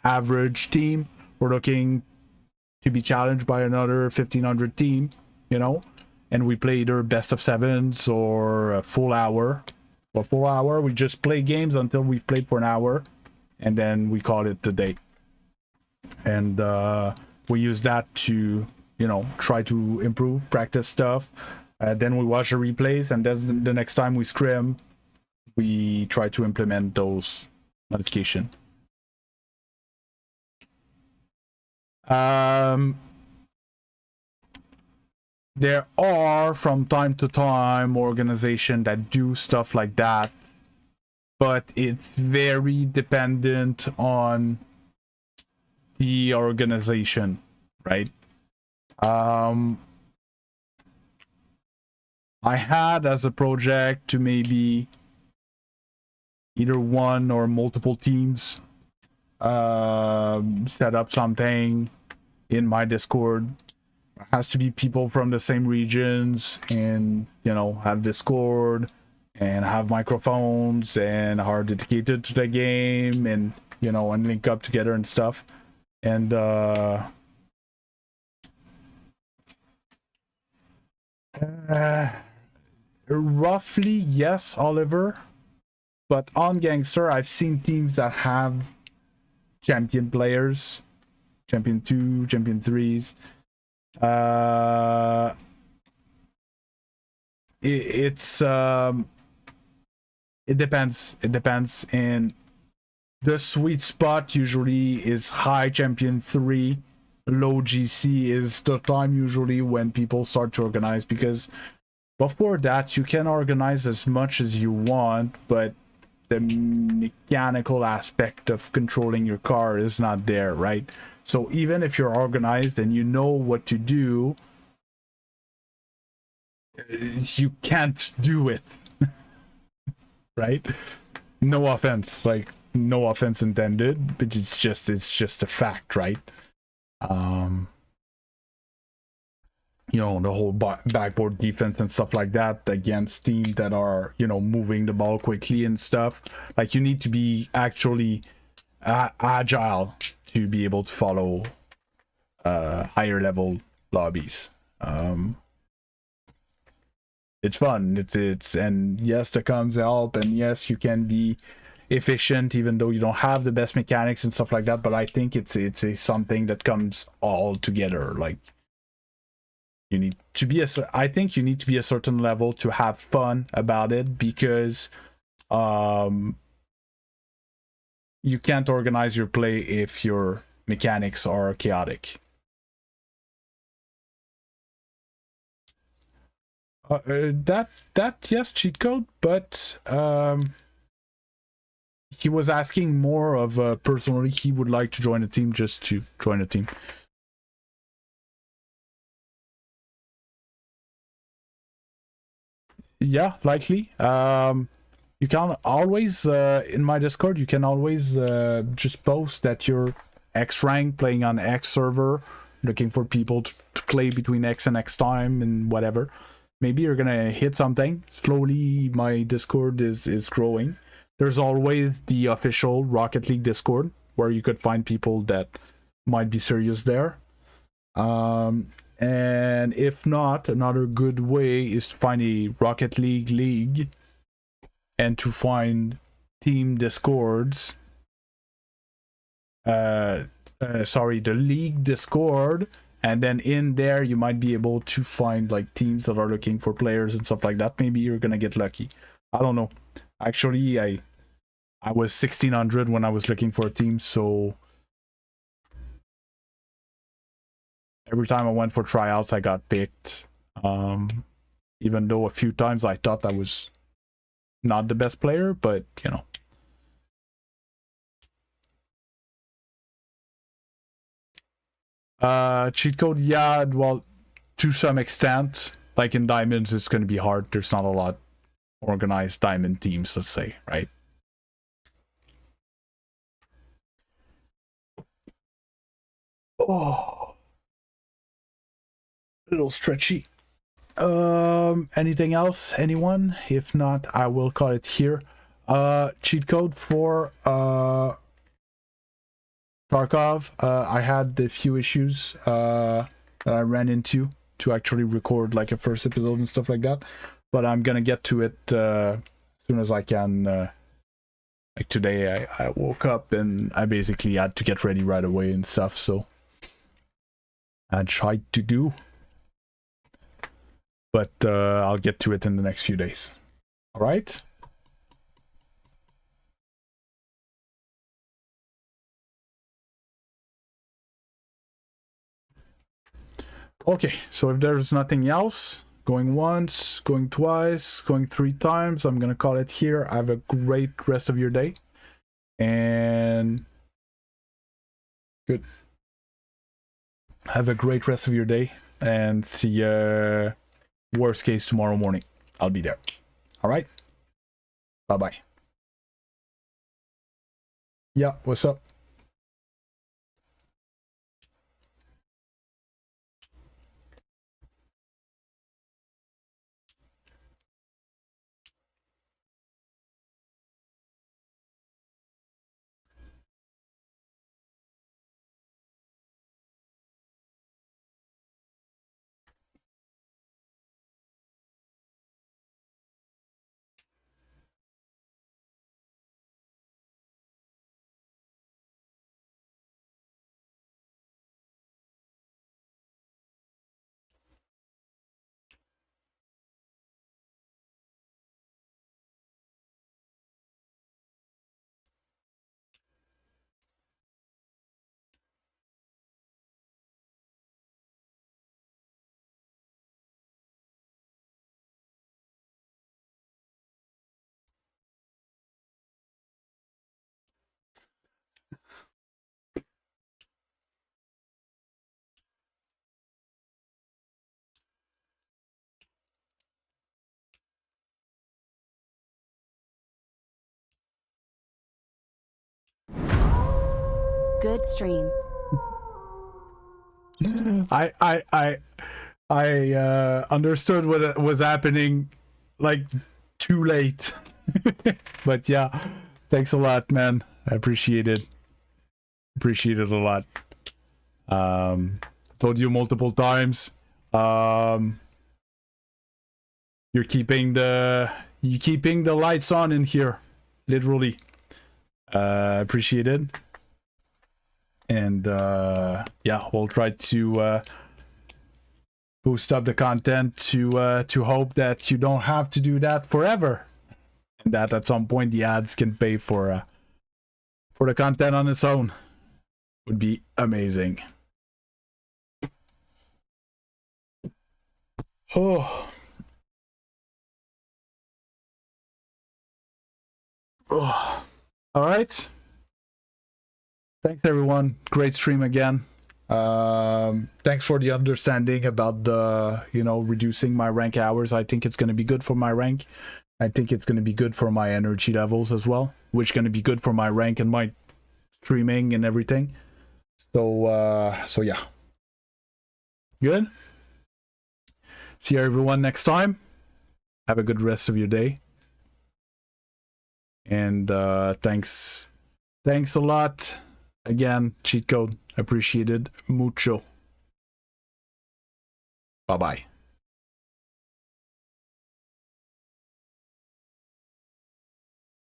average team, we're looking to be challenged by another 1500 team, you know, and we play either best of sevens or a full hour. For full hour, we just play games until we've played for an hour, and then we call it the day. And we use that to, you know, try to improve, practice stuff. Then we watch the replays, and then the next time we scrim, we try to implement those modifications. There are from time to time organizations that do stuff like that, but it's very dependent on the organization, right? I had as a project to maybe either one or multiple teams set up something in my Discord. It has to be people from the same regions, and, you know, have Discord and have microphones and are dedicated to the game, and, you know, and link up together and stuff. And roughly yes, Oliver, but on Gangster I've seen teams that have champion players, champion 2, champion 3s. It depends, and the sweet spot usually is high champion 3, low GC is the time usually when people start to organize, because before that you can organize as much as you want, but the mechanical aspect of controlling your car is not there, right? So even if you're organized and you know what to do, you can't do it. Right? No offense, like, no offense intended, but it's just a fact, right? You know, the whole backboard defense and stuff like that against teams that are, you know, moving the ball quickly and stuff. Like, you need to be actually agile to be able to follow higher level lobbies. It's fun. It's and yes, the comms help, and yes, you can be efficient even though you don't have the best mechanics and stuff like that. But I think it's something that comes all together. Like, you need to be I think you need to be a certain level to have fun about it, because you can't organize your play if your mechanics are chaotic. That yes, cheat code, but he was asking more of personally he would like to join a team just to join a team. Yeah, likely. You can always in my Discord you can always just post that you're X rank playing on X server, looking for people to play between X and X time and whatever. Maybe you're gonna hit something. Slowly my Discord is growing. There's always the official Rocket League Discord where you could find people that might be serious there. And if not, another good way is to find a Rocket League and to find team Discords. Sorry, the league Discord, and then in there you might be able to find like teams that are looking for players and stuff like that. Maybe you're gonna get lucky. I don't know. Actually, I was 1600 when I was looking for a team, so every time I went for tryouts I got picked. Even though a few times I thought I was not the best player, but you know. Cheat code, yeah, well, to some extent. Like in diamonds it's going to be hard. There's not a lot organized diamond teams, let's say, right? Oh, a little stretchy. Anything else, anyone? If not, I will call it here. Cheat code for Tarkov. I had a few issues that I ran into to actually record like a first episode and stuff like that, but I'm gonna get to it as soon as I can. Like today I woke up and I basically had to get ready right away and stuff, so I tried to do, but I'll get to it in the next few days. All right. Okay, so if there's nothing else, going once, going twice, going 3 times, I'm gonna call it here. Have a great rest of your day, and good. Have a great rest of your day, and see you worst case tomorrow morning. I'll be there. All right. Bye bye. Yeah, what's up? Good stream. I understood what was happening like too late. But yeah, thanks a lot, man. I appreciate it. Appreciate it a lot. Told you multiple times. You're keeping the lights on in here, literally. Appreciate it. And yeah, we'll try to boost up the content to hope that you don't have to do that forever, and that at some point the ads can pay for the content on its own. Would be amazing. Oh. Oh. All right. Thanks everyone. Great stream again. Thanks for the understanding about the, you know, reducing my rank hours. I think it's going to be good for my rank. I think it's going to be good for my energy levels as well, which is going to be good for my rank and my streaming and everything. So yeah. Good. See everyone next time. Have a good rest of your day. And thanks a lot. Again, cheat code appreciated mucho. Bye bye.